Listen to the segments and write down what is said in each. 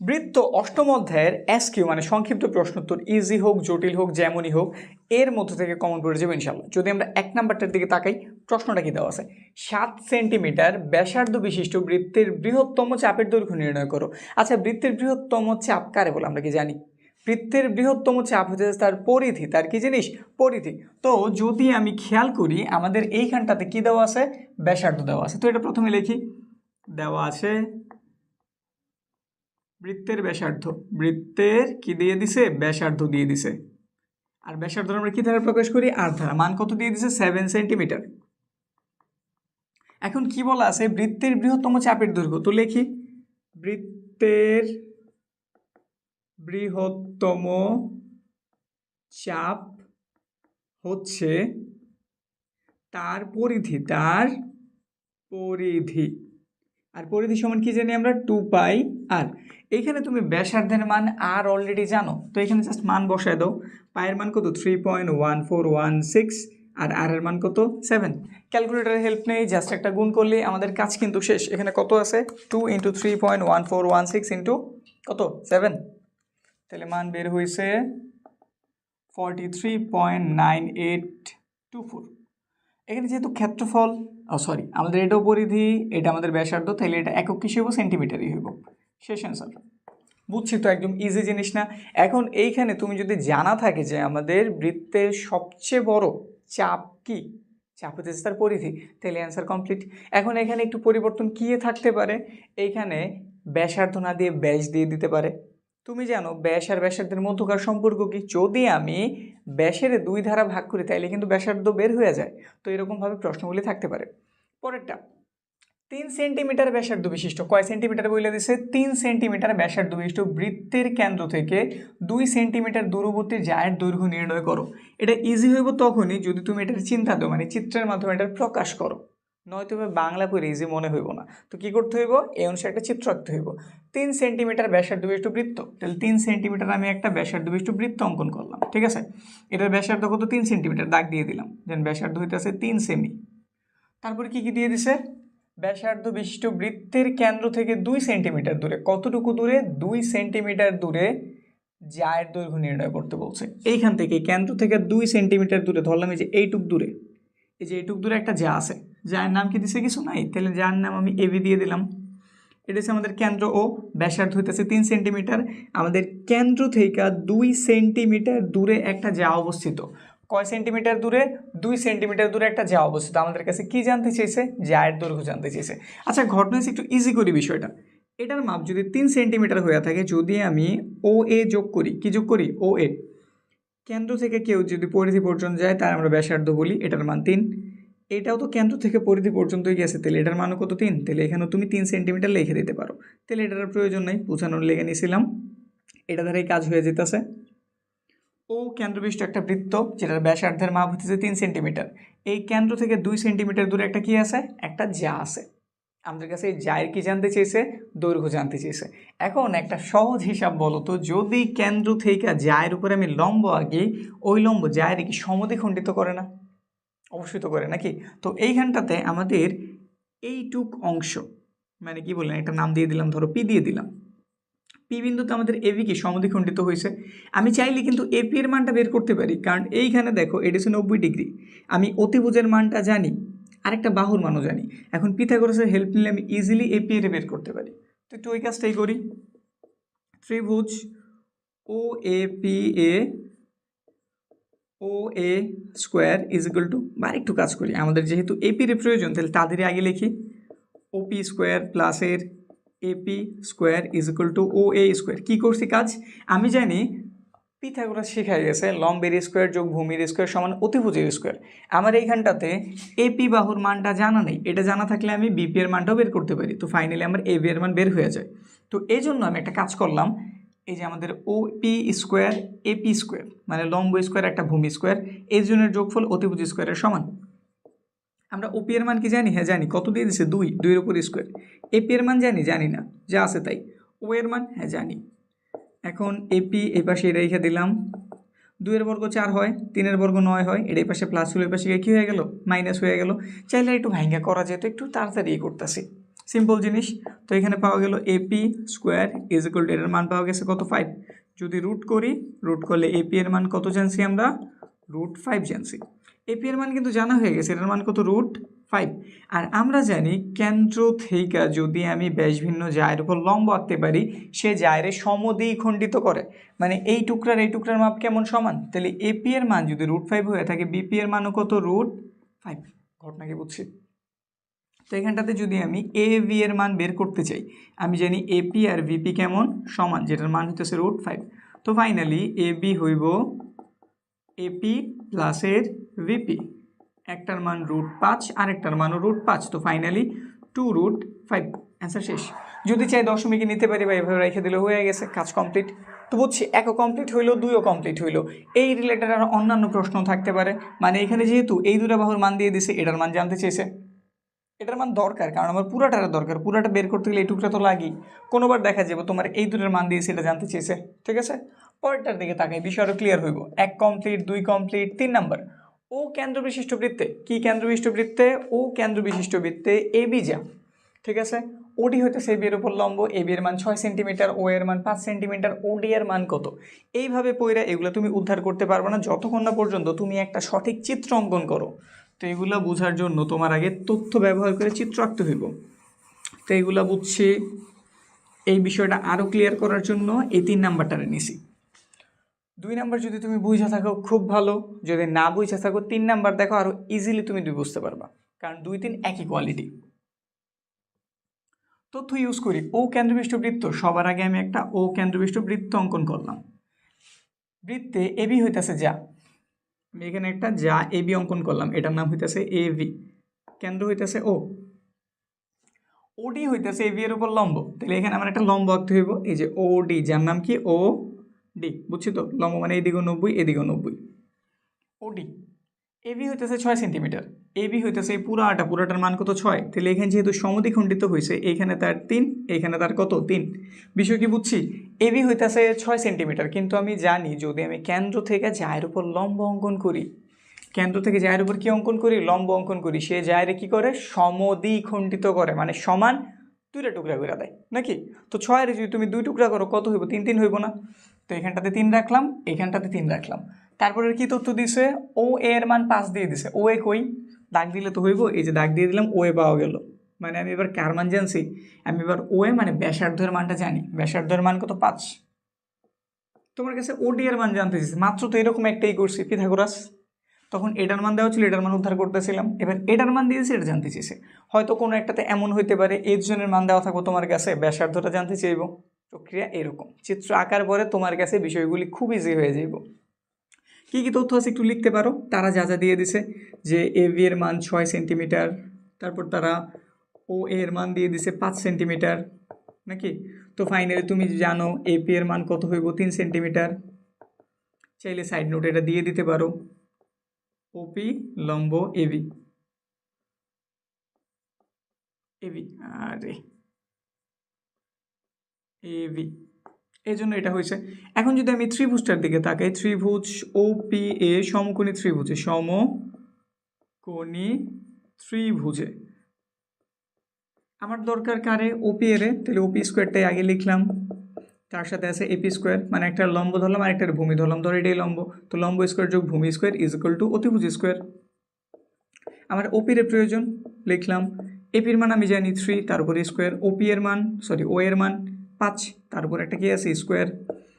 বৃত্ত অষ্টম অধ্যায়ের এসকিউ মানে সংক্ষিপ্ত প্রশ্নোত্তর ইজি হোক জটিল হোক যেমনই হোক এর মধ্যে থেকে কমন পড়ে যাবে ইনশাল্লাহ। যদি আমরা 1 নাম্বারটার দিকে তাকাই, প্রশ্নটা কি দেওয়া আছে? 7 সেন্টিমিটার ব্যাসার্ধ বিশিষ্ট বৃত্তের বৃহত্তম চাপের দৈর্ঘ্য নির্ণয় করো। আচ্ছা, বৃত্তের বৃহত্তম চাপ কারে বলে আমরা কি জানি? বৃত্তের বৃহত্তম চাপ হচ্ছে তার পরিধি, তার কি জিনিস? পরিধি। তো যদি আমি খেয়াল করি আমাদের এইখানটাতে কি দেওয়া আছে? ব্যাসার্ধ দেওয়া আছে। তো এটা প্রথমে লিখি, দেওয়া আছে বৃত্তের ব্যাসার্ধ, বৃত্তের কি দিয়ে দিছে? ব্যাসার্ধ দিয়ে দিছে। আর ব্যাসার্ধ আমরা কি দ্বারা প্রকাশ করি? আর দ্বারা। মান কত দিয়ে দিছে? 7 সেন্টিমিটার। এখন কি বলা আছে? বৃত্তের বৃহত্তম চাপের দৈর্ঘ্য। তো লিখি বৃত্তের বৃহত্তম চাপ হচ্ছে তার পরিধি, তার পরিধি। আর পরিধি সমান কি জানি আমরা? 2 পাই আর। এইখানে তুমি ব্যাসার্ধের মান আর অলরেডি জানো, তো এখানে জাস্ট মান বসায় দাও। পায়ের মান কত? 3.1416 আর আর এর মান কত? 7। ক্যালকুলেটরের হেল্প নেই, জাস্ট একটা গুণ করলে আমাদের কাজ কিন্তু শেষ। এখানে কত আছে? 2 × 3.1416 ইন্টু কত? 7। তাহলে মান বের হয়েছে 43.9824। এখানে যেহেতু ক্ষেত্রফল, সরি আমাদের এটাও পরিধি, এটা আমাদের ব্যাসার্ধ, তাহলে এটা একক কিসে হইব? সেন্টিমিটারই হইব। শেষ অ্যান্সার। বুঝছি তো, একদম ইজি জিনিস না? এখন এইখানে তুমি যদি জানা থাকে যে আমাদের বৃত্তের সবচেয়ে বড় চাপ কি? চাপ হচ্ছে তার পরিধি, তাহলে অ্যান্সার কমপ্লিট। এখন এখানে একটু পরিবর্তন কি থাকতে পারে? এইখানে ব্যাসার্ধ না দিয়ে ব্যাস দিয়ে দিতে পারে। তুমি জানো ব্যাস আর ব্যাসার্ধের মধ্যকার সম্পর্ক কি? যদি আমি ব্যাসের 2 ধারা ভাগ করি তাইলে কিন্তু ব্যাসার্ধ বের হয়ে যায়। তো এরকমভাবে প্রশ্নগুলি থাকতে পারে। পরেরটা, 3 সেন্টিমিটার ব্যাসার্ধ বিশিষ্ট, কয় সেন্টিমিটার বলে দিছে? 3 সেন্টিমিটার ব্যাসার্ধ বিশিষ্ট বৃত্তের কেন্দ্র থেকে 2 সেন্টিমিটার দূরবর্তী জায়ের দৈর্ঘ্য নির্ণয় করো। এটা ইজি হইব তখনই যদি তুমি এটার চিন্তা দাও, মানে চিত্রের মাধ্যমে এটার প্রকাশ করো, নয়তো বাংলা পড়ে ইজি মনে হইব না। তো কি করতে হইব? এই অনুসারে একটা চিত্র আঁকতে হইব। 3 সেন্টিমিটার ব্যাসার্ধ বিশিষ্ট বৃত্ত, তাহলে 3 সেন্টিমিটার আমি একটা ব্যাসার্ধ বিশিষ্ট বৃত্ত অঙ্কন করলাম, ঠিক আছে? এটার ব্যাসার্ধ কত? 3 সেন্টিমিটার, দাগ দিয়ে দিলাম। দেন ব্যাসার্ধ হইতেছে 3 সেমি। তারপরে কি কি দিয়ে দিছে? ব্যাসার্ধ বিশিষ্ট বৃত্তের কেন্দ্র থেকে 2 সেন্টিমিটার দূরে, কতটুকু দূরে? 2 সেন্টিমিটার দূরে জায়ের দৈর্ঘ্য নির্ণয় করতে বলছে। এইখান থেকে কেন্দ্র থেকে 2 সেন্টিমিটার দূরে ধরলাম, এই যে এইটুক দূরে, এই যে এইটুক দূরে একটা যা আছে, যার নাম কি দিছে? কিছু নাই, তাহলে যার নাম আমি এবি দিয়ে দিলাম। এটা হচ্ছে আমাদের কেন্দ্র ও ব্যাসার্ধ হইতেছে 3 সেন্টিমিটার। আমাদের কেন্দ্র থেকে 2 সেন্টিমিটার দূরে একটা যা অবস্থিত। কয় সেন্টিমিটার দূরে? 2 সেন্টিমিটার দূরে একটা যা অবস্থিত। আমাদের কাছে কি জানতে চাইছে? জায়ের দৈর্ঘ্য জানতে চাইছে। আচ্ছা, ঘটনা একটু ইজি করি বিষয়টা। এটার মাপ যদি 3 সেন্টিমিটার হয়ে থাকে, যদি আমি ও এ যোগ করি, কি যোগ করি? ও এ। কেন্দ্র থেকে কেউ যদি পরিধি পর্যন্ত যায় তার আমরা ব্যাসার্ধ বলি, এটার মান 3। এটাও তো কেন্দ্র থেকে পরিধি পর্যন্তই গেছে, তাহলে এটার মানও কত? 3। তাহলে এখানেও তুমি 3 সেন্টিমিটার লিখে দিতে পারো। তাহলে এটার প্রয়োজন নেই, বোঝানোর লেগে নিয়েছিলাম। এটা দ্বারাই কাজ হয়ে যেতেছে। ও কেন্দ্রবিষ্ট একটা বৃত্ত যেটার ব্যাসার্ধের মাপ হচ্ছে 3 সেন্টিমিটার। এই কেন্দ্র থেকে 2 সেন্টিমিটার দূরে একটা কি আছে? একটা যা আছে। আমাদের কাছে এই জায়ের কি জানতে চেয়েছে? দৈর্ঘ্য জানতে চেয়েছে। এখন একটা সহজ হিসাব বলো তো, যদি কেন্দ্র থেকে জায়ের উপরে আমি লম্ব আঁকি, ওই লম্ব জায়ের কি সমদ্বিখণ্ডিত করে না? অবশ্যই তো করে, নাকি? তো এইখানটাতে আমাদের এইটুক অংশ, মানে কি বললেন, একটা নাম দিয়ে দিলাম, ধরো পি দিয়ে দিলাম। পি বিন্দুতে আমাদের এবি কি সমদ্বিখণ্ডিত হয়েছে। আমি চাইলে কিন্তু এপি এর মানটা বের করতে পারি, কারণ এইখানে দেখো এটা হচ্ছে 90 ডিগ্রি। আমি অতিভুজের মানটা জানি, আরেকটা বাহুর মানও জানি। এখন পিথাগোরাসের হেল্প নিলে আমি ইজিলি এপি এর বের করতে পারি। তো একটু ওই কাজটাই করি। ত্রিভুজ O A P A O A square is equal to, বা একটু কাজ করি, আমাদের যেহেতু এপির প্রয়োজন তাহলে তাদেরই আগে লিখি। ওপি স্কোয়ার প্লাসের AP square is equal to O A square. কী করছি কাজ? আমি জানি পিথাগোরাস শেখাই গেছে লম্বের স্কোয়ার যোগ ভূমির স্কোয়ার সমান অতিভুজের স্কোয়ার। আমার এইখানটাতে এপি বাহুর মানটা জানা নেই, এটা জানা থাকলে আমি বিপি এর মানটাও বের করতে পারি। তো ফাইনালি আমার এবি এর মান বের হয়ে যায়। তো এই জন্য আমি একটা কাজ করলাম, এই যে আমাদের ওপি স্কোয়ার এপি স্কোয়ার মানে লম্ব স্কোয়ার একটা ভূমি স্কোয়ার, এই জনের যোগফল অতিভুজ স্কোয়ারের সমান। আমরা ওপি এর মান কি জানি? হ্যাঁ জানি। কত দিয়ে দিছে? 2, 2 এর উপর স্কোয়ার। এপি এর মান জানি? জানি না, যা আছে তাই। ও এর মান হ্যাঁ জানি। এখন এপি এই পাশে রেখে দিলাম। 2 এর বর্গ 4 হয়, 3 এর বর্গ 9 হয়, এর এই পাশে প্লাস হলো, এই পাশে কী হয়ে গেল? মাইনাস হয়ে গেল। চাইলে একটু ভাঙ্গা করা যেত, একটু তাড়াতাড়ি করতেছি। সিম্পল জিনিস। তো এখানে পাওয়া গেল AP square is equal to, এটার মান পাওয়া গেছে কত 5। যদি রুট করি, রুট করলে এপি এর মান কত জানছি আমরা, √5 জানছি। এপি এর মান কিন্তু জানা হয়ে গেছে, এটার মান কত √5। আর আমরা জানি কেন্দ্র থেকে যদি আমি ব্যাস ভিন্ন জায়ের উপর লম্ব আঁকতে পারি, সে জায়ের সমদ্বিখণ্ডিত করে, মানে এই টুকরার মাপ কেমন সমান, তাহলে এপি এর মান যদি √5 হয়ে থাকে, বিপি এর মানও কত √5। ঘটনা কি বুঝছি? তো এখানটাতে যদি আমি এ ভি এর মান বের করতে চাই, আমি জানি এপি আর ভিপি কেমন সমান, যেটার মান হইতেছে √5। তো ফাইনালি এ বি হইব এপি প্লাসের ভিপি, একটার মান √5 আরেকটার মানও √5, তো ফাইনালি 2√5। অ্যান্সার শেষ। যদি চাই দশমিকে নিতে পারি বা এভাবে রেখে দিলে হয়ে গেছে, কাজ কমপ্লিট। তো বুঝছি, একও কমপ্লিট হইলো, দুইও কমপ্লিট হইলো। এই রিলেটেড আর অন্যান্য প্রশ্ন থাকতে পারে, মানে এখানে যেহেতু এই দুটো বাহুর মান দিয়ে দিছে, এটার মান জানতে চেয়েছে, এটার মান দরকার, কারণ আমার পুরাটার দরকার, পুরাটা বের করতে গেলে এই টুকরা তো লাগেই। কোনোবার দেখা যাবে তোমার এই দুটোর মান দিয়ে সেটা জানতে চেয়েছে, ঠিক আছে। পরেরটার দিকে তাকাই, বিষয় আরও ক্লিয়ার হইব। 1 কমপ্লিট, 2 কমপ্লিট, 3 নাম্বার। ও কেন্দ্র বিশিষ্ট বৃত্তে, কি কেন্দ্র বিশিষ্ট বৃত্তে, ও কেন্দ্র বিশিষ্ট বৃত্তে এবি যা, ঠিক আছে। ওডি হইতেছে এবি এর উপর লম্ব, এবি এর মান 6 সেন্টিমিটার, ও এর মান 5 সেন্টিমিটার, ওডি এর মান কত। এইভাবে পয়রা এগুলো তুমি উদ্ধার করতে পারবে না যতক্ষণ না পর্যন্ত তুমি একটা সঠিক চিত্র অঙ্কন করো। তো এগুলো বোঝার জন্য তোমার আগে তথ্য ব্যবহার করে চিত্র আঁকতে হইব। তো এগুলো বুঝছি, এই বিষয়টা আরও ক্লিয়ার করার জন্য এই 3 নাম্বারটারে নিছি। 2 নাম্বার যদি তুমি বুঝে থাকো খুব ভালো, যদি না বুঝে থাকো 3 নাম্বার দেখো, আরও ইজিলি তুমি বুঝতে পারবা, কারণ 2, 3 একই কোয়ালিটি। তথ্য ইউজ করি, ও কেন্দ্রবিষ্ট বৃত্ত। সবার আগে আমি একটা ও কেন্দ্রবিষ্ট বৃত্ত অঙ্কন করলাম। বৃত্তে এবি হইতেছে যা, আমি এখানে একটা যা এবি অঙ্কন করলাম, এটার নাম হইতেছে এবি, কেন্দ্র হইতেছে ও। ওডি হইতেছে এবি এর উপর লম্ব, তাহলে এখানে আমার একটা লম্ব আঁকতে হইব, এই যে ওডি, যার নাম কি ও ডি, বুঝছি তো, লম্ব মানে এদিকেও 90 এদিকেও 90। ওডি এবি হইতেছে 6 সেন্টিমিটার, এবি হইতেছে এই পুরাটার মান কত 6, তাহলে এখানে যেহেতু সমদ্বিখণ্ডিত হয়েছে, এইখানে তার 3, এইখানে তার কত 3। বিষয় কি বুঝছি, এবি হইতেছে 6 সেন্টিমিটার, কিন্তু আমি জানি যদি আমি কেন্দ্র থেকে জায়ের উপর লম্ব অঙ্কন করি, কেন্দ্র থেকে জায়ের উপর কি অঙ্কন করি, লম্ব অঙ্কন করি, সে জায়ের কি করে, সমদ্বিখণ্ডিত করে, মানে সমান দুইটা টুকরা করে দেয় নাকি। তো 6 যদি তুমি 2 টুকরা করো কত হইব, 3 3 হইব না। তো এখানটাতে 3 রাখলাম, এখানটাতে 3 রাখলাম। তারপরে কি তথ্য দিছে, ও এর মান 5 দিয়ে দিছে, ও এ কই, দাগ দিলে তো হইব, এই যে দাগ দিয়ে দিলাম, ও এ পাওয়া গেল। মানে আমি এবার কার মান জানছি, আমি এবার ও এ মানে ব্যাসার্ধের মানটা জানি, ব্যাসার্ধের মান কত 5। তোমার কাছে ওডি এর মান জানতে চাইছে, মাত্র তো এরকম একটাই করছি, পিথাগোরাস। তখন এটার মান দেওয়া ছিল, এটার মান উদ্ধার করতেছিলাম, এবার এটার মান দিয়েছে, এটা জানতে চেয়েছে। হয়তো কোনো একটাতে এমন হইতে পারে এই দুজনের মান দেওয়া থাকবো তোমার কাছে, ব্যাসার্ধটা জানতে চাইব। প্রক্রিয়া এরকম, চিত্র আঁকার পরে তোমার কাছে বিষয়গুলি খুব ইজি হয়ে যাইব। কী কী তথ্য আছে একটু লিখতে পারো। তারা যা যা দিয়ে দিছে, যে এবি এর মান 6 সেন্টিমিটার, তারপর তারা ও এর মান দিয়ে দিছে 5 সেন্টিমিটার নাকি। তো ফাইনালি তুমি জানো এপি এর মান কত হইব, 3 সেন্টিমিটার। চাইলে সাইড নোট এটা দিয়ে দিতে পারো, ওপি লম্ব এবি, এবি আরে এবি, এই জন্য এটা হয়েছে। এখন যদি আমি ত্রিভুজটার দিকে তাকাই, ত্রিভুজ ওপি এ সমকোণী ত্রিভুজে, সমকোণী ত্রিভুজে আমার দরকার কারে, ওপি এর, তাহলে ওপি স্কোয়ারটাই আগে লিখলাম, তার সাথে আছে এপি স্কোয়ার, মানে একটা লম্ব ধরলাম আর একটা ভূমি ধরলাম, ধর এটাই লম্ব, তো লম্ব স্কোয়ার যোগ ভূমি স্কোয়ার ইজ ইকুয়াল টু অতিভুজ স্কোয়ার। আমার ওপির প্রয়োজন, লিখলাম এপির মান আমি জানি 3, তার উপরে স্কোয়ার, ওপি এর মান ও এর মান 5, তার উপর একটা কি আছে স্কোয়ার।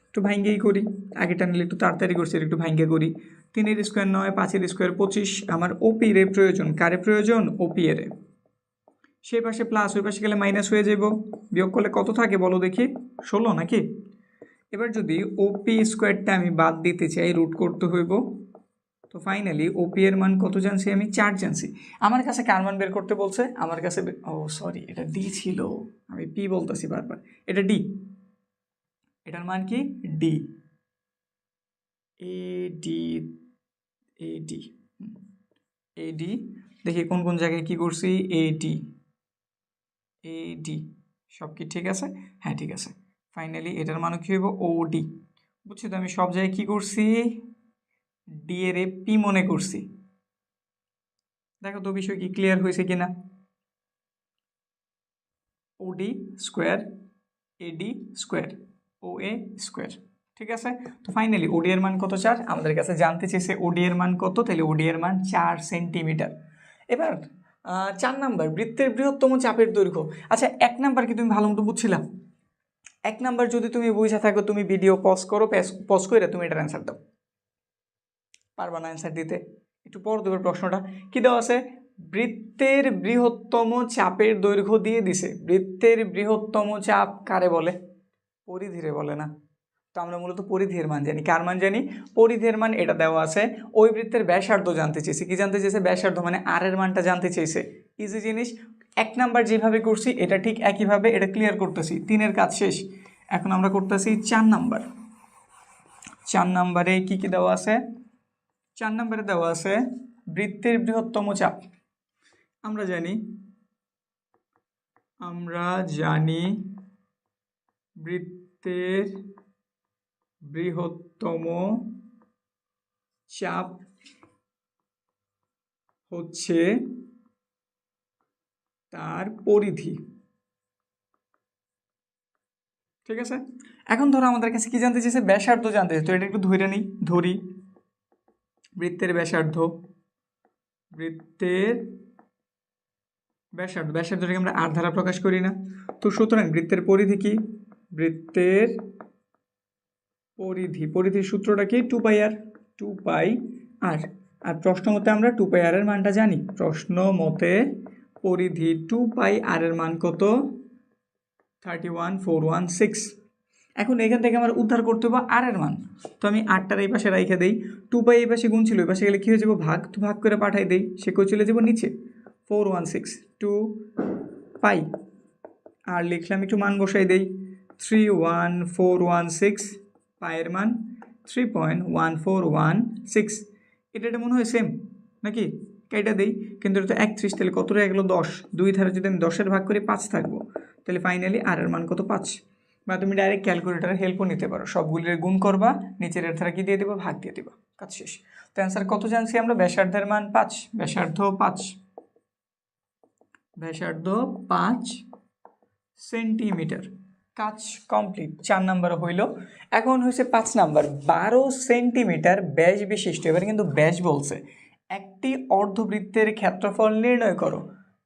একটু ভাঙ্গেই করি, আগেটা নিলে একটু তাড়াতাড়ি করছি, একটু ভাঙ্গে করি। 3 এর স্কোয়ার 9, 5 এর স্কোয়ার 25। আমার ওপির প্রয়োজন, কারে প্রয়োজন, ওপি এর। সেই পাশে প্লাস, ওই পাশে গেলে মাইনাস হয়ে যাব, বিয়োগ করলে কত থাকে বলো দেখি, 16 নাকি। এবার যদি ওপি স্কোয়ারটা আমি বাদ দিতে চাই, রুট করতে হইব। তো ফাইনালি ওপি এর মান কত জানছি আমি, 4 জানছি। আমার কাছে কার মান বের করতে বলছে, আমার কাছে ও সরি এটা ডি ছিল, আমি পি বলতেছি বারবার, এটা ডি, এটার মান কি D, A D, A D, A D. দেখি কোন কোন জায়গায় কি করছি, এ ডি, এ ডি, সব কি ঠিক আছে, হ্যাঁ ঠিক আছে। ফাইনালি এটার মানও কি হইব, ও ডি। বুঝছি তো, আমি সব জায়গায় কি করছি, ডি এর পি মনে করছি। দেখো তো বিষয় কি ক্লিয়ার হয়েছে কিনা। ওডি square eddy square O A square. ঠিক আছে, তো ফাইনালি ওডি এর মান কত 4, আমাদের কাছে জানতে চেয়েছে ওডি এর মান কত, তাহলে ওডি এর মান 4 সেন্টিমিটার। এবার 4 নাম্বার বৃত্তের বৃহত্তম চাপের দৈর্ঘ্য। আচ্ছা 1 নাম্বার কি তুমি ভালো মতো বুঝছিলাম? 1 নাম্বার যদি তুমি বুঝে থাকো তুমি ভিডিও পজ করো, পজ করে তুমি এটার অ্যান্সার দাও। পারবা না অ্যান্সার দিতে? একটু পর দেবে প্রশ্নটা কি দেওয়া আছে, বৃত্তের বৃহত্তম চাপের দৈর্ঘ্য দিয়ে দিছে। বৃত্তের বৃহত্তম চাপ কারে বলে? পরিধিরে বলে না? তো আমরা মূলত পরিধির মান জানি। কার মান জানি? পরিধির মান। এটা দেওয়া আছে। ওই বৃত্তের ব্যাসার্ধ জানতে চেয়েছে। কি জানতে চেয়েছে? ব্যাসার্ধ, মানে আর এর মানটা জানতে চেয়েছে। ইজি জিনিস। 1 নাম্বার যেভাবে করছি এটা ঠিক একইভাবে এটা ক্লিয়ার করতেছি। 3-এর কাজ শেষ। এখন আমরা করতেছি 4 নাম্বার। 4 নাম্বারে কি কি দেওয়া আছে? 4 নাম্বারে দেওয়া আছে বৃত্তের বৃহত্তম চাপ। আমরা জানি বৃত্তের বৃহত্তম চাপ হচ্ছে তার পরিধি। ঠিক আছে, এখন ধরো আমাদের কাছে কি জানতে চেয়েছে? ব্যাসার্ধ জানতে চেয়েছে। তো এটা একটু ধরে নিই, ধরি বৃত্তের ব্যাসার্ধ। ব্যাসার্ধটাকে আমরা আর দ্বারা প্রকাশ করি না। তো সুতরাং বৃত্তের পরিধি কি? বৃত্তের পরিধির সূত্রটা কি? 2πr। 2πr। আর প্রশ্ন মতে আমরা 2πr এর মানটা জানি। প্রশ্ন মতে পরিধি 2πr এর মান কত? 31416। এখন এখান থেকে আমার উদ্ধার করতে হবে আর এর মান। তো আমি 8টার এই পাশে রাইখে দেই। 2π এই পাশে গুণ ছিল, এই পাশে গেলে কী হয়ে যাবো? ভাগ। তো ভাগ করে পাঠাই দেই, সে কই চলে যাবো নিচে। 416 2π। আর লিখলাম, একটু মান বসাই দেই। 31416 পায়ের মান 3.1416। এটা মনে হয় সেম নাকি? এটা দেই, কিন্তু এটা তো 31, তাহলে কত রয়ে গেলো? 10। 2 ধারে যদি আমি 10-এর ভাগ করে 5 থাকবো, তাহলে ফাইনালি আর এর মান কত? 5। বা তুমি ডাইরেক্ট ক্যালকুলেটারের হেল্পও নিতে পারো। সবগুলির গুণ করবা, নিচের এর ধারা কি দিয়ে দেবো? ভাগ দিয়ে দেবো, কাজ শেষ। তো অ্যান্সার কত জানছি আমরা? ব্যাসার্ধের মান 5। ব্যাসার্ধ 5 সেন্টিমিটার। কাজ কমপ্লিট। 4 নাম্বার হইল। এখন হয়েছে 5 নাম্বার। 12 সেন্টিমিটার ব্যাস বিশিষ্ট। এবার কিন্তু ব্যাস বলছে। একটি অর্ধবৃত্তের ক্ষেত্রফল নির্ণয় করো।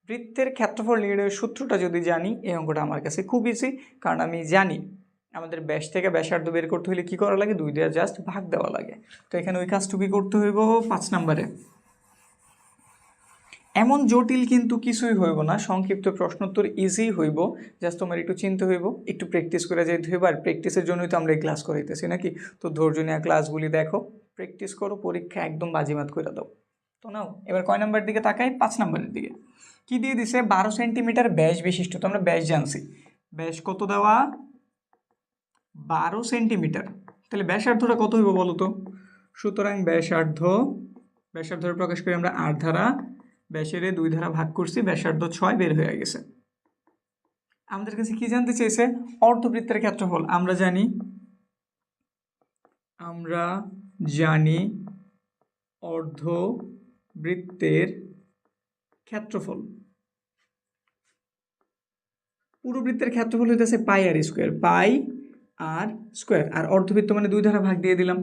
বৃত্তের ক্ষেত্রফল নির্ণয়ের সূত্রটা যদি জানি, এই অঙ্কটা আমার কাছে খুব ইজি, কারণ আমি জানি আমাদের ব্যাস থেকে ব্যাসার্ধ বের করতে হলে কী করা লাগে? 2 দিয়ে জাস্ট ভাগ দেওয়া লাগে। তো এখানে ওই কাজটুকু করতে হইব 5 নাম্বারে। এমন জটিল কিন্তু কিছুই হইব না, সংক্ষিপ্ত প্রশ্নোত্তর ইজি হইব। জাস্ট তোমার একটু চিন্তা হইব, একটু প্র্যাকটিস করে যাইতে হইব। আর প্র্যাকটিসের জন্যই তো আমরা এই ক্লাস করাইতেছি নাকি? তো ধৈর্য নিয়ে ক্লাসগুলি দেখো, প্র্যাকটিস করো, পরীক্ষা একদম বাজিমাত করে দাও। তো নাও এবার কয় নাম্বার দিকে তাকাই? 5 নাম্বারের দিকে। কি দিয়ে দিছে? 12 সেন্টিমিটার ব্যাস বিশিষ্ট। তো আমরা ব্যাস জানছি। ব্যাস কত দেওয়া? 12 সেন্টিমিটার। তাহলে ব্যাসার্ধটা কত হইব বলো তো? সুতরাং ব্যাসার্ধ প্রকাশ করি আমরা 8 ধারা। ব্যাসের 2 ধারা ভাগ করছি, ব্যাসার্ধ 6 বের হয়ে গেছে। আমাদের কাছে কি জানতে চেয়েছে? অর্ধবৃত্তের ক্ষেত্রফল। আমরা জানি অর্ধবৃত্তের ক্ষেত্রফল। পুরো বৃত্তের ক্ষেত্রফল হইতেছে পাই আর স্কোয়ার। আর অর্ধবৃত্ত মানে 2 ধারা ভাগ দিয়ে দিলাম।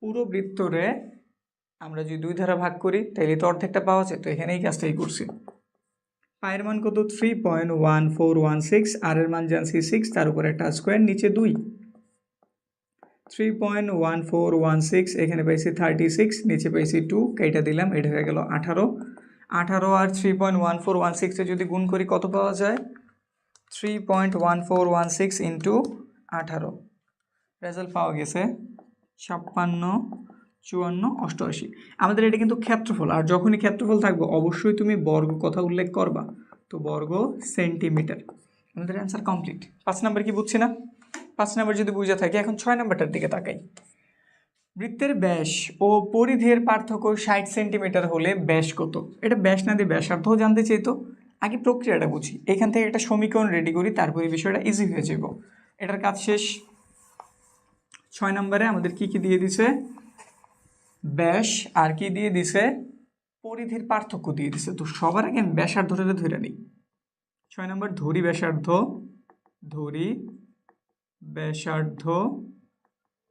পুরো বৃত্তরে আমরা যদি 2 ধারা ভাগ করি তাহলে তো অর্ধেকটা পাওয়া যায়। তো এখানে এই কাজটাই করছি। পায়ের মান কত? 3.1416। আর এর মান জানছি 6, তার উপর একটা স্কোয়ার, নিচে 2। 3.1416, এখানে পাইছি 36, নিচে পাইছি 2, কেটে দিলাম, এটা হয়ে গেল 18। আর 3.1416 যদি গুণ করি কত পাওয়া যায়? 3.1416 ইন্টু 18। রেজাল্ট পাওয়া গেছে 56, 54, 88। আমাদের এটা কিন্তু ক্ষেত্রফল। আর যখনই ক্ষেত্রফল থাকবে অবশ্যই তুমি বর্গ কথা উল্লেখ করবা। তো বর্গ সেন্টিমিটার। আমাদের অ্যান্সার কমপ্লিট। 5 নাম্বার কি বুঝছি না? 5 নাম্বার যদি বুঝে থাকে, এখন 6 নাম্বারটার দিকে তাকাই। বৃত্তের ব্যাস ও পরিধির পার্থক্য 60 সেন্টিমিটার হলে ব্যাস কত? এটা ব্যাস না দিয়ে ব্যাসার্ধও জানতে চাইতো। আগে প্রক্রিয়াটা বুঝি। এখান থেকে একটা সমীকরণ রেডি করি, তারপরে বিষয়টা ইজি হয়ে যাব। এটার কাজ শেষ। 6 নম্বরে আমাদের কি দিয়ে দিছে? ব্যাস আর কি দিয়ে দিছে? পরিধির পার্থক্য দিয়ে দিছে। তো সবার আগে আমি ব্যাসার্ধটা ধরে নিই। 6 নম্বর ধরি ব্যাসার্ধ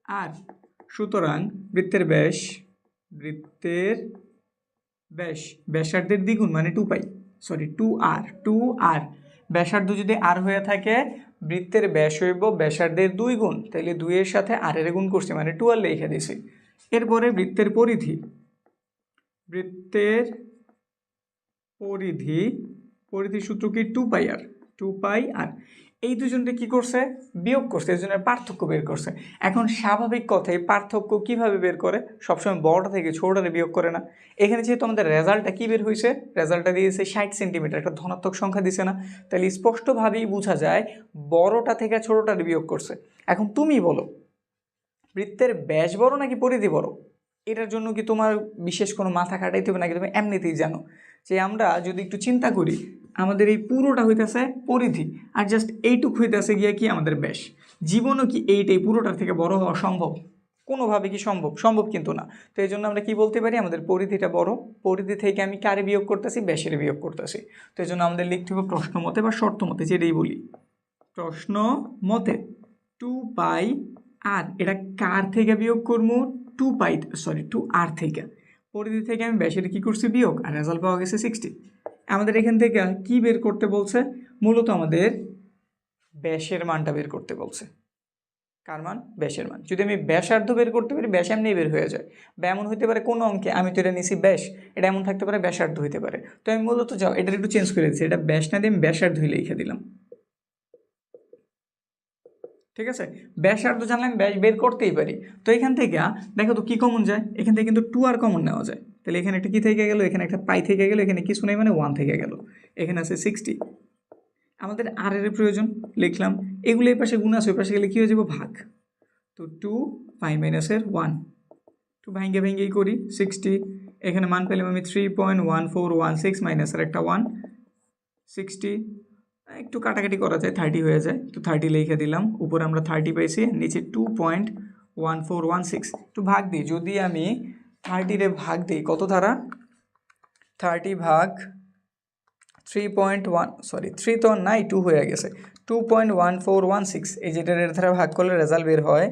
আর, সুতরাং বৃত্তের ব্যাস ব্যাসার্ধের দ্বিগুণ মানে 2 পাই, সরি 2r ব্যাসার্ধ যদি আর হয়ে থাকে বৃত্তের ব্যাস হইব ব্যাসার্ধের 2 গুণ, তাহলে 2 এর সাথে আর এর গুণ করছি মানে 2r লিখে দিছি। এরপরে বৃত্তের পরিধি সূত্র কি 2πr, এই দুজনকে কি করছে বিয়োগ করছে, এই জন্য পার্থক্য বের করছে। এখন স্বাভাবিক কথাই পার্থক্য কিভাবে বের করে, সবসময় বড়টা থেকে ছোটটারে বিয়োগ করে না। এখানে যেহেতু আমাদের রেজাল্টটা কি বের হয়েছে, রেজাল্টটা দিয়েছে 60 সেন্টিমিটার, একটা ধনাত্মক সংখ্যা দিছে না, তাহলে স্পষ্টভাবেই বোঝা যায় বড়টা থেকে ছোটটারে বিয়োগ করছে। এখন তুমি বলো বৃত্তের ব্যাস বড় নাকি পরিধি বড়? এটার জন্য কি তোমার বিশেষ কোনো মাথা খাটাইতে হবে নাকি তুমি এমনিতেই জানো যে আমরা যদি একটু চিন্তা করি আমাদের এই পুরোটা হইতেছে পরিধি আর জাস্ট এইটুক হইতেছে গিয়ে কি আমাদের ব্যাস। জীবনও কি এইটাই পুরোটার থেকে বড় হওয়া সম্ভব? কোনোভাবে কি সম্ভব কিন্তু না। তো এই জন্য আমরা কি বলতে পারি আমাদের পরিধিটা বড়, পরিধি থেকে আমি কারে বিয়োগ করতেছি, ব্যাসের বিয়োগ করতেছি। তো এই জন্য আমাদের লিখতে হবে প্রশ্ন মতে বা শর্ত মতে, যেটাই বলি প্রশ্ন মতে 2πr, এটা কার থেকে বিয়োগ করবো 2r থেকে, পরিধি থেকে আমি ব্যাসের কি করছি বিয়োগ, আর রেজাল্ট পাওয়া গেছে 60। আমাদের এখান থেকে কি বের করতে বলছে, মূলত আমাদের ব্যাসের মানটা বের করতে বলছে। কার মান? ব্যাসের মান। যদি আমি ব্যাসার্ধ বের করতে পারি ব্যাস এমনি বের হয়ে যায়, বা এমন হইতে পারে কোনো অঙ্কে আমি তো এটা নিছি ব্যাস, এটা এমন থাকতে পারে ব্যাসার্ধ হইতে পারে। তো আমি মূলত যাও এটার একটু চেঞ্জ করে দিচ্ছি, এটা ব্যাস না দিয়ে আমি ব্যাসার্ধই লিখে দিলাম। ঠিক আছে, ব্যাসার্ধ জানলে আমি ব্যাস বের করতেই পারি। তো এখান থেকে দেখো তো কি কমন যায়, এখান থেকে কিন্তু 2r কমন নেওয়া যায়, তাহলে এখানে একটা কি থেকে গেল, এখানে একটা পাই থেকে গেল, এখানে কিছু নেই মানে 1 থেকে গেল, এখানে আছে 60। আমাদের আর এর প্রয়োজন লিখলাম, এগুলো এই পাশে গুণ আছে, ওই পাশে গেলে কি হয়ে যাবো ভাগ, তো 2π - 1, 2 ভেঙেই করি 60, এখানে মান পেলাম আমি 3.1416 মাইনাস আর একটা 1, 60, একটু কাটাকাটি করা যায় 30 হয়ে যায়, তো 30 লিখে দিলাম, উপরে আমরা 30 পাইছি, নিচে 2.1416, একটু ভাগ দিই, যদি আমি 30 ভাগ দিই কত দ্বারা, 30 ভাগ 3 তো নাই 2 হয়ে গেছে, 2.1416, এই যেটার এর দ্বারা ভাগ করলে রেজাল্ট বের হয়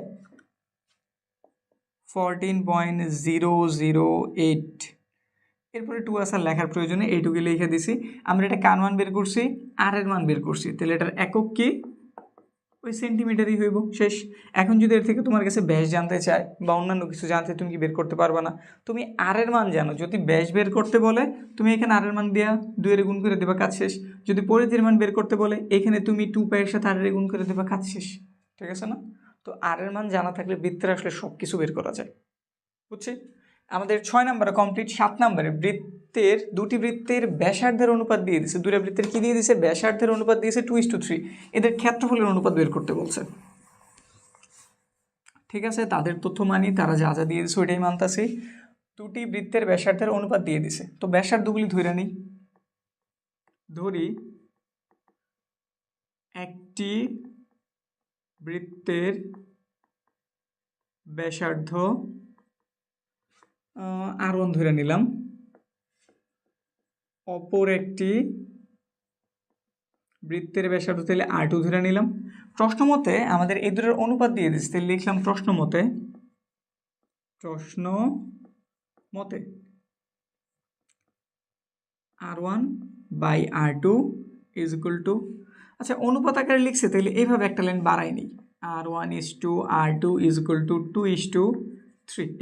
14.008। এরপরে 2 আসার লেখার প্রয়োজনে এইটুকু লিখে দিছি। আমরা এটা কার মান বের করছি, আর এর মান বের করছি, তাহলে এটার একক কি ওই সেন্টিমিটারই হইব, শেষ। এখন যদি এর থেকে তোমার কাছে ব্যাস জানতে চায় বা অন্যান্য কিছু জানতে, তুমি কি বের করতে পারবা না? তুমি আর এর মান জানো, যদি ব্যাস বের করতে বলে তুমি এখানে আর এর মান দেওয়া 2 এর গুণ করে দেবা, কাজ শেষ। যদি পরিধির মান বের করতে বলে এখানে তুমি 2π এর সাথে আর এর গুণ করে দেবা, কাজ শেষ। ঠিক আছে না? তো আর এর মান জানা থাকলে বৃত্তের আসলে সব কিছু বের করা যায়, বুঝছি? আমাদের 6 নম্বরে কমপ্লিট। 7 নম্বরে দুটি বৃত্তের ব্যাসার্ধের অনুপাত দিয়ে দিছে, দুটো বৃত্তের কি দিয়ে দিছে, ব্যাসার্ধের অনুপাত দিয়েছে 2:3, এদের ক্ষেত্রফলের অনুপাত বের করতে বলছে। ঠিক আছে, তাদের তথ্য মানি, তারা যা যা দিয়ে দিছে ওইটাই মানতাছি। দুটি বৃত্তের ব্যাসার্ধের অনুপাত দিয়ে দিছে, তো ব্যাসার্ধগুলি ধরে নিই। ধরি একটি বৃত্তের ব্যাসার্ধ r1 ধরে নিলাম, অপর একটি বৃত্তের ব্যাসার্ধ তাহলে r2 ধরে নিলাম। প্রশ্ন মতে আমাদের এই দুটোর অনুপাত দিয়ে দিচ্ছে, তাহলে লিখলাম প্রশ্ন মতে r1/r2 ইজ ইকুয়াল টু, আচ্ছা অনুপাত আকারে লিখছে তাহলে এইভাবে একটা লাইন বাড়াই নিই, r1:r2 ইজ ইকুয়াল টু 2:3।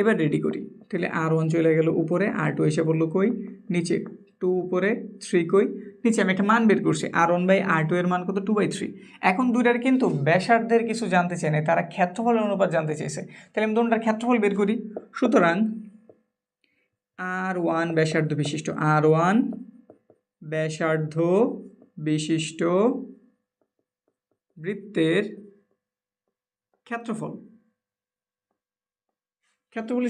এবার রেডি করি, তাহলে r1 চলে গেল উপরে, r2 এসে বললো কই নিচে, 2 উপরে 3 কই নিচে। আমি একটা মান বের করছি, r1/r2 এর মান কত, 2/3। এখন দুইটার কিন্তু ব্যাসার্ধের কিছু জানতে চাই না, তারা ক্ষেত্রফলের অনুপাত জানতে চাইছে, তাহলে আমি দুটোটার ক্ষেত্রফল বের করি। সুতরাং r1 ব্যাসার্ধ বিশিষ্ট বৃত্তের ক্ষেত্রফলের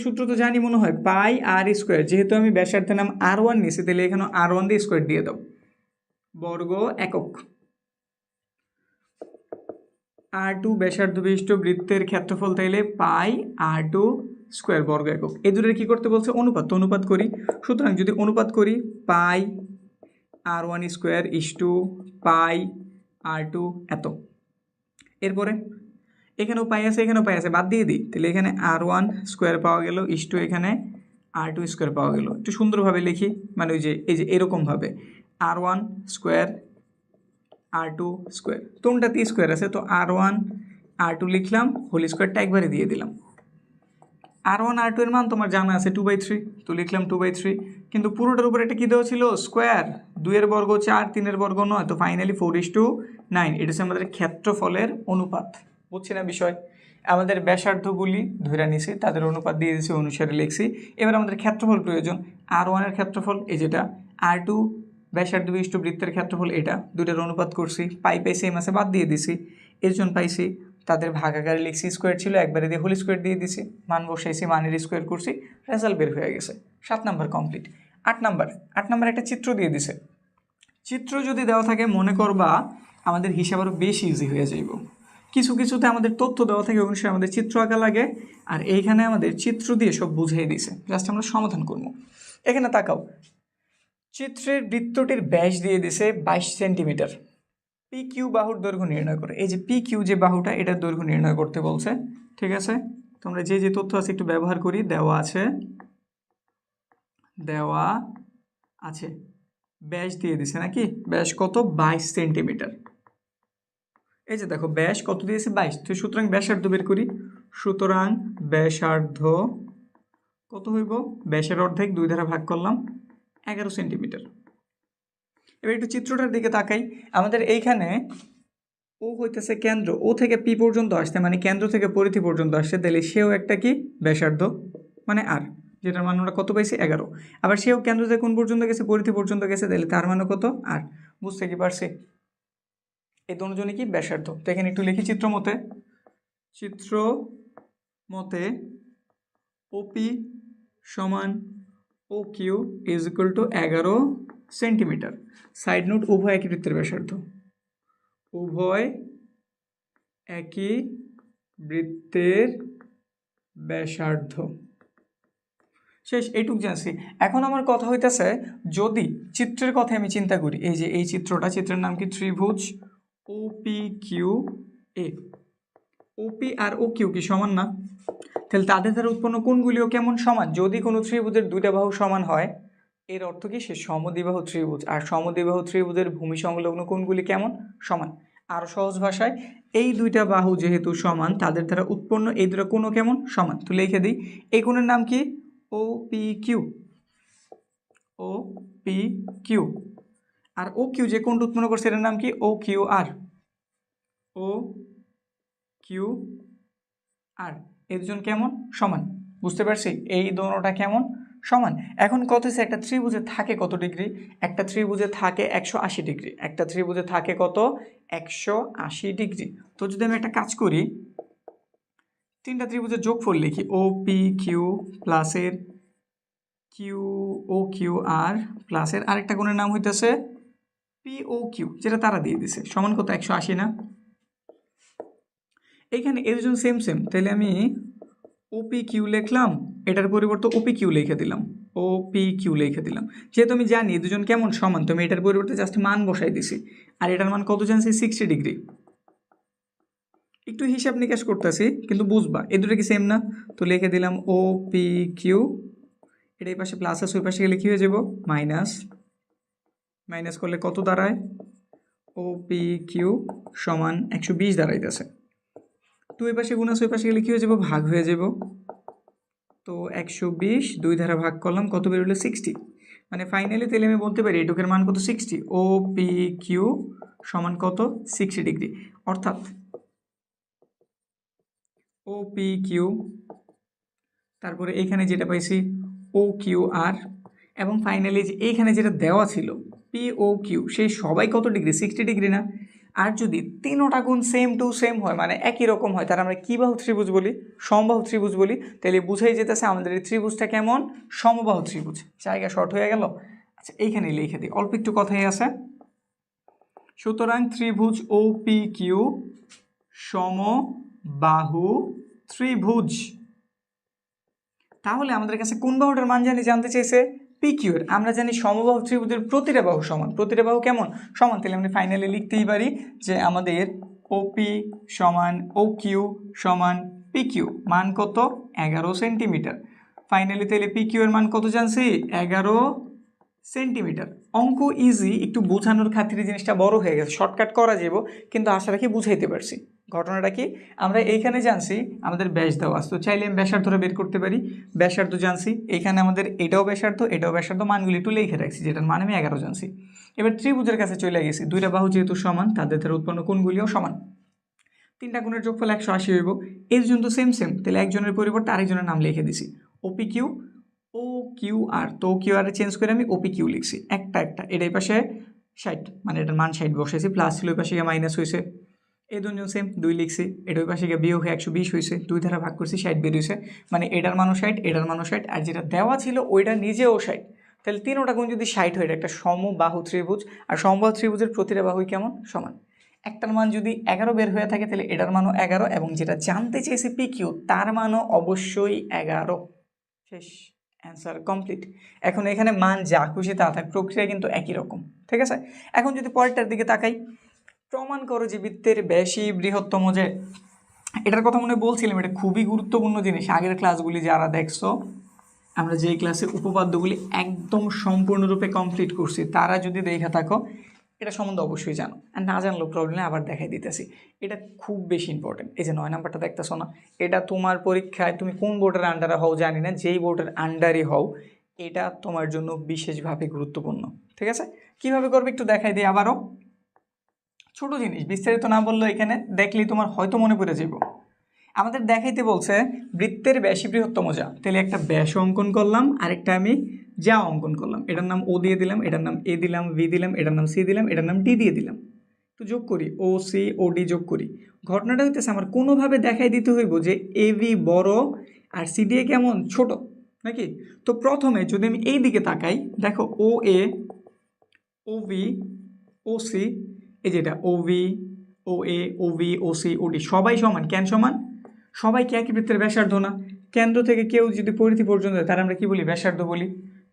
সূত্র তো জানি মনে হয়, πr², যেহেতু আমি ব্যাসার্ধের নাম r1 নিছি তাহলে এখানে r1 দিয়ে স্কোয়ার দিয়ে দাও, বর্গ একক। r2 ব্যাসার্ধ বিশিষ্ট বৃত্তের ক্ষেত্রফল তাইলে πr2² বর্গ একক। এই দুটোর কি করতে বলছে, অনুপাত, তো অনুপাত করি। সুতরাং যদি অনুপাত করি r1 square is to pi r2 এত। এরপরে এখানেও পাই আছে, এখানেও পাই আছে, বাদ দিয়ে দিই, তাহলে এখানে r1 স্কোয়ার পাওয়া গেল ইস টু এখানে r2 স্কোয়ার পাওয়া গেল। একটু সুন্দরভাবে লিখি, মানে ওই যে এই যে এরকমভাবে r1 স্কোয়ার r2 স্কোয়ার, কোনটাতে স্কোয়ার আছে, তো r1 r2 লিখলাম, হোল স্কোয়ারটা একবারে দিয়ে দিলাম। r1 r2 এর মান তোমার জানা আছে 2/3, তো লিখলাম 2/3, কিন্তু পুরোটার উপরে এটা কী দেওয়া ছিল, স্কোয়ার, 2 এর বর্গ 4, 3 এর বর্গ 9, তো ফাইনালি 4:9। এটা হচ্ছে আমাদের ক্ষেত্রফলের অনুপাত। বুঝছি না বিষয়? আমাদের ব্যাসার্ধগুলি ধরে নিছি, তাদের অনুপাত দিয়ে দিয়েছি, অনুসারে লিখছি। এবার আমাদের ক্ষেত্রফল প্রয়োজন, r1 এর ক্ষেত্রফল এই যেটা, r2 ব্যাসার্ধ বিশিষ্ট বৃত্তের ক্ষেত্রফল এটা, দুইটার অনুপাত করছি, পাই সেম আছে, বাদ দিয়ে দিছি, এর জন্য পাইছি, তাদের ভাগাকারে লিখছি, স্কোয়ার ছিল একবারে দিয়ে হোল স্কোয়ার দিয়ে দিছি, মান বসাইছি, মানের স্কোয়ার করছি, রেজাল্ট বের হয়ে গেছে। 7 নাম্বার কমপ্লিট। 8 নাম্বার একটা চিত্র দিয়ে দিছে। চিত্র যদি দেওয়া থাকে মনে করবা আমাদের হিসাব আরও বেশি ইজি হয়ে যাইব। কিছু কিছুতে আমাদের তথ্য দেওয়া থাকে, অনুসারে আমাদের চিত্র আঁকা লাগে, আর এইখানে আমাদের চিত্র দিয়ে সব বুঝিয়ে দিছে, জাস্ট আমরা সমাধান করবো। এখানে তাকাও, চিত্রের বৃত্তটির ব্যাস দিয়ে দিছে 22 সেন্টিমিটার। পি কিউ বাহুর দৈর্ঘ্য নির্ণয় করে, এই যে পি কিউ যে বাহুটা, এটার দৈর্ঘ্য নির্ণয় করতে বলছে। ঠিক আছে, তোমরা যে যে তথ্য আছে একটু ব্যবহার করি, দেওয়া আছে ব্যাস দিয়ে দিছে নাকি, ব্যাস কত, 22 সেন্টিমিটার। এই যে দেখো ব্যাস কত দিয়েছে, 22, তো সুতরাং ব্যাসার্ধ বের করি। সুতরাং ব্যাসার্ধ কত হইব, ব্যাসের অর্ধেক 2 দ্বারা ভাগ করলাম, 11 সেন্টিমিটার। এবার একটু চিত্রটার দিকে তাকাই, আমাদের এইখানে ও হইতেছে কেন্দ্র, ও থেকে পি পর্যন্ত আসছে, মানে কেন্দ্র থেকে পরিধি পর্যন্ত আসছে, তাহলে সেও একটা কি ব্যাসার্ধ, মানে আর, যেটার মান আমরা কত পাইছি, 11। আবার সেও কেন্দ্র থেকে কোন পর্যন্ত গেছে, পরিধি পর্যন্ত গেছে, তাহলে তার মানে কত, আর। বুঝতে কি পারছি? এই দুজনে কি ব্যাসার্ধ। তো এখানে একটু লিখি চিত্র মতে ওপি সমান O Q is equal to 11 centimetre. Side note, উভয় একই বৃত্তের ব্যাসার্ধ, উভয় একই বৃত্তের ব্যাসার্ধ। শেষ, এইটুক জানছি। এখন আমার কথা হইতেছে, যদি চিত্রের কথা আমি চিন্তা করি, এই যে এই চিত্রটা, চিত্রের নাম কি, ত্রিভুজ ওপি কিউ এ। ওপি আর ও কিউ কি সমান না? তাহলে তাদের দ্বারা উৎপন্ন কোণগুলিও কেমন, সমান। যদি কোনো ত্রিভুজের দুইটা বাহু সমান হয়, এর অর্থ কি সে সমদ্বিবাহু ত্রিভুজ, আর সমদ্বিবাহু ত্রিভুজের ভূমি সংলগ্ন কোণগুলি কেমন, সমান। আর সহজ ভাষায় এই দুইটা বাহু যেহেতু সমান, তাদের দ্বারা উৎপন্ন এই দুটো কোণও কেমন, সমান। তো লিখে দিই, এই কোণের নাম কি, O P Q. O P Q. আর ও কিউ যে কোণটা উৎপন্ন করছে এটার নাম কি, ও কিউ আর। ও কিউ আর, এই দুজন কেমন, সমান। বুঝতে পারছি, এই দোনোটা কেমন, সমান। এখন কত হচ্ছে, একটা ত্রিভুজে থাকে কত ডিগ্রি, একটা ত্রিভুজে থাকে 180 ডিগ্রি, একটা ত্রিভুজে থাকে কত, 180 ডিগ্রি। তো যদি আমি একটা কাজ করি, তিনটা ত্রিভুজের যোগফল লিখি, ও পি কিউ প্লাসের কিউ ও কিউ আর প্লাসের আরেকটা কোণের নাম হইতেছে পি ও কিউ, যেটা তারা দিয়ে দিছে, সমান কত, 180 না। এইখানে এর জন্য সেম, তাহলে আমি ওপি কিউ লিখলাম, এটার পরিবর্তে ওপি কিউ লিখে দিলাম, ওপি কিউ লিখে দিলাম। যেহেতু আমি জানি দুজন কেমন, সমান, তো আমি এটার পরিবর্তে জাস্ট মান বসাই দিছি, আর এটার মান কত জানছি, 60 ডিগ্রি। একটু হিসাব নিকাশ করতেছি, কিন্তু বুঝবা এই দুটো কি সেম না, তো লিখে দিলাম ও পি কিউ, এটা এই পাশে প্লাস আছে, ওই পাশে গেলে কি হয়ে যাব, মাইনাস করলে কত দাঁড়ায়, ও পি কিউ সমান 120 দাঁড়াইতেছে। তো ওই পাশে গুণ আছে, ওই পাশে গেলে কি হয়ে যাব, ভাগ হয়ে যাব। তো 120 2 দ্বারা ভাগ করলাম, কত বেরোলো, 60। মানে ফাইনালি তাহলে আমি বলতে পারি এটুকের মান কত, 60। ও পি কিউ সমান কত, 60 ডিগ্রি। অর্থাৎ ও পি কিউ, তারপরে এখানে যেটা পাইছি ও কিউ আর, এবং ফাইনালি যে এইখানে যেটা দেওয়া ছিল পি ও কিউ, সেই সবাই কত ডিগ্রি, 60 ডিগ্রি না। আর যদি তিনোটা গুণ সেম টু সেম হয়, মানে একই রকম হয়, তার আমরা কী বাহু ত্রিভুজ বলি, সমবাহু ত্রিভুজ বলি। তাহলে বুঝাই যেতেছে আমাদের এই ত্রিভুজটা কেমন, সমবাহু ত্রিভুজ। জায়গা শর্ট হয়ে গেল। আচ্ছা, এইখানে লিখে দিই, অল্প একটু কথাই আছে। সুতরাং ত্রিভুজ ও পি কিউ সমবাহু ত্রিভুজ। তাহলে আমাদের কাছে কোন বাহুটার মান জানতে চাইছে, P PQ এর আমরা জানি সমবাহু ত্রিভুজের প্রতিটা বাহু সমান, প্রতিটা বাহু কেমন সমান, তাহলে আমরা ফাইনালি লিখতেই পারি যে আমাদের OP সমান OQ সমান PQ, মান কত 11 সেন্টিমিটার। ফাইনালি তাহলে PQ এর মান কত জানছি 11 সেন্টিমিটার। অঙ্ক ইজি, একটু বোঝানোর খাতিরে জিনিসটা বড় হয়ে গেছে, শর্টকাট করা যাব কিন্তু আশা রাখি বুঝাইতে পারছি। ঘটনাটা কি, আমরা এইখানে জানছি আমাদের ব্যাস দেওয়া আছে, তো চাইলে আমি ব্যাসার্ধটা বের করতে পারি। ব্যাসার্ধ জানছি, এইখানে আমাদের এটাও ব্যাসার্ধ মানগুলি একটু লিখে রাখছি, যেটার মান আমি 11 জানছি। এবার ত্রিভুজের কাছে চলে গেছি, দুইটা বাহু যেহেতু সমান তাদের দ্বারা উৎপন্ন কোণগুলিও সমান, তিনটা কোণের যোগফল 180 হইব। এর জন্য সেম তাহলে একজনের পরিবর্তে আরেকজনের নাম লিখে দিছি, OPQ OQR, তো OQR চেঞ্জ করে আমি OPQ লিখছি, একটা এটা এই পাশে 60, মানে এটার মান 60 বসেছি, প্লাস ছিল ওই পাশে গিয়ে মাইনাস হয়েছে, এই দুজন সেম 2 লিখছি, এটা ওই পাশে গিয়ে বিয়োগ হয়ে 120 হয়েছে, 2 দ্বারা ভাগ করছি 60 বের হয়েছে, মানে এটার মানও 60 এটার মানও 60, আর যেটা দেওয়া ছিল ওইটা নিজেও 60, তাহলে তিনোটা গুণ যদি 60 হয় এটা একটা সমবাহু ত্রিভুজ, আর সমবাহু ত্রিভুজের প্রতিটা বাহুই কেমন সমান। একটার মান যদি 11 বের হয়ে থাকে তাহলে এটার মানও 11, এবং যেটা জানতে চেয়েছি PQ তার মানও অবশ্যই 11। শেষ, অ্যান্সার কমপ্লিট। এখন এখানে মান যা খুশি তা থাক, প্রক্রিয়া কিন্তু একই রকম, ঠিক আছে। এখন যদি পরেরটার দিকে তাকাই, প্রমাণ করো যে বৃত্তের ব্যাসই বৃহত্তম, যে এটার কথা মনে বলছিলাম, এটা খুবই গুরুত্বপূর্ণ জিনিস। আগের ক্লাসগুলি যারা দেখছো, আমরা যেই ক্লাসে উপপাদ্যগুলি একদম সম্পূর্ণরূপে কমপ্লিট করছি, তারা যদি দেখে থাকো এটা সম্বন্ধে অবশ্যই জানো, আর না জানলেও প্রবলেম নেই, আবার দেখাই দিতেছি। এটা খুব বেশি ইম্পর্টেন্ট। এই যে 9 নাম্বারটা দেখতেছো না, এটা তোমার পরীক্ষায় তুমি কোন বোর্ডের আন্ডারে হও জানি না, যেই বোর্ডের আন্ডারই হও এটা তোমার জন্য বিশেষভাবে গুরুত্বপূর্ণ, ঠিক আছে। কিভাবে করবে একটু দেখাই দিই আবারও, ছোট জিনিস, বিস্তারিত না বললেও এখানে দেখলেই তোমার হয়তো মনে পড়ে যাব। আমাদের দেখাইতে বলছে বৃত্তের ব্যাসই বৃহত্তম যা, তাহলে একটা ব্যাস অঙ্কন করলাম, আরেকটা আমি যা অঙ্কন করলাম, এটার নাম O দিয়ে দিলাম, এটার নাম A দিলাম, V দিলাম, এটার নাম C দিলাম, এটার নাম D দিয়ে দিলাম, তো যোগ করি OC OD যোগ করি। ঘটনাটা হইতেছে আমার কোনোভাবে দেখাই দিতে হইব যে AV বড় আর CDA কেমন ছোট নাকি। তো প্রথমে যদি আমি এই দিকে তাকাই, দেখো OA OV OC, এই যেটা OV OA OV OC OD সবাই সমান, কেন সমান, সবাইকে একই বৃত্তের ব্যাসার্ধ না, কেন্দ্র থেকে কেউ যদি পরিধি পর্যন্ত যায় তার আমরা কি বলি ব্যাসার্ধ বলি,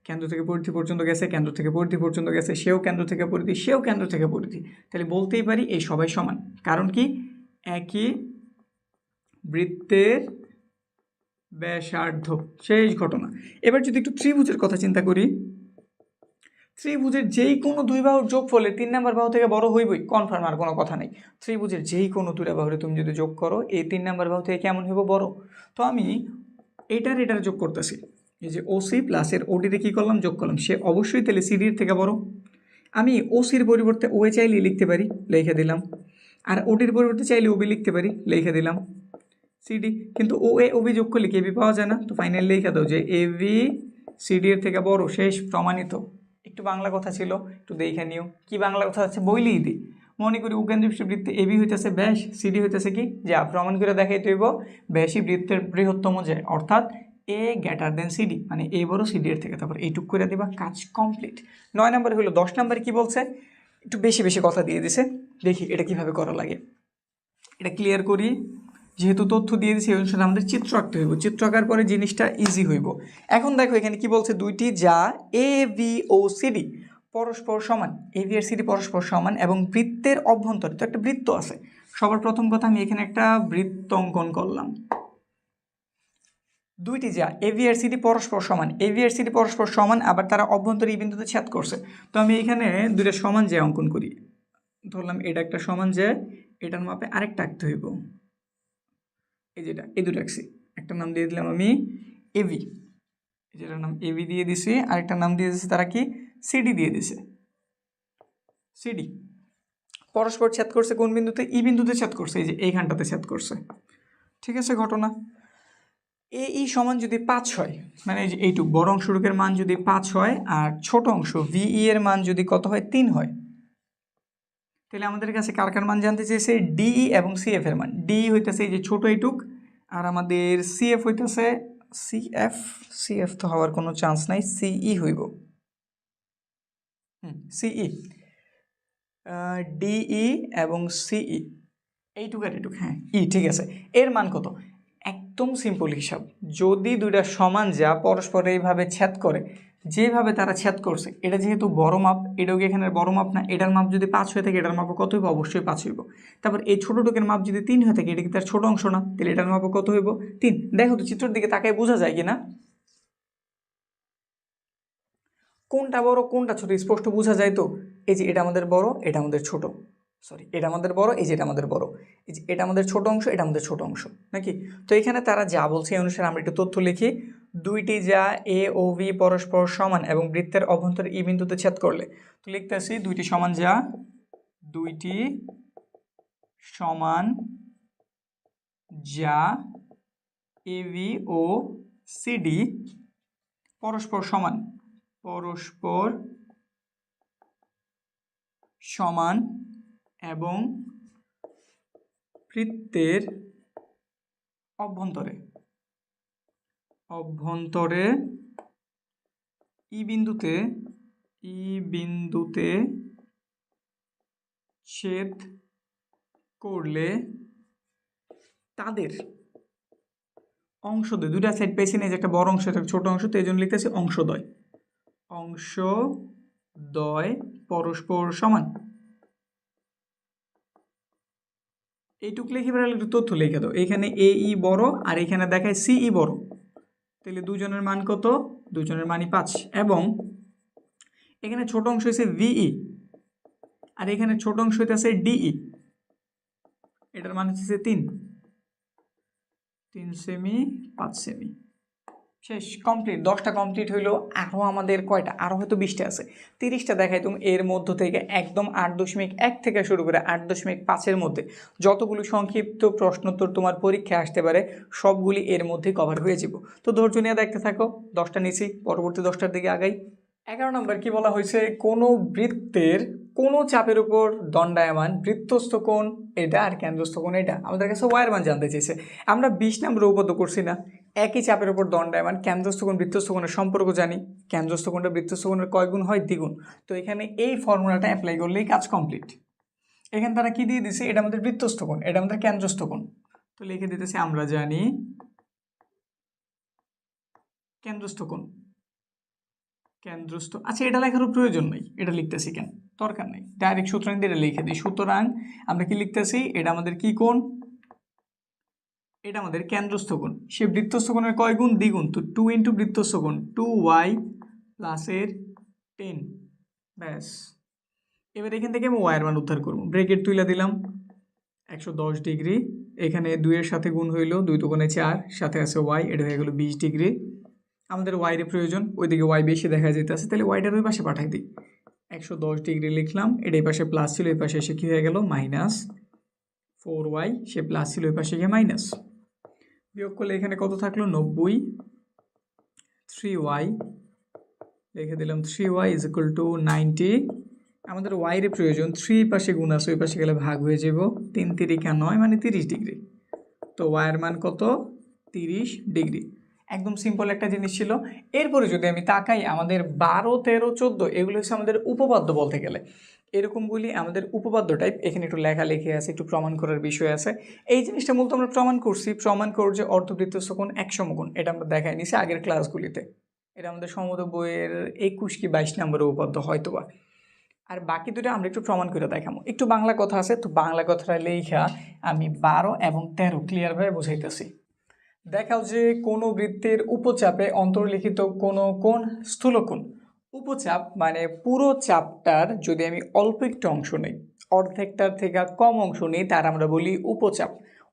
কেন্দ্র থেকে পরিধি পর্যন্ত গেছে, কেন্দ্র থেকে পরিধি পর্যন্ত গেছে, সেও কেন্দ্র থেকে পরিধি, সেও কেন্দ্র থেকে পরিধি, তাহলে বলতেই পারি এই সবাই সমান, কারণ কি একই বৃত্তের ব্যাসার্ধ। শেষ ঘটনা। এবার যদি একটু ত্রিভুজের কথা চিন্তা করি, ত্রিভুজের যেই কোনো দুই বাহুর যোগফলে 3 নম্বর বাহু থেকে বড় হইবই, কনফার্ম, আর কোনো কথা নেই। ত্রিভুজের যেই কোনো দুইটা বাহুরে তুমি যদি যোগ করো এই 3 নম্বর বাহু থেকে কেমন হইব বড়। তো আমি এটার যোগ করতেছি, এই যে OC প্লাস এর OD-রে কী করলাম যোগ করলাম, সে অবশ্যই তাহলে CD-র থেকে বড়। আমি OC-র পরিবর্তে OA চাইলে লিখতে পারি, লিখে দিলাম, আর OD-র পরিবর্তে চাইলে OB লিখতে পারি, লিখে দিলাম CD, কিন্তু OA OB যোগ করলে কি AB পাওয়া যায় না, তো ফাইনালি লিখে দাও যে AB CD-র থেকে বড়। শেষ, প্রমাণিত। একটু বাংলা কথা ছিল, একটু দেখে নিও কি বাংলা কথা আছে, বইলেই দিই। মনে করি উকেন্দ্রিক বৃত্তে AB হইতেছে ব্যাস, CD হইতেছে কি, যা প্রমাণ করে দেখাইতে হইব ব্যাসই বৃত্তের বৃহত্তম যে, অর্থাৎ A গ্রেটার দেন CD, মানে A বড় CD এর থেকে, তারপর এইটুক করে দিবা, কাজ কমপ্লিট। 9 নম্বরে হলো। 10 নম্বরে কি বলছে, একটু বেশি বেশি কথা দিয়ে দিছে, দেখি এটা কিভাবে করা লাগে। এটা ক্লিয়ার করি, যেহেতু তথ্য দিয়ে দিচ্ছি এই অনুসারে আমাদের চিত্র আঁকতে হইব, চিত্র আঁকার পরে জিনিসটা ইজি হইব। এখন দেখো এখানে কি বলছে, দুইটি যা AB ও CD পরস্পর সমান, AB আর CD পরস্পর সমান এবং বৃত্তের অভ্যন্তরে, তো একটা বৃত্ত আছে। সবার প্রথম কথা আমি এখানে একটা বৃত্ত অঙ্কন করলাম। দুইটি যা AB আর CD পরস্পর সমান, AB আর CD পরস্পর সমান, আবার তারা অভ্যন্তরে এই বিন্দুতে ছেদ করছে। তো আমি এখানে দুইটা সমান যে অঙ্কন করি, ধরলাম এটা একটা সমান যে, এটার মাপে আরেকটা আঁকতে হইব, এই যেটা, এই দুটো আঁকছি, একটা নাম দিয়ে দিলাম আমি AB, যেটার নাম AB দিয়ে দিছি, আরেকটা নাম দিয়ে দিছি তারা কি CD দিয়ে দিছে। CD পরস্পর ছেদ করছে কোন বিন্দুতে, এই বিন্দুতে ছেদ করছে, এই যে এইখানটাতে ছেদ করছে, ঠিক আছে। ঘটনা এই সমান যদি 5 হয়, মানে এই যে এইটুক বড় অংশটুকের মান যদি 5 হয়, আর ছোট অংশ VE এর মান যদি কত হয় 3 হয়, তাহলে আমাদের কাছে কার কার মান জানতে চেয়েছে, DE এবং CF এর মান। DE হইতেছে এই যে ছোট এইটুক, আর আমাদের CF হইতেছে CF তো হওয়ার কোনো চান্স নাই, CE হইব, CE, DE এবং CE এইটুক আর এইটুক, হ্যাঁ E, ঠিক আছে। এর মান কত, একদম সিম্পল হিসাব, যদি দুইটা সমান যা পরস্পর এইভাবে ছেদ করে যেভাবে তারা ছেদ করছে, এটা যেহেতু বড় মাপ, এটাও কি এখানে বড় মাপ না, এটার মাপ যদি 5 হয়ে থাকে এটার মাপও কত হইব, অবশ্যই 5 হইব। তারপর এই ছোটো টুকের মাপ যদি 3 হয়ে থাকে, এটা কি তার ছোট অংশ না, তাহলে এটার মাপও কত হইব, 3। দেখো তো চিত্রের দিকে তাকায় বোঝা যায় কিনা কোনটা বড় কোনটা ছোট, স্পষ্ট বোঝা যায় তো। এই যে এটা আমাদের বড়, এটা আমাদের ছোট, সরি এটা আমাদের বড়, এই যে এটা আমাদের বড়, এই যে এটা আমাদের ছোট অংশ, এটা আমাদের ছোট অংশ নাকি। তো এখানে তারা যা বলছে এই অনুসারে আমরা একটু তথ্য লিখি। দুইটি যা এ ও বি পরস্পর সমান এবং বৃত্তের অভ্যন্তরে ই বিন্দুতে ছেদ করলে, তো লিখতেছি দুইটি সমান যা, দুইটি সমান যা এ বি ও সিডি পরস্পর সমান, পরস্পর সমান এবং বৃত্তের অভ্যন্তরে অভ্যন্তরে ই বিন্দুতে ছেদ করলে তাদের অংশদ্বয়, দুটা সাইড পেয়েছি না, যে একটা বড় অংশ একটা ছোট অংশ, তো এই জন্য লিখতেছি অংশদ্বয়, অংশদ্বয় পরস্পর সমান। এইটুক লিখে বেড়ালে একটু তথ্য লিখে দাও। এখানে এ ই বড় আর এখানে দেখায় সি ই বড়, তাহলে দুজনের মান কত, দুজনের মানই 5। এবং এখানে ছোট অংশ হয়েছে ভিই আর এখানে ছোট অংশ হইতেছে ডিই, এটার মান হচ্ছে 3 সেমি 5 সেমি। শেষ, কমপ্লিট। 10টা কমপ্লিট হইলো। আরও আমাদের কয়টা, আরও হয়তো 20টা আছে, 30টা দেখাই তুমি। এর মধ্য থেকে একদম 8.1 থেকে শুরু করে 8.5-এর মধ্যে যতগুলো সংক্ষিপ্ত প্রশ্নোত্তর তোমার পরীক্ষায় আসতে পারে সবগুলি এর মধ্যে কভার হয়ে যাব। তো ধৈর্য নিয়ে দেখতে থাকো। 10টা নিছি, পরবর্তী 10টার দিকে আগাই। 11 নম্বর কি বলা হয়েছে, কোনো বৃত্তের কোনো চাপের উপর দণ্ডায়মান বৃত্তস্থ কোণ এটা আর কেন্দ্রস্থ কোণ এটা, আমাদের কাছে ওয়াইয়ের মান জানতে চেয়েছে। আমরা 20 নম্বরে উপপাদ্য করছি না, একই চাপের উপর দণ্ডায়মান কেন্দ্রস্থ কোণ বৃত্তস্থ কোণের সম্পর্ক জানি, কেন্দ্রস্থ কোণটা বৃত্তস্থ কোণের কয় গুণ হয়, দ্বিগুণ। তো এখানে এই ফর্মুলাটা অ্যাপ্লাই করলেই কাজ কমপ্লিট। এখানে তারা কি দিয়ে দিছে, এটা আমাদের বৃত্তস্থ কোণ, এটা আমাদের কেন্দ্রস্থ কোণ, তো লিখে দিতেছি আমরা জানি কেন্দ্রস্থ কোণ, কেন্দ্রস্থ। আচ্ছা এটা লেখারও প্রয়োজন নেই, এটা লিখতেছি কেন, দরকার নেই, ডাইরেক্ট সুতরাং দিয়ে এটা লিখে দিই। সুতরাং আমরা কি লিখতেছি, এটা আমাদের কি কোণ, এটা আমাদের কেন্দ্রস্থ কোণ। সে বৃত্তস্থ কোণের কয় গুণ, দ্বিগুণ, তো 2 ইন্টু বৃত্তস্থ কোণ 2y প্লাসের 10, ব্যাস। এবার এখান থেকে আমি ওয়াইয়ের মান উদ্ধার করবো, ব্রেকেট তুলে দিলাম 110 ডিগ্রি, এখানে 2-এর সাথে গুণ হইল 2 দুগুণে 4, সাথে আছে ওয়াই, এটা হয়ে গেল 20 ডিগ্রি। আমাদের ওয়াইয়ের প্রয়োজন, ওইদিকে ওয়াই বেশি দেখা যেতেছে, তাহলে ওয়াইটার ওই পাশে পাঠাই দিই। 110 ডিগ্রি লিখলাম, এটা এই পাশে প্লাস ছিল, এই পাশে এসে কী হয়ে গেল মাইনাস 4y, সে প্লাস ছিল, এই পাশে গিয়ে মাইনাস। বিয়োগ করলে এখানে কত থাকলো 90, 3y লিখে দিলাম, 3y ইজ ইকুয়াল টু 90। আমাদের ওয়াইয়ের প্রয়োজন, 3 পাশে গুণ আছে, ওই পাশে গেলে ভাগ হয়ে যাব, 3 3 9 মানে 30 ডিগ্রি। তো ওয়াইয়ের মান কত, 30 ডিগ্রি। একদম সিম্পল একটা জিনিস ছিল। এরপরে যদি আমি তাকাই, আমাদের 12 13 14 এগুলো হচ্ছে আমাদের উপপাদ্য বলতে গেলে, এরকমগুলি আমাদের উপপাদ্য টাইপ। এখানে একটু লেখালেখি আছে, একটু প্রমাণ করার বিষয় আছে। এই জিনিসটা মূলত আমরা প্রমাণ করছি, প্রমাণ কর যে অর্ধবৃত্তস্থ কোণ 1 সমকোণ, এটা আমরা দেখাই নিছি আগের ক্লাসগুলিতে। এটা আমাদের সম্ভবত বইয়ের 21 কি 22 নম্বরের উপপাদ্য হয়তোবা। আর বাকি দুটো আমরা একটু প্রমাণ করে দেখাবো। একটু বাংলা কথা আছে, তো বাংলা কথাটা লেখা আমি 12 এবং 13 ক্লিয়ারভাবে বুঝাইতেছি। দেখাও যে কোনো বৃত্তের উপচাপে অন্তর্লিখিত কোনো কোণ স্থূলকোণ। উপচাপ মানে পুরো চাপটার যদি আমি অল্প একটু অংশ নেই, অর্ধেকটার থেকে কম অংশ নেই, তার আমরা বলি উপচাপ।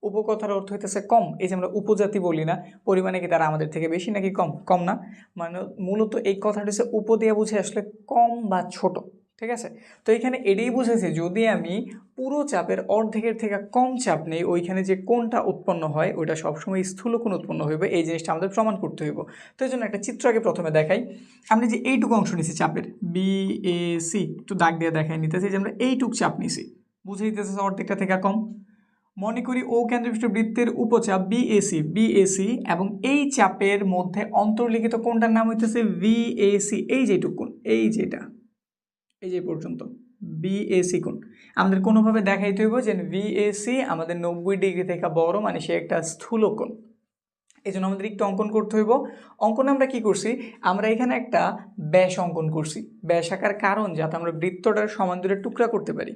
উপকথার অর্থ হইতেছে কম। এই যে আমরা উপজাতি বলি না, পরিমাণে কি তারা আমাদের থেকে বেশি নাকি কম, কম না, মানে মূলত এই কথাটা হচ্ছে উপ দিয়ে বুঝে আসলে কম বা ছোট, ঠিক আছে। তো এখানে এটাই বুঝেছে, যদি আমি পুরো চাপের অর্ধেকের থেকে কম চাপ নেই, ওইখানে যে কোণটা উৎপন্ন হয় ওইটা সবসময় স্থূলকোণ উৎপন্ন হইবে। এই জিনিসটা আমাদের প্রমাণ করতে হইব। তো এই জন্য একটা চিত্র আগে প্রথমে দেখাই। আমরা যে এইটুকু অংশ নিছি চাপের BAC, একটু দাগ দিয়ে দেখাই নিতেছি যে আমরা এইটুক চাপ নিছি, বুঝে দিতেছে অর্ধেকটা থেকে কম। মনে করি ও কেন্দ্রবিষ্ট বৃত্তের উপচাপ BAC এবং এই চাপের মধ্যে অন্তর্লিখিত কোণটার নাম হইতেছে VAC। এই যেটুক কোণ, এই যেটা, এই যে পর্যন্ত BAC কোণ আমাদের কোনোভাবে দেখাইতে হইব যে VAC আমাদের 90 ডিগ্রি থেকে বড়, মানে সে একটা স্থূল কোণ। এই জন্য আমাদের একটু অঙ্কন করতে হইব। অঙ্কনে আমরা কি করছি, আমরা এখানে একটা ব্যাস অঙ্কন করছি। ব্যাস আঁকার কারণ যাতে আমরা বৃত্তটার সমান দূরে টুকরা করতে পারি,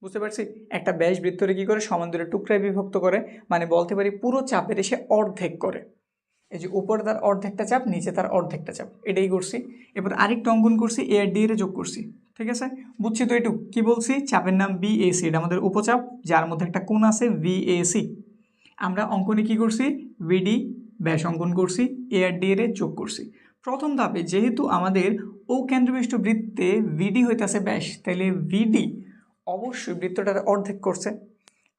বুঝতে পারছি। একটা ব্যাস বৃত্তরে কী করে, সমান দূরে টুকরায় বিভক্ত করে, মানে বলতে পারি পুরো চাপের এসে অর্ধেক করে। এই যে উপরে তার অর্ধেকটা চাপ, নিচে তার অর্ধেকটা চাপ, এটাই করছি। এবার আরেকটা অঙ্কন করছি, এ আর ডি এর যোগ করছি, ঠিক আছে, বুঝছি তো। এটুক কি বলছি, চাপের নাম বিএসি, এটা আমাদের উপচাপ যার মধ্যে একটা কোণ আছে ভিএসি। আমরা অঙ্কনে কি করছি, ভিডি ব্যাস অঙ্কন করছি, এ আর ডি এর যোগ করছি। প্রথম ধাপে যেহেতু আমাদের ও কেন্দ্রবিষ্ট বৃত্তে ভিডি হইতেছে ব্যাস, তাহলে ভিডি অবশ্যই বৃত্তটার অর্ধেক করছে।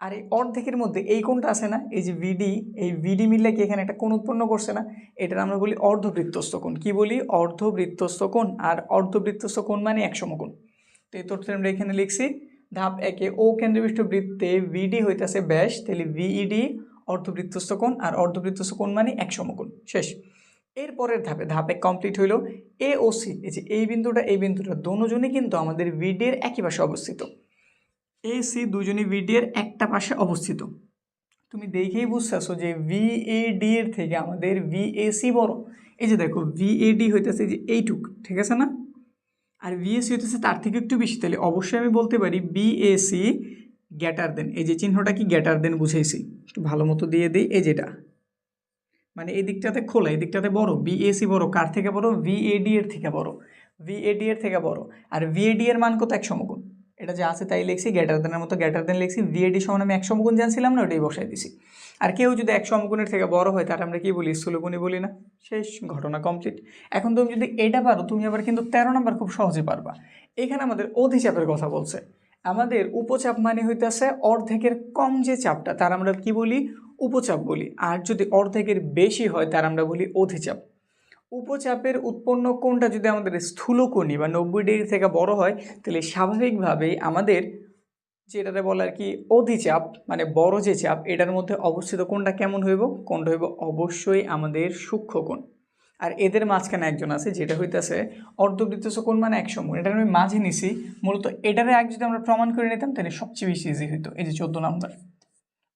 আর এই অর্ধেকের মধ্যে এই কোণটা আছে না, এই যে ভিডি, এই ভিডি মিললে কি এখানে একটা কোণ উৎপন্ন করছে না, এটার আমরা বলি অর্ধবৃত্তস্থ কোণ। কি বলি, অর্ধবৃত্তস্থ কোণ। আর অর্ধবৃত্তস্থ কোণ মানে এক সমকোণ। তো এই তথ্য আমরা এখানে লিখছি। ধাপ একে, ও কেন্দ্রবিষ্ট বৃত্তে ভিডি হইতেছে ব্যাস, তাহলে ভিইডি অর্ধবৃত্তস্থ কোণ, আর অর্ধবৃত্তস্থ কোণ মানে এক সমকোণ, শেষ। এরপরের ধাপে, ধাপে কমপ্লিট হইল এ ও সি, এই যে এই বিন্দুটা দোনোজনই কিন্তু আমাদের ভিডির একই পাশে অবস্থিত। এ সি দুজনই ভিডি এর একটা পাশে অবস্থিত। তুমি দেখেই বুঝতেছো যে ভিএডি এর থেকে আমাদের ভিএসি বড়। এই যে দেখো ভিএডি হইতেছে যে এইটুক, ঠিক আছে না, আর ভিএসি হইতেছে তার থেকে একটু বেশি, তাহলে অবশ্যই আমি বলতে পারি বিএসি গ্রেটার দেন। এই যে চিহ্নটা কি, গ্রেটার দেন বুঝাইছি, একটু ভালো মতো দিয়ে দিই। এই যেটা মানে এই দিকটাতে খোলা, এই দিকটাতে বড়, বিএসি বড়, কার থেকে বড়, ভিএডি এর থেকে বড়, ভিএডি এর থেকে বড়। আর ভিএডি এর মান কত, এক সমকোণ। এটা যা আছে তাই লিখছি, গ্রেটার দেনের মতো গ্রেটার দেন লিখছি। ভিএডি সমান আমি এক সমকোণ জানছিলাম না, ওটাই বসাই দিছি। আর কেউ যদি এক সমকোণের থেকে বড় হয় তার আমরা কি বলি, স্থূলকোণী বলি না, শেষ, ঘটনা কমপ্লিট। এখন তুমি যদি এটা পারো, তুমি আবার কিন্তু 13 নম্বর খুব সহজে পারবা। এখানে আমাদের অধিচাপের কথা বলছে। আমাদের উপচাপ মানে হইতেছে অর্ধেকের কম যে চাপটা, তার আমরা কি বলি, উপচাপ বলি। আর যদি অর্ধেকের বেশি হয় তার আমরা বলি অধিচাপ। উপচাপের উৎপন্ন কোণটা যদি আমাদের স্থূলকোণী বা 90 ডিগ্রি থেকে বড় হয়, তাহলে স্বাভাবিকভাবেই আমাদের যেটাতে বলে আর কি অধিচাপ, মানে বড় যে চাপ, এটার মধ্যে অবস্থিত কোণটা কেমন হইব, কোণটা হইব অবশ্যই আমাদের সূক্ষ্ম কোণ। আর এদের মাঝখানে একজন আছে যেটা হইতেছে অর্ধবৃত্তস্থ কোণ মানে এক সমকোণ। এটা আমি মাঝে নিছি মূলত, এটারে আগে যদি আমরা প্রমাণ করে নিতাম তাহলে সবচেয়ে বেশি ইজি হইতো। এই যে 14 নম্বর,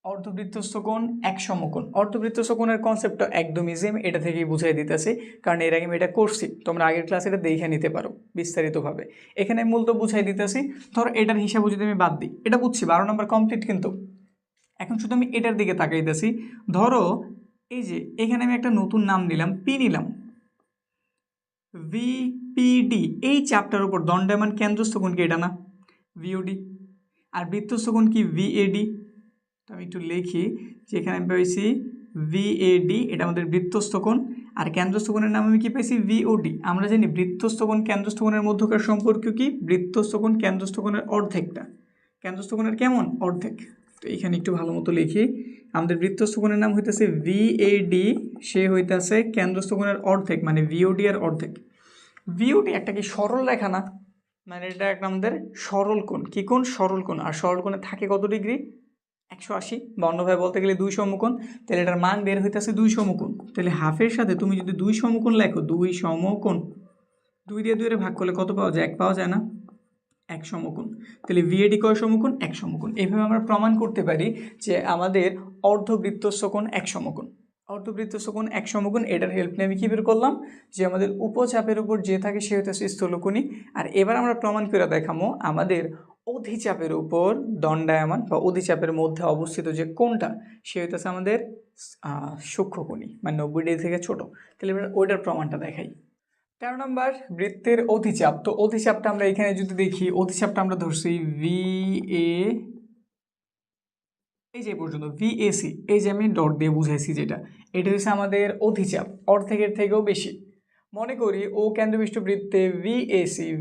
অর্ধবৃত্তস্থ কোণ এক সমকোণ। অর্ধবৃত্তস্থ কোণের কনসেপ্টটা একদম ইজি, আমি এটা থেকেই বুঝাই দিতেছি, কারণ এর আগে আমি এটা করছি, তোমরা আগের ক্লাসে এটা দেখে নিতে পারো বিস্তারিতভাবে। এখানে আমি মূলত বুঝাই দিতেছি। ধরো এটার হিসাব যদি আমি বাদ দিই, এটা বুঝছি 12 নম্বর কমপ্লিট, কিন্তু এখন শুধু আমি এটার দিকে তাকাইতেছি। ধরো এই যে এখানে আমি একটা নতুন নাম নিলাম, পি নিলাম, ভিপিডি, এই চাপটার উপর দণ্ডায়মান কেন্দ্রস্থ কোণ কি, এটা না ভিওডি, আর বৃত্তস্থ কোণ কি ভিএডি। তো আমি একটু লিখি যে এখানে আমি পাইছি ভিএডি, এটা আমাদের বৃত্তস্থ কোণ, আর কেন্দ্রস্থ কোণের নাম আমি কি পাইছি, ভিওডি। আমরা জানি বৃত্তস্থ কোণ কেন্দ্রস্থ কোণের মধ্যকার সম্পর্ক কি, বৃত্তস্থ কোণ কেন্দ্রস্থ কোণের অর্ধেকটা, কেন্দ্রস্থ কোণের কেমন, অর্ধেক। তো এখানে একটু ভালো মতো লিখি, আমাদের বৃত্তস্থ কোণের নাম হইতেছে ভিএডি, সে হইতেছে কেন্দ্রস্থ কোণের অর্ধেক, মানে ভিওডি এর অর্ধেক। ভিওডি একটা কি সরল রেখা না, মানে এটা একটা আমাদের সরল কোণ। কি কোণ, সরল কোণ। আর সরল কোণে থাকে কত ডিগ্রি, 180, বা অন্যভাবে বলতে গেলে 2 সমকোণ। তাহলে এটার মান বের হইতেছে 2 সমকোণ। তাহলে হাফের সাথে তুমি যদি 2 সমকোণ লেখো, 2 সমকোণ, 2 দিয়ে 2 এর ভাগ করলে কত পাওয়া যায়, 1 পাওয়া যায় না, 1 সমকোণ। তাহলে ভিএডি কয় সমকোণ, 1 সমকোণ। এইভাবে আমরা প্রমাণ করতে পারি যে আমাদের অর্ধবৃত্তস্থ কোণ 1 সমকোণ। অর্ধবৃত্তস্থ কোণ 1 সমকোণ, এটার হেল্প নিয়ে আমি কী বের করলাম, যে আমাদের উপচাপের উপর যে থাকে সে হইতেছে স্থূলকোণী। আর এবার আমরা প্রমাণ করে দেখাবো আমাদের অধিচাপের উপর দণ্ডায়মান বা অধিচাপের মধ্যে অবস্থিত যে কোণটা, সে হইতেছে আমাদের সূক্ষ্মকোণী, মানে 90 ডিগ্রি থেকে ছোট। তাহলে এবার ওইটার প্রমাণটা দেখাই। 13 নম্বর, বৃত্তের অধিচাপ। তো অধিচাপটা আমরা এখানে যদি দেখি, অধিচাপটা আমরা ধরছি ভিএ, এই যে পর্যন্ত ভিএসি, এই যে আমি ডট দিয়ে বুঝাইছি যেটা, এটা হচ্ছে আমাদের অধিচাপ, অর্ধেকের থেকেও বেশি। মনে করি ও কেন্দ্রবিষ্ট বৃত্তে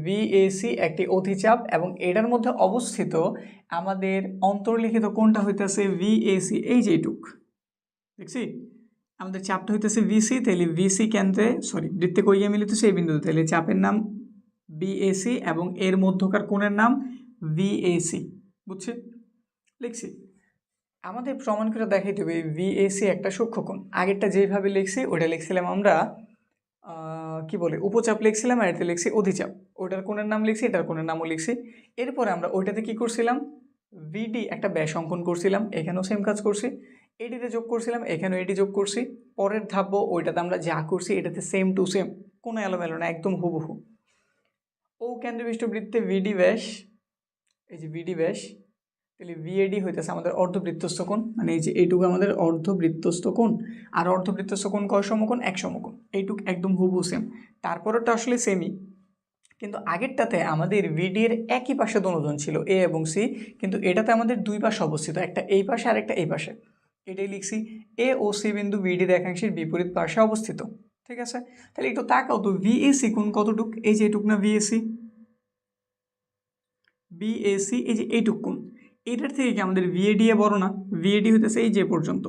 ভিএসি একটি অধিচাপ, এবং এটার মধ্যে অবস্থিত আমাদের অন্তর্লিখিত কোণটা হইতেছে ভিএসি, এই যে এইটুক দেখছি, আমাদের চাপটা হইতেছে ভিসি। তাহলে ভিসি কেন্দ্রে, বৃত্তে কইয়া মিলিতেছে এই বিন্দুতে, তাহলে চাপের নাম বিএসি এবং এর মধ্যকার কোণের নাম ভিএসি, বুঝছি, লিখছি। আমাদের প্রমাণ করে দেখাইতে হবে ভিএসি একটা সূক্ষ্মকোণ। আগেরটা যেভাবে লিখছি ওটা লিখছিলাম আমরা কি বলে উপচাপ লিখছিলাম, আর এটা লিখছি অধিচাপ। ওটার কোণের নাম লিখছি, এটার কোণের নামও লিখছি। এরপরে আমরা ওইটাতে কি করছিলাম, ভিডি একটা ব্যাস অঙ্কন করছিলাম, এখানেও সেম কাজ করছি। এটিতে যোগ করছিলাম, এখানেও এটি যোগ করছি। পরের ধাব্য ওইটাতে আমরা যা করছি এটাতে সেম টু সেম, কোনো এলোমেলো না, একদম হুবহু। ও কেন্দ্রবিষ্ট বৃত্তে ভিডি ব্যাস, এই যে ভিডি ব্যাস, তাহলে ভিএডি হইতেছে আমাদের অর্ধবৃত্তস্থ কোণ, মানে এই যে এইটুকু আমাদের অর্ধবৃত্তস্থ কোণ। আর অর্ধবৃত্তস্থ কোণ কয় সমকোণ? এক সমকোণ। এইটুক একদম হুবহু সেম। তারপরেরটা আসলে সেমই, কিন্তু আগেরটাতে আমাদের ভিডির একই পাশে দোনোজন ছিল, এ এবং সি, কিন্তু এটাতে আমাদের দুই পাশে অবস্থিত, একটা এই পাশে আর একটা এই পাশে। এটাই লিখছি, এ ও সি বিন্দু ভিডির একাংশের বিপরীত পাশে অবস্থিত। ঠিক আছে, তাহলে একটু তাকাও তো, ভিএসি কোণ কতটুক? এই যে এইটুক না ভিএসি, বিএসি এই যে এইটুক কোণ, এটার থেকে কি আমাদের ভিএডি এ বড় না? ভিএডি হইতেছে এই যে পর্যন্ত,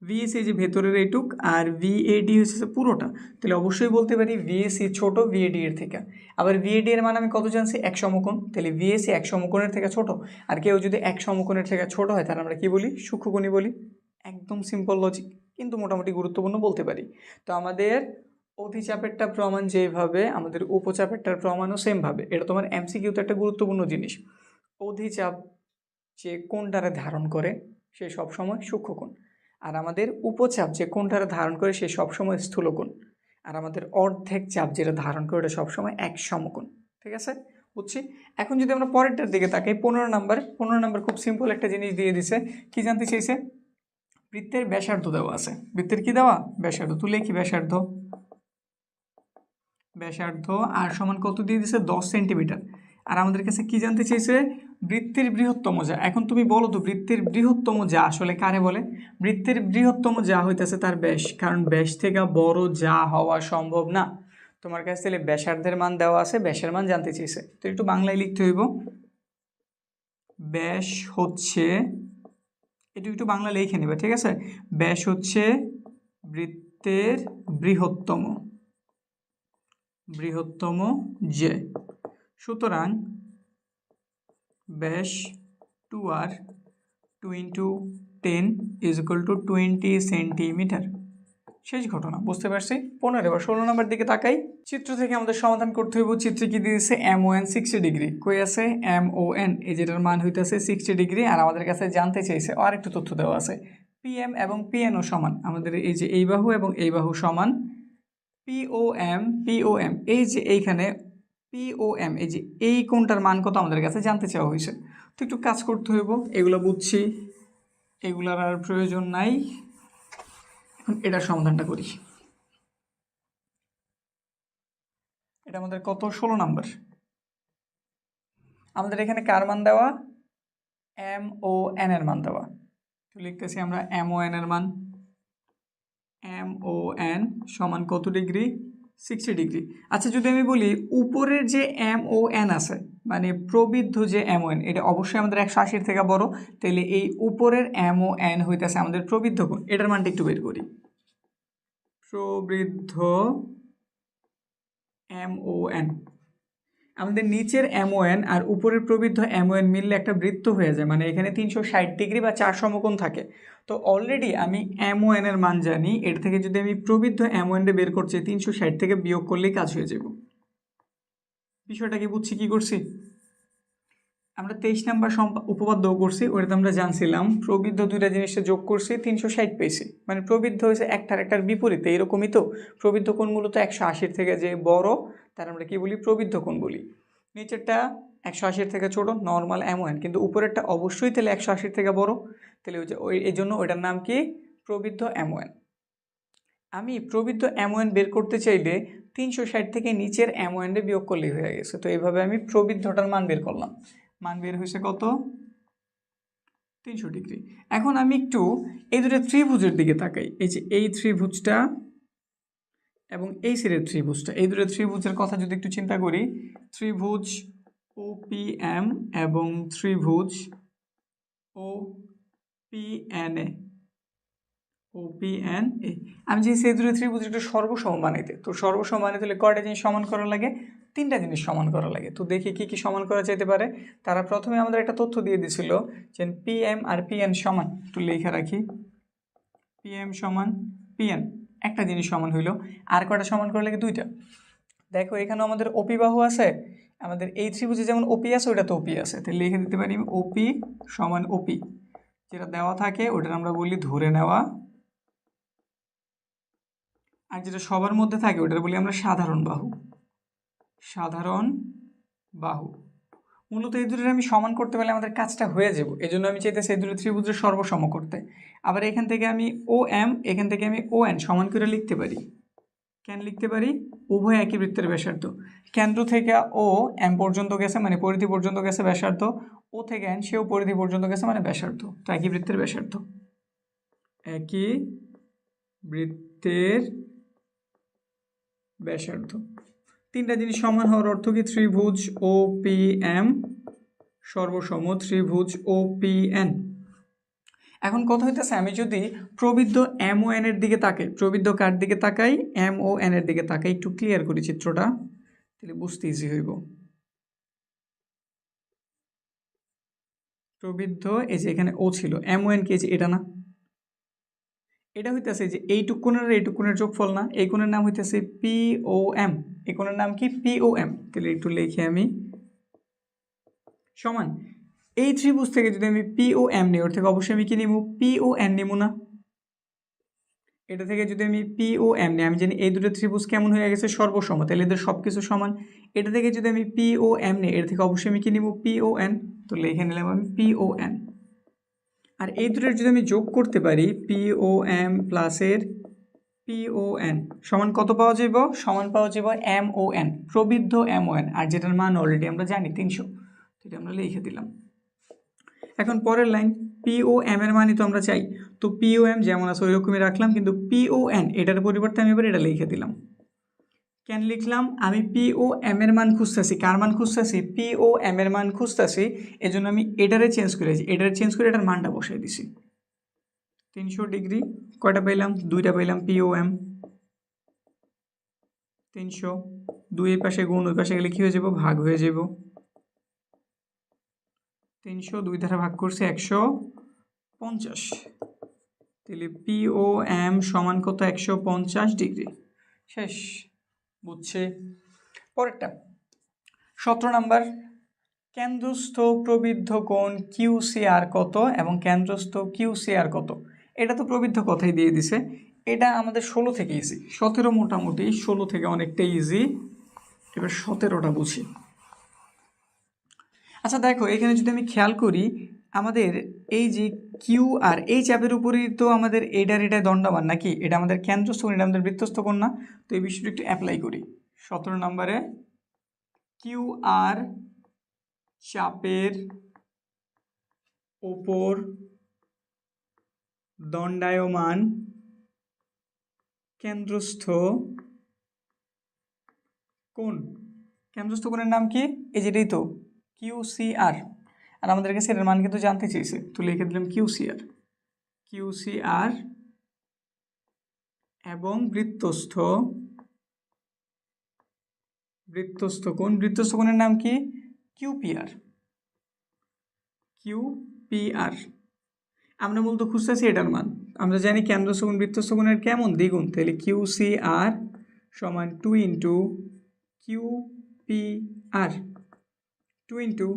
ভিএসি যে ভেতরের এইটুক, আর ভিএডি হচ্ছে পুরোটা। তাহলে অবশ্যই বলতে পারি ভিএসি ছোট ভিএডি এর থেকে। আবার ভিএডি এর মান আমি কত জানছি? এক সমকোণ, তাহলে ভিএসি এক সমকোণের থেকে ছোট। আর কেউ যদি এক সমকোণের থেকে ছোট হয় তাহলে আমরা কি বলি? সূক্ষ্মকোণী বলি। একদম সিম্পল লজিক, কিন্তু মোটামুটি গুরুত্বপূর্ণ বলতে পারি। তো আমাদের অধিচাপেরটা প্রমাণ যেভাবে, আমাদের উপচাপেরটার প্রমাণও সেমভাবে। এটা তোমার এমসিকিউতে একটা গুরুত্বপূর্ণ জিনিস। অধিচাপ যে কোণটারে ধারণ করে সে সবসময় সূক্ষ্মকোণ, আর আমাদের উপচাপ যে কোণটারে ধারণ করে সে সবসময় স্থূলকোণ, আর আমাদের অর্ধেক চাপ যেটা ধারণ করে ওটা সবসময় এক সমকোণ। ঠিক আছে, বুঝছি। এখন যদি আমরা পরেরটার দিকে তাকাই, 15 নম্বর খুব সিম্পল একটা জিনিস দিয়ে দিছে। কি জানতে চাইছে? বৃত্তের ব্যাসার্ধ দেওয়া আছে। বৃত্তের কি দেওয়া? ব্যাসার্ধ। তুলে কি ব্যাসার্ধ, ব্যাসার্ধ আর সমান কত দিয়ে দিছে? 10 সেন্টিমিটার। আর আমাদের কাছে কি জানতে চাইছে? বৃত্তের বৃহত্তম যা। এখন তুমি বলো তো, বৃত্তের বৃহত্তম যা আসলে কারে বলে? বৃত্তের বৃহত্তম যা হইতেছে তার ব্যাস, কারণ ব্যাস থেকে বড় যা হওয়া সম্ভব না। তোমার কাছে তাহলে ব্যাসার্ধের মান দেওয়া আছে, ব্যাসের মান জানতে চাইছে, তো একটু বাংলায় লিখতে হইব। ব্যাস হচ্ছে, একটু বাংলা লিখে নিবে, ঠিক আছে? ব্যাস হচ্ছে বৃত্তের বৃহত্তম যে। সুতরাং ব্যাস 2r 2 × 10 = 20 সেন্টিমিটার। শেষ ঘটনা, বুঝতে পারছি। 15 বা 16 নম্বর দিকে তাকাই। চিত্র থেকে আমাদের সমাধান করতে হইব। চিত্রে কি দিয়েছে? MON 60 degree. কই আছে MON? এই যেটার মান হইতেছে 60 ডিগ্রি। আর আমাদের কাছে জানতে চাইছে, আর একটু তথ্য দেওয়া আছে, PM এবং PNও সমান। আমাদের এই যে এই বাহু এবং এই বাহু সমান। POM এই যে এইখানে POM, এই যে এই কোণটার মান কত আমাদের কাছে জানতে চাওয়া হয়েছে। তো একটু কাজ করতে হইব, এগুলো বুঝছি, এগুলার আর প্রয়োজন নাই। এখন এটার সমাধানটা করি। এটা আমাদের কত? 16 নম্বর। আমাদের এখানে কার মান দেওয়া? MON এর মান দেওয়া। তো লিখতেছি আমরা MON এর মান। MON সমান কত ডিগ্রি? 60 ডিগ্রি। আচ্ছা, যদি আমি বলি উপরের যে MON আছে, মানে প্রবৃদ্ধ যে MON, এটা অবশ্যই আমাদের 180 থেকে বড়, তাহলে এই উপরের MON হইতেছে আমাদের প্রবৃদ্ধ কোণ। এটার মানটা একটু বের করি। প্রবৃদ্ধ MON, আমাদের নিচের MON আর উপরের প্রবৃদ্ধ MON মিললে একটা বৃত্ত হয়ে যায়, মানে এখানে 360 ডিগ্রি বা 4 সমকোণ থাকে। তো অলরেডি আমি MON এর মান জানি, এর থেকে যদি আমি প্রবৃদ্ধ MON বের করছি 360 থেকে বিয়োগ করলেই কাজ হয়ে যাব। বিষয়টা কি বুঝছি? কি করছি আমরা? 23 নম্বর উপপাদ্য করছি, ওইটাতে আমরা জানছিলাম প্রবৃদ্ধ দুইটা জিনিসটা যোগ করছি 360 পেয়েছি, মানে প্রবৃদ্ধ হয়েছে একটার বিপরীতে। এরকমই তো প্রবৃদ্ধ কোণগুলো তো 180 থেকে যে বড় তার আমরা কি বলি? প্রবৃদ্ধ কোণ বলি। নিচেরটা 180 থেকে ছোট, নর্মাল MON, কিন্তু উপরেরটা অবশ্যই তাহলে 180 থেকে বড়, তাহলে এই জন্য ওইটার নাম কি? প্রবৃদ্ধ MON। আমি প্রবৃদ্ধ MON বের করতে চাইলে 360 থেকে নিচের MON বিয়োগ করলেই হয়ে গেছে। তো এইভাবে আমি প্রবৃদ্ধটার মান বের করলাম। মান বের হয়েছে কত? 300 ডিগ্রি। এখন আমি একটু এই দুটো ত্রিভুজের দিকে তাকাই। এই যে এই ত্রিভুজটা এবং এই সাইডের ত্রিভুজটা, এই দুটো ত্রিভুজের কথা যদি একটু চিন্তা করি, ত্রিভুজ OPM এবং ত্রিভুজ OPNA, আমি যে সেই দুটো ত্রিভুজের একটু সর্বসম বানাইতে, তো সর্বসম বানাইতে হলে কয়টা জিনিস সমান করা লাগে? 3টা জিনিস সমান করা লাগে। তো দেখি কি কি সমান করা যেতে পারে। তারা প্রথমে আমাদের একটা তথ্য দিয়ে দিছিল যে PM আর PN সমান। একটু লেখা রাখি, PM সমান PN, একটা জিনিস সমান হইলো। আর কয়টা সমান করা লাগে? 2টা। দেখো এখানেও আমাদের OP বাহু আছে, আমাদের এই ত্রিভুজে যেমন OP আছে ওইটা তো OP আছে, তাহলে লিখে দিতে পারি OP সমান OP। যেটা দেওয়া থাকে ওটার আমরা বলি ধরে নেওয়া, আর যেটা সবার মধ্যে থাকে ওটার বলি আমরা সাধারণ বাহু। সাধারণ বাহু। মূলত এই দুটোর আমি সমান করতে পারলে আমাদের কাজটা হয়ে যাবে, এই জন্য আমি চাইতেছি এই দুটো ত্রিভুজের সর্বসম করতে। আবার এখান থেকে আমি ও এম, এখান থেকে আমি ও এন সমান করে লিখতে পারি। কেন লিখতে পারি? উভয় একই বৃত্তের ব্যাসার্ধ। কেন্দ্র থেকে ও এম পর্যন্ত গেছে মানে পরিধি পর্যন্ত গেছে ব্যাসার্ধ, ও থেকে এন সেও পরিধি পর্যন্ত গেছে মানে ব্যাসার্ধ, তো একই বৃত্তের ব্যাসার্ধ। একই বৃত্তের ব্যাসার্ধ। তিনটা জিনিস সমান হওয়ার অর্থ কি? ত্রিভুজ ও পি এম সর্বসম ত্রিভুজ ও পি এন। এখন কথা হইতেছে আমি যদি প্রবৃদ্ধ এম ও এন এর দিকে তাকাই, প্রবৃদ্ধ কার দিকে তাকাই? এম ও এন এর দিকে তাকাই। একটু ক্লিয়ার করি চিত্রটা, তাহলে বুঝতে ইজি হইব। প্রবৃদ্ধ এই যে এখানে ও ছিল, এম ও এন কি এটা না? এটা হইতেছে যে এইটুক কোণের এইটুক কোণের যোগফল না? এই কোণের নাম হইতেছে পি ও এম। এই কোণের নাম কি? P O M. তাহলে একটু লিখে আমি সমান এই ত্রিভুজ থেকে যদি আমি পি ও এম নিই, ওর থেকে অবশ্যই আমি কি নিব? পি ও এন নিব না? এটা থেকে যদি আমি পি ও এম নিই, আমি জানি এই দুটো ত্রিভুজ কেমন হয়ে গেছে? সর্বসম, তাহলে এদের সব কিছু সমান। এটা থেকে যদি আমি পি ও এম নিই, এর থেকে অবশ্যই আমি কি নিব? P O N. তো লিখে নিলাম আমি পি ও এন। আর এই দুটোর যদি আমি যোগ করতে পারি, পি ও এম প্লাসের পি ও এন সমান কত পাওয়া যাব? সমান পাওয়া যাব এম ও এন, প্রবৃদ্ধ এম ও এন, আর যেটার মান অলরেডি আমরা জানি 300, সেটা আমরা লিখে দিলাম। এখন পরের লাইন, পি ও এম এর মানই তো আমরা চাই, তো পি ও এম যেমন আছে ওই রকমই রাখলাম, কিন্তু পি ও এন এটার পরিবর্তে আমি এবার এটা লিখে দিলাম। কেন লিখলাম? আমি পি ও এম এর মান খুঁজতেছি। কার মান খুঁজতেছি? পি ও এম এর মান খুঁজতেছি, এজন্য আমি এটারে চেঞ্জ করেছি, এটারে চেঞ্জ করে এটার মানটা বসাই দিছি। 300 ডিগ্রি কয়টা পেলাম? দুইটা পেলাম। পি ও এম 300, দুই এই পাশে গুণ, ওই পাশে গেলে কি হয়ে যাব? ভাগ হয়ে যাব। 300 দুই দ্বারা ভাগ করছে 150, তাহলে পি ও এম সমান কত? 150 ডিগ্রি। শেষ। বুঝছে? পরেরটা 17 নাম্বার, কেন্দ্রস্থ প্রবৃদ্ধ কোণ কিউসিআর কত এবং কেন্দ্রস্থ কিউসিআর কত? এটা তো প্রবৃদ্ধ কথাই দিয়ে দিছে, এটা আমাদের 16 থেকে ইজি। 17 মোটামুটি 16 থেকে অনেকটা ইজি। এবার 17টা বুঝি। আচ্ছা দেখো, এখানে যদি আমি খেয়াল করি, আমাদের এই যে কিউ আর এই চাপের উপরেই তো আমাদের এটার দণ্ডমান নাকি? এটা আমাদের কেন্দ্রস্থ কোণ, এটা আমাদের বৃত্তস্থ কোণ না? তো এই বিষয়টা একটু অ্যাপ্লাই করি। 17 নম্বরে কিউ আর চাপের ওপর দণ্ডায়মান কেন্দ্রস্থ কোণ। কেন্দ্রস্থ কোণের নাম কি? এই যেটাই তো কিউসিআর, আর আমাদের কাছে এর মান কিন্তু জানতে চেয়েছে, তো লিখে দিলাম কিউসিআর। কিউসিআর এবং বৃত্তস্থ কোণ, বৃত্তস্থ কোণের নাম কি? কিউপিআর। কিউপিআর আমরা মূলত খুঁজতেছি এটার মান। আমরা জানি কেন্দ্রস্থ কোণ বৃত্তস্থ কোণের কেমন? দ্বিগুণ, তাহলে কিউসিআর সমান 2 ইন্টু কিউপিআর। 2 ইন্টু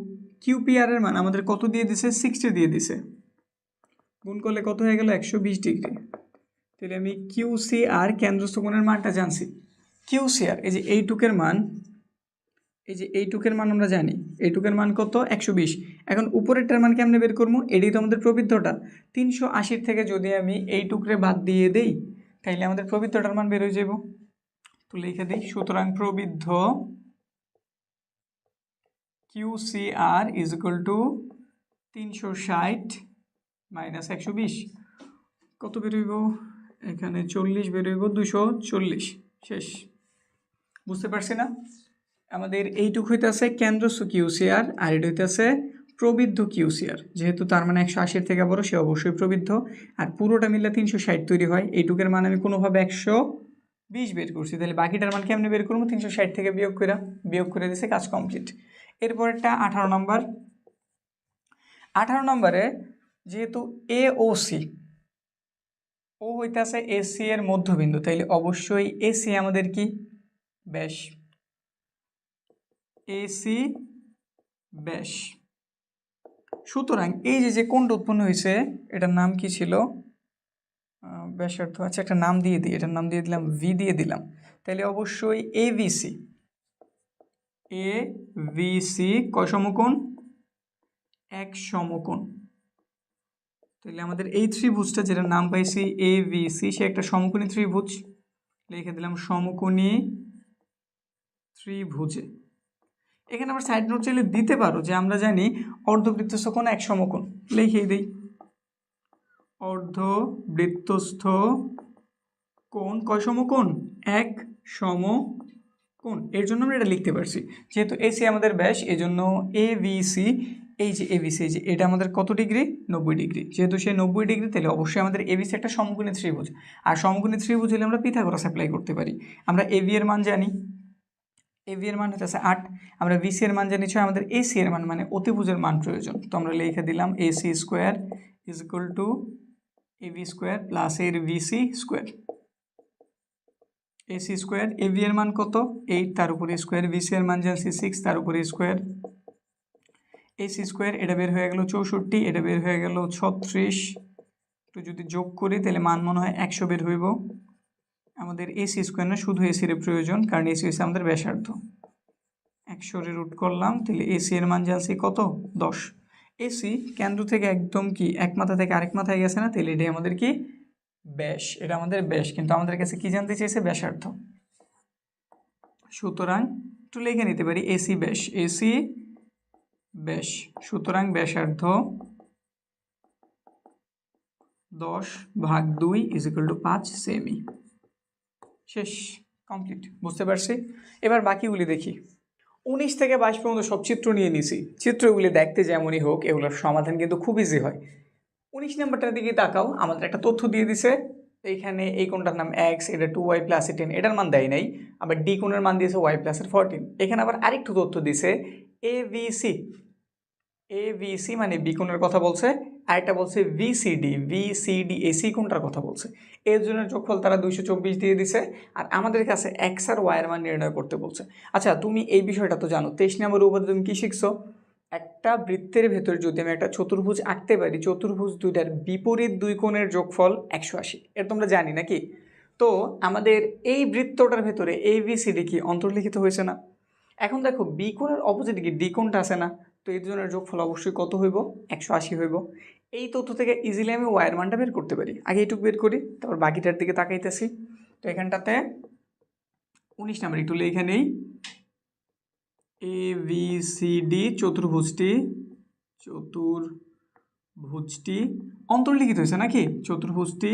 কিউপিআর এর মান আমাদের কত দিয়ে দিছে? 60 দিয়ে দিছে। গুণ করলে কত হয়ে গেল? 120 ডিগ্রি। তাহলে আমি কিউসিআর কেন্দ্রস্থ কোণের মানটা জানছি। কিউসিআর এই যে এইটুকের মান, এই যে এইটুকের মান আমরা জানি, এইটুকের মান কত? 120। এখন উপরেরটার মান কেমনে বের করবো? এটাই তো আমাদের প্রবৃদ্ধটা। 380 থেকে যদি আমি এইটুকরে বাদ দিয়ে দেই, তাইলে আমাদের প্রবৃদ্ধটার মান বের হয়ে যাব। তো লিখে দিই, সুতরাং প্রবৃদ্ধ QCR is equal to 360 minus 120, কত বেরোইব? এখানে 40 বেরোইব, 240। শেষ। বুঝতে পারছি না? আমাদের এইটুক হইতেছে কেন্দ্রস্থ কিউসিআর, আর এটা হইতেছে প্রবৃদ্ধ কিউসিআর। যেহেতু তার মানে 180 থেকে বড়, সে অবশ্যই প্রবৃদ্ধ। আর পুরোটা মিললে 360 তৈরি হয়। এইটুকের মান আমি কোনোভাবে 120 বের করছি, তাহলে বাকিটার মান কেমনে বের করবো? 360 থেকে বিয়োগ করে দিছে, কাজ কমপ্লিট। এরপরটা 18 নম্বর। 18 নম্বরে যেহেতু এ ও সি, ও হইতেছে এসি এর মধ্যবিন্দু, তাইলে অবশ্যই এসি আমাদের কি? ব্যাস। এসি ব্যাস সুতরাং এই যে কোণটা উৎপন্ন হয়েছে এটার নাম কি ছিল, ব্যাসার্ধ। আচ্ছা একটা নাম দিয়ে দিই, এটার নাম দিয়ে দিলাম ভি দিয়ে দিলাম। তাহলে অবশ্যই এবিসি, এবিসি কয় সমকোণ, এক সমকোণ। তাহলে আমাদের এই ত্রিভুজটা যেটার নাম পাইছি এবিসি, সে একটা সমকোণী ত্রিভুজ, লিখে দিলাম সমকোণী ত্রিভুজে। এখানে আবার সাইড নোট চাইলে দিতে পারো যে আমরা জানি অর্ধবৃত্তস্থ কোণ এক সমকোণ, লিখেই দেই অর্ধবৃত্তস্থ কোণ কয় সমকোণ, এক সমকোণ। এর জন্য আমরা এটা লিখতে পারছি, যেহেতু এসি আমাদের ব্যাস, এই জন্য এবিসি, এই যে এবিসি, এই যে এটা আমাদের কত ডিগ্রি, 90 ডিগ্রি। যেহেতু সে 90 ডিগ্রি, তাহলে অবশ্যই আমাদের এবিসি একটা সমকোণী ত্রিভুজ। আর সমকোণী ত্রিভুজ হলে আমরা পিথাগোরাস অ্যাপ্লাই করতে পারি। আমরা এবি এর মান জানি, এবি এর মান হচ্ছে 8, আমরা বিসি এর মান জানি 6, আমাদের এসি এর মান মানে অতিভুজের মান প্রয়োজন। তো আমরা লিখে দিলাম AC square is equal to AB square plus এর BC square. AC square, AB এর মান কত 8, তার উপরে স্কোয়ার, বিসি এর মান জানছি 6, তার উপরে স্কোয়ার, এসি স্কোয়ার এটা বের হয়ে গেল 64, এটা বের হয়ে গেল 36। একটু যদি যোগ করি তাহলে মান মনে হয় 100 বের হইব। আমাদের এসি স্কোয়ার না, শুধু এসির প্রয়োজন, কারণ এসি হচ্ছে আমাদের ব্যাসার্ধ। 100 রুট করলাম, তাহলে এসি এর মান জানছি কত 10। এসি কেন্দ্র থেকে একদম কি এক মাথা থেকে আরেক মাথায় গেছে না, তাহলে এটাই আমাদের কি ব্যাস, এটা আমাদের ব্যাস। কিন্তু আমাদের কাছে কি জানতে চেয়েছে, ব্যাসার্ধ। সুতরাং একটু লিখে নিতে পারি এসি ব্যাস, এসি ব্যাস। সুতরাং ব্যাসার্ধ 10/2 ইজ ইকুয়াল টু 5 সেমি। শেষ, কমপ্লিট, বুঝতে পারছি। এবার বাকিগুলি দেখি। 19 থেকে 22 পর্যন্ত সব চিত্র নিয়ে নিছি। চিত্রগুলি দেখতে যেমনই হোক, এগুলোর সমাধান কিন্তু খুব ইজি হয়। 19 নাম্বারটার দিকে তাকাও, আমাদের একটা তথ্য দিয়ে দিছে। এইখানে এই কোণটার নাম এক্স, এটা 2y + 10, এটার মান দেয় নাই। আবার ডি কোণের মান দিয়েছে y + 14। এখানে আবার আরেকটু তথ্য দিছে এবিসি, এবিসি মানে বি কোণের কথা বলছে, আরেকটা বলছে ভিসিডি, ভিসিডি এসি কোণটার কথা বলছে। এর জন্য যোগফল তারা 224 দিয়ে দিছে, আর আমাদের কাছে এক্স আর ওয়াই এর মান নির্ণয় করতে বলছে। আচ্ছা তুমি এই বিষয়টা তো জানো, 23 নম্বর উপরে তুমি কি শিখছো, একটা বৃত্তের ভেতর যদি আমি একটা চতুর্ভুজ আঁকতে পারি, চতুর্ভুজ দুইটার বিপরীত দুই কোণের যোগফল 180, এটা তোমরা জানি নাকি? তো আমাদের এই বৃত্তটার ভেতরে এবিসিডি কি অন্তর্লিখিত হয়েছে না? এখন দেখো বি কোণের অপোজিটে কি ডি কোণটা আছে না, তো এই দুজনের যোগফল অবশ্যই কত হইব, 180 হইব। এই তথ্য থেকে ইজিলি আমি ওয়াইয়ের মানটা বের করতে পারি। আগে এইটুকু বের করি, তারপর বাকিটার দিকে তাকাইতেছি। তো এখানটাতে 19 নাম্বার একটু লিখে নেই, এবিসিডি চতুর্ভুজটি অন্তর্লিখিত হয়েছে নাকি, চতুর্ভুজটি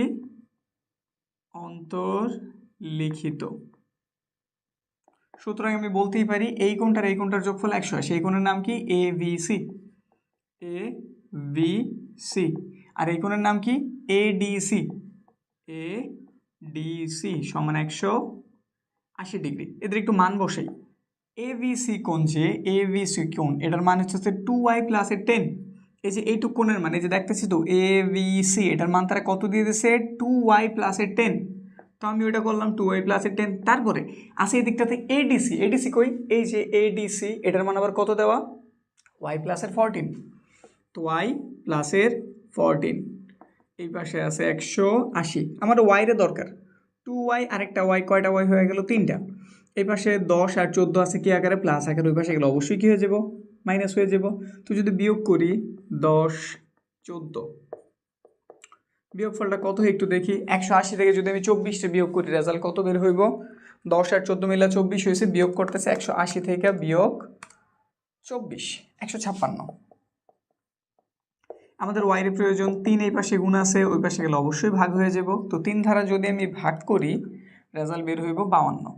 অন্তর্লিখিত। সুতরাং আমি বলতেই পারি এই কোণটার যোগফল 180, এই কোণের নাম কি এবিসি, এবিসি। আর এই কোণের নাম কি এডিসি, এডিসি সমান 180 ডিগ্রি। এদের একটু মান বসাই। এবিসি কোণ, যে এবিসি কোণ, এটার মান হচ্ছে 2y + 10। এই যে এইটুক কোণের মান, এই যে দেখতেছি তো এবিসি, এটার মান তারা কত দিয়ে দিয়েছে, 2y + 10। তো আমি ওইটা করলাম 2y + 10। তারপরে আসে এই দিকটাতে এডিসি, এডিসি কই, এই যে এডিসি, এটার মান আবার কত দেওয়া, y + 14। তো y + 14, এই পাশে আছে 180। আমার ওয়াইরে দরকার 2y, আরেকটা y, কয়টা y হয়ে গেল, 3টা। এই পাশে 10 আর 14 আছে কি আকারে, প্লাস আকারে, ওই পাশে গেলে অবশ্যই কী হয়ে যাব, মাইনাস হয়ে যাব। তো যদি বিয়োগ করি 10 14, বিয়োগফলটা কত হয় একটু দেখি। 180 থেকে যদি আমি 24টা বিয়োগ করি, রেজাল্ট কত বের হইব, 10 আর 14 মিলে 24 হয়েছে। বিয়োগ করতেছে 180 থেকে বিয়োগ 24, 156। আমাদের ওয়াইয়ের প্রয়োজন 3, এই পাশে গুণ আছে, ওই পাশে গেলে অবশ্যই ভাগ হয়ে যাব। তো 3 দ্বারা যদি আমি ভাগ করি, রেজাল্ট বের হইব 52।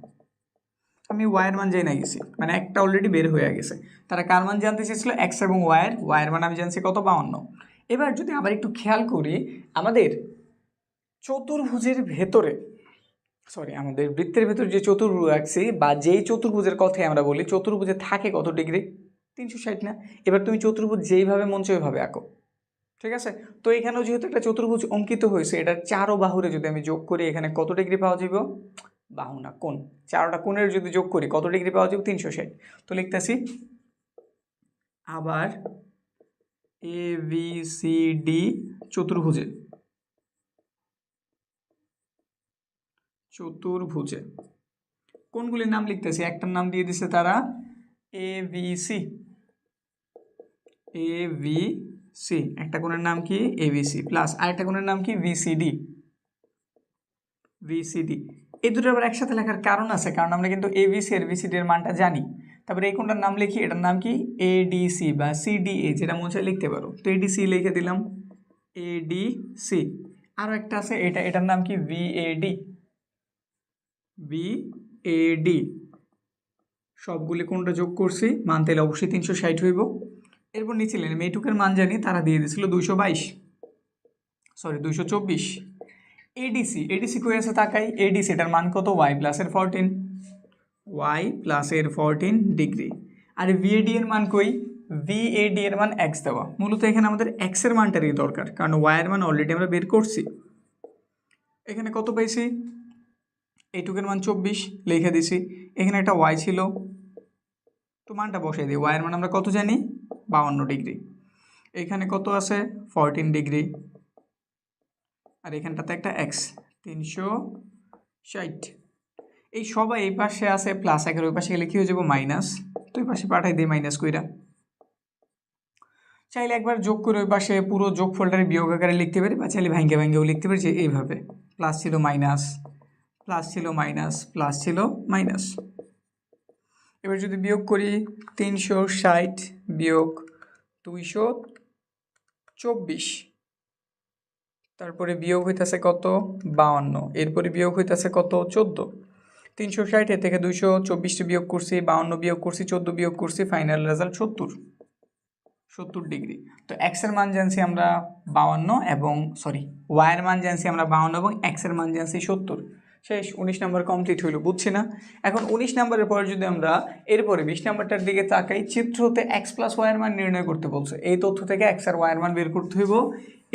আমি ওয়াইয়ের মান জানি না গেছি, মানে একটা অলরেডি বের হয়ে গেছে। তারা কার মান জানতে চেয়েছিল, এক্স এবং ওয়াইয়ের মান আমি জানছি কত, 52। এবার যদি আবার একটু খেয়াল করি, আমাদের চতুর্ভুজের ভেতরে, আমাদের বৃত্তের ভেতর যে চতুর্ভুজ রাখছি, বা যেই চতুর্ভুজের কথাই আমরা বলি, চতুর্ভুজে থাকে কত ডিগ্রি, 360 না? এবার তুমি চতুর্ভুজ যেইভাবে মন চায় ওইভাবে আঁকো, ঠিক আছে? তো এখানেও যেহেতু একটা চতুর্ভুজ অঙ্কিত হয়েছে, এটার চারো বাহুরে যদি আমি যোগ করি, এখানে কত ডিগ্রি পাওয়া যাব, বাহু না কোণ, চারোটা কোণের যদি যোগ করি কত ডিগ্রি পাওয়া যাবে, 360। তো লিখতেছি আবার ABCD চতুর্ভুজে কোনগুলির নাম লিখতেছি? একটার নাম দিয়ে দিছে তারা ABC, একটা কোণের নাম কি ABC প্লাস আরেকটা কোণের নাম কি VCD। এই দুটো আবার একসাথে লেখার কারণ আছে, কারণ আমরা কিন্তু ABC আর VCD এর মানটা জানি। তারপরে এই কোণটার নাম লিখি, এটার নাম কি ADC বা CDA, যেটা মনে চাই লিখতে পারো। তো ADC লিখে দিলাম, ADC। আরও একটা আছে, এটার নাম কি VAD। সবগুলি কোনটা যোগ করছি, মান তাহলে অবশ্যই 360 হইব। এরপর নিচে নিলাম এইটুকের মান জানি, তারা দিয়ে দিছিল 224। এডিসি কই আছে তাকাই, এডিসি এটার মান কত? y প্লাস এর 14 ডিগ্রি। আর ভিএডি এর মান কই? ভিএডি এর মান x দেওয়া। মূলত এখানে আমাদের x এর মানটারই দরকার, কারণ y এর মান অলরেডি আমরা বের করছি। এখানে কত পাইছি? এইটুকের মান 24 লিখে দিছি। এখানে একটা y ছিল, তো মানটা বসাই দিই। y এর মান আমরা কত জানি? 52 ডিগ্রি। এখানে কত আছে? 14 ডিগ্রি। আর এখানটাতে একটা x 360। এই সবাই এই পাশে আছে প্লাস, একের ওই পাশে গেলে কি হয়ে যাবো? মাইনাস। তো ওই পাশে পাঠাই দিই মাইনাস কইরা। চাইলে একবার যোগ করে ওই পাশে পুরো যোগফলটারে বিয়োগ আকারে লিখতে পারি, বা চাইলে ভাঙ্গেও লিখতে পারি, যে এইভাবে প্লাস ছিল মাইনাস, প্লাস ছিল মাইনাস, প্লাস ছিল মাইনাস। এবার যদি বিয়োগ করি, 360 বিয়োগ 224, তারপরে বিয়োগ হইতেছে কত? 52। এরপরে বিয়োগ হইতেছে কত? 14। 360 থেকে 224 বিয়োগ করছি, 52 বিয়োগ করছি, 14 বিয়োগ করছি, ফাইনাল রেজাল্ট 70 ডিগ্রি। তো এক্স এর মান জানছি আমরা 52 এবং ওয়াই এর মান জানছি আমরা 52 এবং এক্স এর মান জানছি 70। শেষ, 19 নাম্বার কমপ্লিট হইল। বুঝছি না? এখন 19 নাম্বারের পরে যদি আমরা এরপরে 20 নাম্বারটার দিকে তাকাই, চিত্রতে এক্স প্লাস ওয়াই এর মান নির্ণয় করতে বলছে। এই তথ্য থেকে এক্স আর ওয়াই এর মান বের করতে হইব।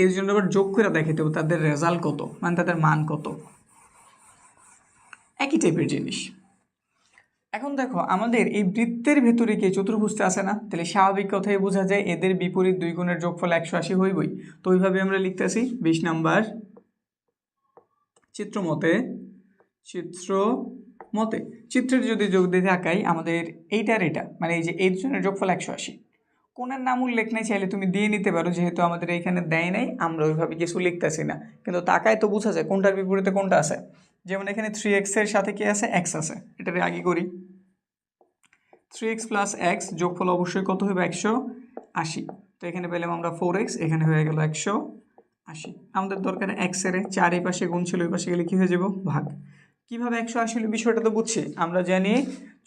এর জন্য আবার যোগ করে দেখাইতে হবে তাদের রেজাল্ট কত, মানে তাদের মান কত। একই টাইপের জিনিস। এখন দেখো, আমাদের এই বৃত্তের ভেতরে কি চতুর্ভুজটা আছে না? তাহলে স্বাভাবিক কথাই বোঝা যায় এদের বিপরীত দুই গুণের যোগফল 180 হইবই। তো ওইভাবে আমরা লিখতেছি 20 নাম্বার চিত্রের যদি যোগ দিয়ে থাকাই আমাদের এইটার এটা, মানে এই যে এই দুজনের যোগফল 180। কোণের নাম উল্লেখ নেই, চাইলে তুমি দিয়ে নিতে পারো, যেহেতু আমাদের এইখানে দেয় নাই আমরা ওইভাবে কিছু লিখতেছি না, কিন্তু তাকায় তো বোঝা যায় কোনটার বিপরীতে কোনটা আছে। যেমন এখানে 3x এর সাথে কি আছে? x আছে। এটারে আগে করি, 3x প্লাস এক্স যোগফল অবশ্যই কত হবে? 180। তো এখানে পেলাম আমরা 4x, এখানে হয়ে গেল 180। আমাদের দরকার x এর 4 এই পাশে গুণ ছিল, ওই পাশে গেলে কি হয়ে যাব? ভাগ। কিভাবে 180 হলো বিষয়টা তো বুঝছি। আমরা জানি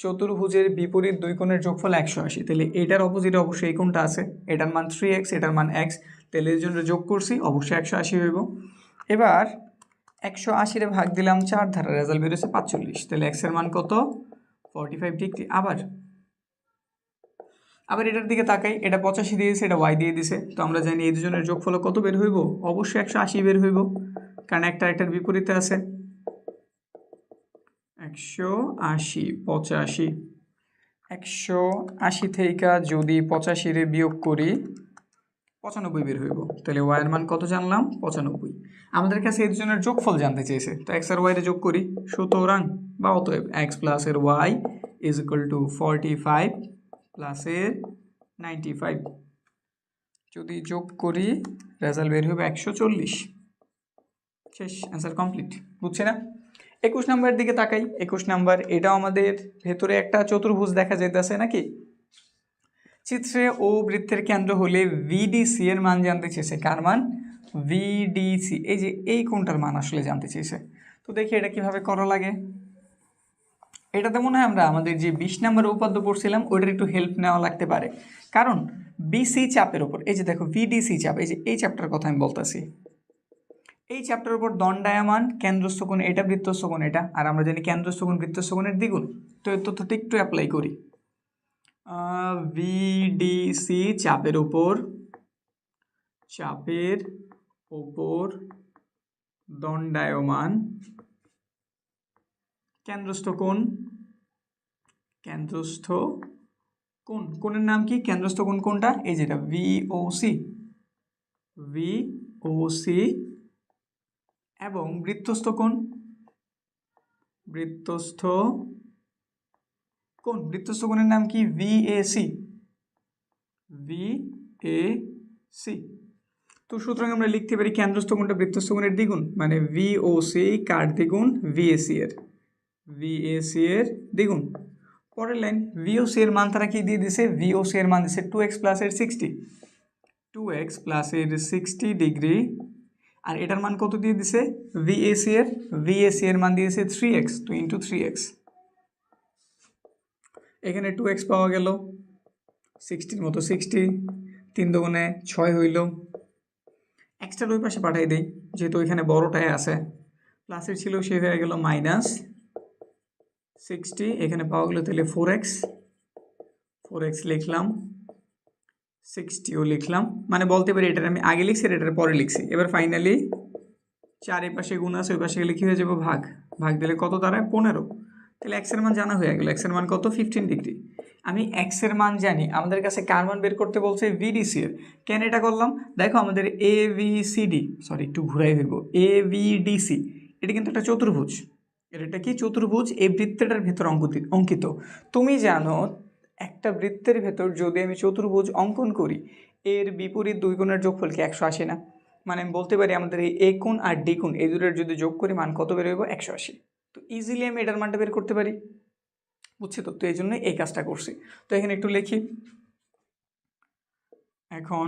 চতুর্ভুজের বিপরীত দুই কোণের যোগফল 180। তাহলে এটার অপোজিটে অবশ্যই এই কোণটা আছে, এটার মান 3x, এটার মান x, তাহলে এর জন্য যোগ করছি, অবশ্যই 180 হইব। এবার 180 রে ভাগ দিলাম 4 ধারা, রেজাল্ট বেরোছে 45। তাহলে x এর মান কত? 45 ডিগ্রি। আবার এটার দিকে তাকাই, এটা 85 দিয়েছে, এটা y দিয়ে দিছে। তো আমরা জানি এই দুজনের যোগফল কত বের হইব? অবশ্যই 180 বের হইব, কারণ একটা একটার বিপরীতে আছে। 180 85, 180 থেকে যদি 85 রে বিয়োগ করি 95 বের হইব। তাহলে y এর মান কত জানলাম? 95। আমাদের কাছে এই দুজনের যোগফল জানতে চেয়েছে, তো x আর y এর যোগ করি। সুতরাং বা অতএব x প্লাস এর y is equal two 45 plus এর 95। যদি যোগ করি রেজাল্ট বের হবে 140। শেষ, অ্যান্সার কমপ্লিট। বুঝছি না? 21 নাম্বারের দিকে তাকাই। 21 নাম্বার, এটাও আমাদের ভেতরে একটা চতুর্ভুজ দেখা যাইতেছে নাকি? চিত্রে ও বৃত্তের কেন্দ্র হলে ভিডিসি এর মান জানতে চেয়েছে। কার মান? ভিডিসি। এই যে এই কোণটার মান আসলে জানতে চেয়েছে। তো দেখি এটা কিভাবে করা লাগে। এটাতে মনে হয় আমরা আমাদের যে 20 নাম্বার উপাদ্য পড়ছিলাম ওইটার একটু হেল্প নেওয়া লাগতে পারে, কারণ বিসি চাপের উপর, এই যে দেখো ভিডিসি চাপ, এই যে এই চ্যাপ্টার কথা আমি বলতেছি, এই চ্যাপ্টারের উপর দণ্ডায়মান কেন্দ্রস্থ কোণ এটা, বৃত্তস্থ কোণ এটা, আর আমরা জানি কেন্দ্রস্থ কোণ বৃত্তস্থ কোণের দ্বিগুণ। তো এই তথ্যটা একটু অ্যাপ্লাই করি। ভিডিসি চাপের উপর দণ্ডায়মান কেন্দ্রস্থ কোণের নাম কি? কেন্দ্রস্থ কোণ কোনটা? এই যেটা VOC, VOC। এবং বৃত্তস্থ কোণ, বৃত্তস্থ কোণের নাম কি? VAC, VAC। তো সুতরাং আমরা লিখতে পারি কেন্দ্রস্থ কোণটা বৃত্তস্থ কোণের দ্বিগুণ, মানে VOC কার দ্বিগুণ? VAC এর দ্বিগুণ। পরের লাইন, VOC এর মান তারা কি দিয়ে দিছে? VOC এর মান দিছে 2x প্লাস এর 60, 2x প্লাস এর 60 ডিগ্রি। আর এটার মান কত দিয়ে দিছে? VAC এর মান দিয়েছে 3x, তো ইন্টু 3x। এখানে 2x পাওয়া গেল, 60 মতো 60, 3 দুগুণে 6 হইল। এক্সট্রা ওই পাশে পাঠাই দেই, যেহেতু এখানে বড়টায় আছে, প্লাসের ছিল সে হয়ে গেল মাইনাস 60। এখানে পাওয়া গেলো তাহলে 4x লিখলাম, 60ও লিখলাম, মানে বলতে পারি এটার আমি আগে লিখছি, এটার পরে লিখছি। এবার ফাইনালি 4 এই পাশে গুণ আছে, ওই পাশে গেলে কী হয়ে যাবো? ভাগ দিলে কত দাঁড়ায়? 15। তাহলে x এর মান জানা হয়ে গেল। x এর মান কত? 15 ডিগ্রি। আমি x এর মান জানি, আমাদের কাছে কার মান বের করতে বলছে? VDC এর। কেন এটা করলাম? দেখো আমাদের একটু ঘুরাই হইব, AVDC এটা কিন্তু একটা চতুর্ভুজ। এটা কি? চতুর্ভুজ। এই বৃত্তটার ভেতর অঙ্কিত। তুমি জানো একটা বৃত্তের ভেতর যদি আমি চতুর্ভুজ অঙ্কন করি, এর বিপরীত দুই কোণের যোগফল কি 180 না? মানে আমি বলতে পারি আমাদের এই A কোণ আর D কোণ এই দুটোর যদি যোগ করি মান কত বের হইব? 180। তো ইজিলি আমি এটার মানটা বের করতে পারি, বুঝছি তো? এই জন্য এই কাজটা করছি। তো এখানে একটু লিখি, এখন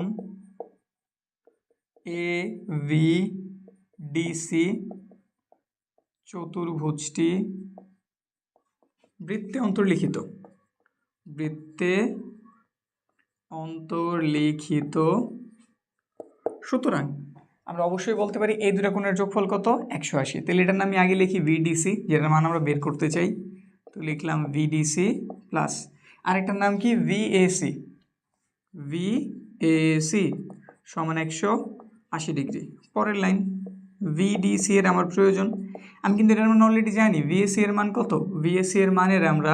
AVDC চতুর্ভুজটি বৃত্তে অন্তর্লিখিত, সুতরাং আমরা অবশ্যই বলতে পারি এই দুটা কোণের যোগফল কত? 180। তাহলে এটার নাম আমি আগে লিখি VDC, যেটার মান আমরা বের করতে চাই। তো লিখলাম VDC প্লাস আরেকটার নাম কি? VAC সমান 180 ডিগ্রি। পরের লাইন, VDC এর আমার প্রয়োজন, আমি কিন্তু এটার মান অলরেডি জানি। VAC এর মান কত? VAC এর মানের আমরা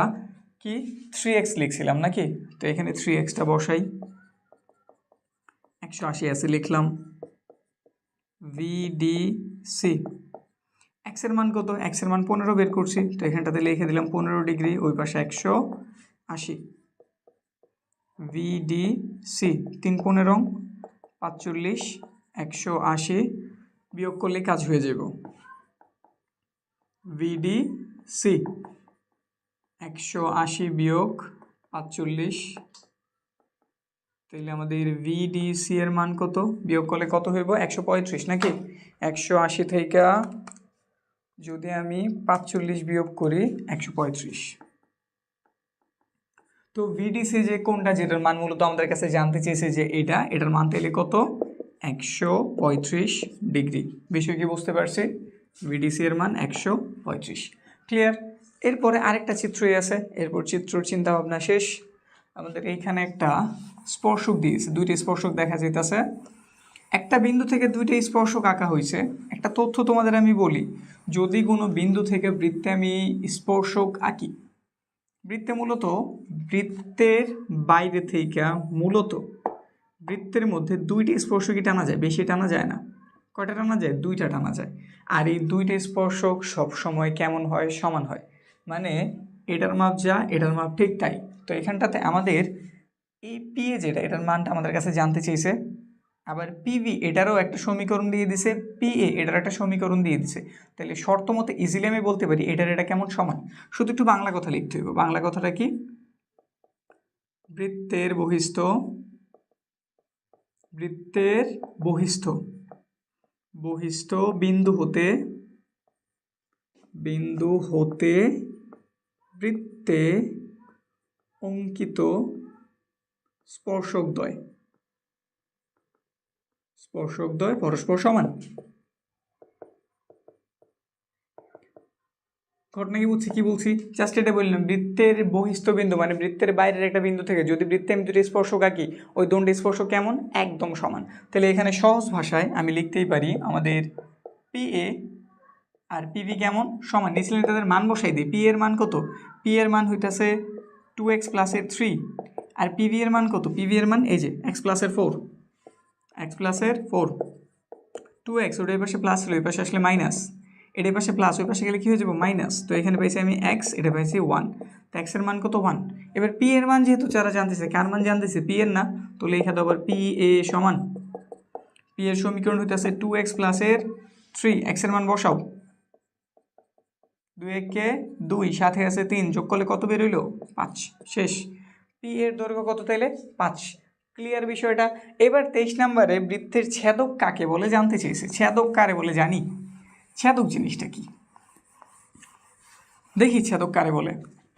কি 3x লিখছিলাম নাকি? তো এখানে 3xটা বসাই, 180 আছে লিখলাম। VDC x এর মান কত? x এর মান 15 বের করছি, তো এখানটাতে লিখে দিলাম 15 ডিগ্রি, ওই পাশে 180। VDC 3 15 45, 180 বিয়োগ করলে কাজ হয়ে যাব। VDC 180 বিয়োগ 45, তাহলে আমাদের VDC এর মান কত? বিয়োগ করলে কত হইব? 135 নাকি? 180 থেকে যদি আমি 45 বিয়োগ করি 135। তো VDC যে কোনটা, যেটার মান মূলত আমাদের কাছে জানতে চেয়েছে যে এটার মান তাহলে কত? 135 ডিগ্রি। বিষয় কি বুঝতে পারছি? VDC এর মান 135। ক্লিয়ার? এরপরে আরেকটা চিত্রই আছে, এরপর চিত্রর চিন্তা ভাবনা শেষ। আমাদের এইখানে একটা স্পর্শক দিয়েছে, দুইটা স্পর্শক দেখা যাইতেছে। একটা বিন্দু থেকে দুইটা স্পর্শক আঁকা হয়েছে। একটা তথ্য তোমাদের আমি বলি, যদি কোনো বিন্দু থেকে বৃত্তে আমি স্পর্শক আঁকি, বৃত্তের বাইরে থেকে মূলত বৃত্তের মধ্যে দুইটা স্পর্শকই টানা যায়, বেশি টানা যায় না। কয়টা টানা যায়? দুইটা টানা যায়। আর এই দুইটা স্পর্শক সবসময় কেমন হয়? সমান হয়। মানে এটার মাপ যা, এটার মাপ ঠিক তাই। তো এখানটাতে আমাদের এই PA যেটা, এটার মানটা আমাদের কাছে জানতে চেয়েছে। আবার PV এটারও একটা সমীকরণ দিয়ে দিছে, PA এটার একটা সমীকরণ দিয়ে দিছে। তাহলে শর্ত মতো ইজিলি আমি বলতে পারি এটা কেমন? সমান। শুধু একটু বাংলা কথা লিখতে হবে। বাংলা কথাটা কি? বৃত্তের বহিস্থ বিন্দু হতে বৃত্তে অঙ্কিত স্পর্শকদ্বয় পরস্পর সমান। ঘটনা কি বলছি? জাস্ট এটা বললাম, বৃত্তের বহিস্থ বিন্দু মানে বৃত্তের বাইরের একটা বিন্দু থেকে যদি বৃত্তে আমি দুটি স্পর্শক আঁকি, ওই দুটো স্পর্শক কেমন? একদম সমান। তাহলে এখানে সহজ ভাষায় আমি লিখতেই পারি আমাদের PA আর PV কেমন? সমান। নিচে তাদের মান বসাই দিই। P এর মান কত? P এর মান হইতেছে 2x প্লাসের 3, আর পিভি এর মান কত? পিভি এর মান এই যে এক্স প্লাসের 4, এক্স প্লাসের 4, 2x, ওটা এই পাশে প্লাস হলো, এই পাশে আসলে মাইনাস, এটা এই পাশে প্লাস, ওই পাশে গেলে কী হয়ে যাবো? মাইনাস। তো এখানে পাইছি আমি এক্স, এটা পাইছি 1, তো এক্সের মান কত? 1। এবার পি এর মান যেহেতু যারা জানতেছে, কার মান জানতেছে? পি এর না, তো লেখা দেবো আবার পি এ সমান, পি এর সমীকরণ হইতেছে 2x প্লাসের 3, এক্সের মান বসাও, 2 একে 2, সাথে আছে 3, যোগ করলে কত বের হইলো? 5। শেষ। পি এর দৈর্ঘ্য কত তাইলে? 5। ক্লিয়ার বিষয়টা? এবার 23 নম্বরে বৃত্তের ছেদক কাকে বলে জানতে চেয়েছে। ছেদক কারে বলে জানি? ছেদক জিনিসটা কি দেখি। ছেদক কারে বলে?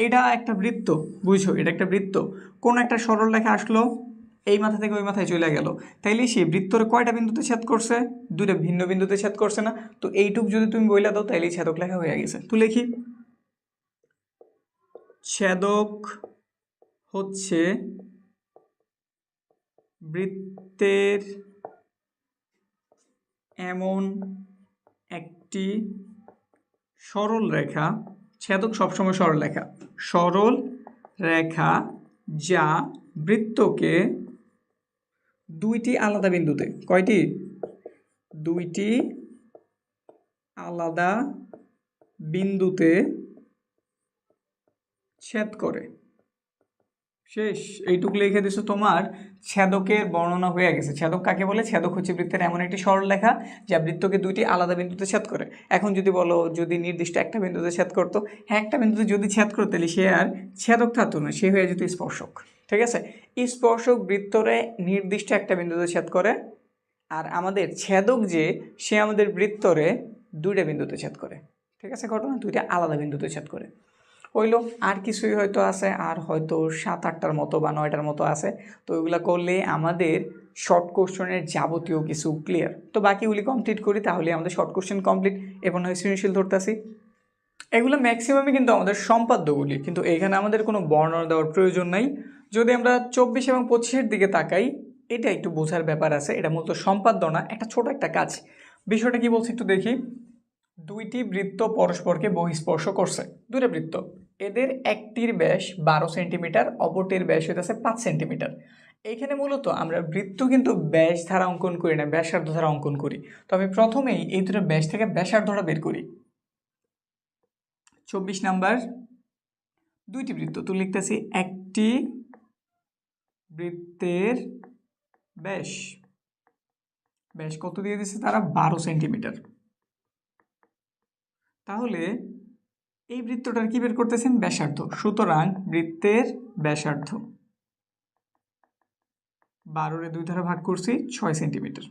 এটা একটা বৃত্ত, বুঝছো, এটা একটা বৃত্ত। কোন একটা সরল রেখা আসলো, এই মাথা থেকে ওই মাথায় চলে গেল, তাইলে সে বৃত্তর কয়টা বিন্দুতে ছেদ করছে? 2টা ভিন্ন বিন্দুতে ছেদ করছে না? তো এইটুক যদি তুমি বইলা দাও তাইলেই ছেদক লেখা হয়ে গেছে। তো লিখি, ছেদক হচ্ছে বৃত্তের এমন একটি সরল রেখা, ছেদক সবসময় সরল রেখা, সরল রেখা যা বৃত্তকে দুইটি আলাদা বিন্দুতে, কয়টি? দুইটি আলাদা বিন্দুতে ছেদ করে। শেষ। এইটুকু লিখে দিছো, তোমার ছেদকের বর্ণনা হয়ে গেছে। ছেদক কাকে বলে? ছেদক হচ্ছে বৃত্তের এমন একটি সরল রেখা যা বৃত্তকে দুইটি আলাদা বিন্দুতে ছেদ করে। এখন যদি বলো যদি নির্দিষ্ট একটা বিন্দুতে ছেদ করতো, হ্যাঁ একটা বিন্দুতে যদি ছেদ করতো তাহলে সে আর ছেদক থাকতো না, সে হয়ে যেত স্পর্শক। ঠিক আছে? স্পর্শক বৃত্তরে নির্দিষ্ট একটা বিন্দুতে ছেদ করে, আর আমাদের ছেদক যে, সে আমাদের বৃত্তরে দুইটা বিন্দুতে ছেদ করে। ঠিক আছে? ঘটনা দুইটা আলাদা বিন্দুতে ছেদ করে। হইলো। আর কিছুই হয়তো আছে, আর হয়তো 7-8টার মতো বা 9টার মতো আছে। তো ওইগুলো করলে আমাদের শর্ট কোশ্চেনের যাবতীয় কিছু ক্লিয়ার। তো বাকিগুলি কমপ্লিট করি, তাহলে আমাদের শর্ট কোশ্চেন কমপ্লিট। এবার নয় সৃজনশীল ধরতেছি। এগুলো ম্যাক্সিমামই কিন্তু আমাদের সম্পাদ্যগুলি, কিন্তু এখানে আমাদের কোনো বর্ণনা দেওয়ার প্রয়োজন নাই। যদি আমরা 24 এবং 25-এর দিকে তাকাই, এটা একটু বোঝার ব্যাপার আছে। এটা মূলত সম্পাদ্য না, একটা ছোট একটা কাজ। বিষয়টা কি বলছি একটু দেখি। দুইটি বৃত্ত পরস্পরকে বহিঃস্পর্শ করছে, দুইটা বৃত্ত, এদের একটির ব্যাস 12 সেন্টিমিটার, অপরটির ব্যাস হইতেছে 5 সেন্টিমিটার। এইখানে মূলত আমরা বৃত্ত কিন্তু ব্যাস ধারা অঙ্কন করি না, ব্যাসার্ধ ধারা অঙ্কন করি। তবে প্রথমেই এই দুটো ব্যাস থেকে ব্যাসার্ধটা বের করি। 24 নাম্বার, দুইটি বৃত্ত, তো লিখতেছি একটি বৃত্তের ব্যাস, ব্যাস কত দিয়ে দিচ্ছে তারা? 12 সেন্টিমিটার। তাহলে এই বৃত্তটার কি বের করতেছেন? ব্যাসার্ধ। সুতরাং বৃত্তের ব্যাসার্ধ 12-এর 2 দ্বারা ভাগ করছি, 6 সেন্টিমিটার।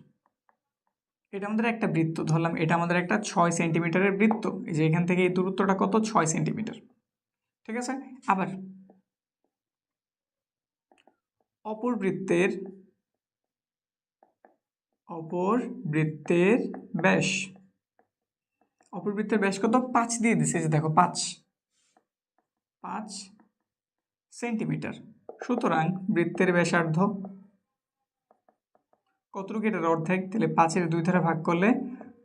এটা আমাদের একটা বৃত্ত ধরলাম, এটা আমাদের একটা 6 সেন্টিমিটারের বৃত্ত। এই যে এখান থেকে এই দূরত্বটা কত? 6 সেন্টিমিটার। ঠিক আছে? আবার অপর বৃত্তের ব্যাস, অপর বৃত্তের ব্যাস কত? 5 দিয়ে দিছে, যে দেখো 5 সেন্টিমিটার। সুতরাং বৃত্তের ব্যাসার্ধ কতটুকু? এটার অর্ধেক, তাহলে 5-এর 2 দ্বারা ভাগ করলে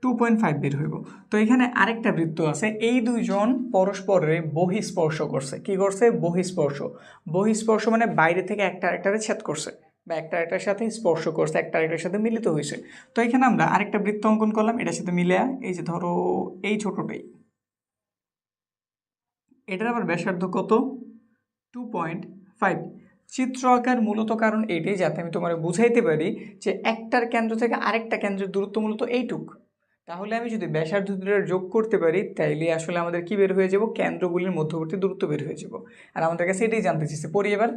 2.5 বের হইব। তো এখানে আরেকটা বৃত্ত আছে, এই দুইজন পরস্পরের বহিঃস্পর্শ করছে। কি করছে? বহিঃস্পর্শ। বহিঃস্পর্শ মানে বাইরে থেকে একটা আরেকটারে ছেদ করছে, বা একটা আরেকটার সাথে স্পর্শ করছে, একটা আরেকটার সাথে মিলিত হয়েছে। তো এখানে আমরা আরেকটা বৃত্ত অঙ্কন করলাম, এটার সাথে মিলে, এই যে ধরো এই ছোটটাই, এটার আবার ব্যাসার্ধ কত? 2.5। চিত্র আঁকার মূলত কারণ এটাই, যাতে আমি তোমার বুঝাইতে পারি যে একটার কেন্দ্র থেকে আরেকটা কেন্দ্রের দূরত্ব মূলত এইটুক। তাহলে আমি যদি ব্যাসার্ধ দুটোর যোগ করতে পারি, তাইলে আসলে আমাদের কি বের হয়ে যাব? কেন্দ্রগুলির মধ্যবর্তী দূরত্ব বের হয়ে যাব। আর আমাদের কাছে এটাই জানতে চেয়েছে। পড়ি এবার।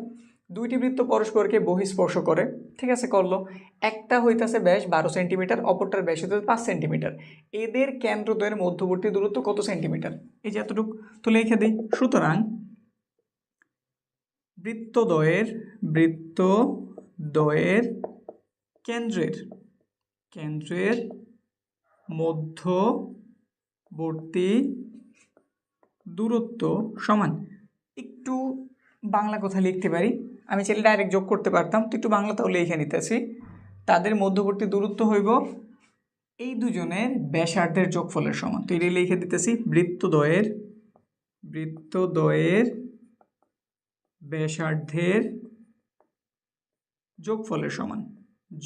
দুইটি বৃত্ত পরস্পরকে বহিঃস্পর্শ করে। ঠিক আছে, করলো। একটা হইতাছে ব্যাস 12 সেন্টিমিটার, অপরটার ব্যাস হইতেছে 5 সেন্টিমিটার। এদের কেন্দ্রদ্বয়ের মধ্যবর্তী দূরত্ব কত সেন্টিমিটার? এই যে এতটুকু। তো লিখে দিই। সুতরাং বৃত্তদ্বয়ের কেন্দ্রের মধ্যবর্তী দূরত্ব সমান, একটু বাংলা কথা লিখতে পারি, আমি চাইলে ডাইরেক্ট যোগ করতে পারতাম, তো একটু বাংলা তাহলে লিখে নিতেছি। তাদের মধ্যবর্তী দূরত্ব হইব এই দুজনের ব্যাসার্ধের যোগফলের সমান। তো এটা লিখে দিতেছি, বৃত্তদ্বয়ের ব্যাসার্ধের যোগফলের সমান,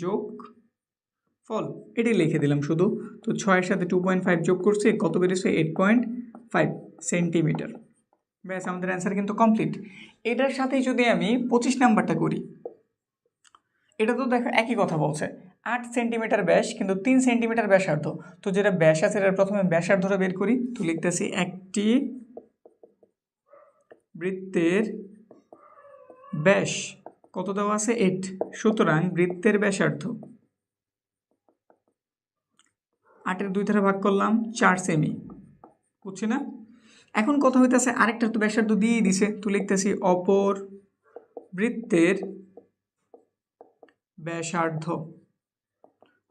যোগফল এটাই লিখে দিলাম শুধু। তো 6-এর সাথে 2.5 যোগ করছি, কত বেরিয়েছে? 8.5 সেন্টিমিটার। ব্যাস, আমাদের অ্যান্সার কিন্তু কমপ্লিট। এটার সাথেই যদি আমি 25 নাম্বারটা করি, এটা তো দেখো একই কথা বলছে, 8 সেন্টিমিটার ব্যাস কিন্তু 3 সেন্টিমিটার ব্যাসার্ধ। তো যেটা ব্যাস আছে এটার প্রথমে ব্যাসার্ধটা বের করি। তো লিখতেছি একটি বৃত্তের ব্যাস কত দেওয়া আছে? 8। সুতরাং বৃত্তের ব্যাসার্ধ 8-এর 2 দ্বারা ভাগ করলাম, 4 সেমি। বুঝছি না? এখন কথা হইতেছে আরেকটা তো ব্যাসার্ধ দিয়েই দিছে, তো লিখতেছি অপর বৃত্তের ব্যাসার্ধ।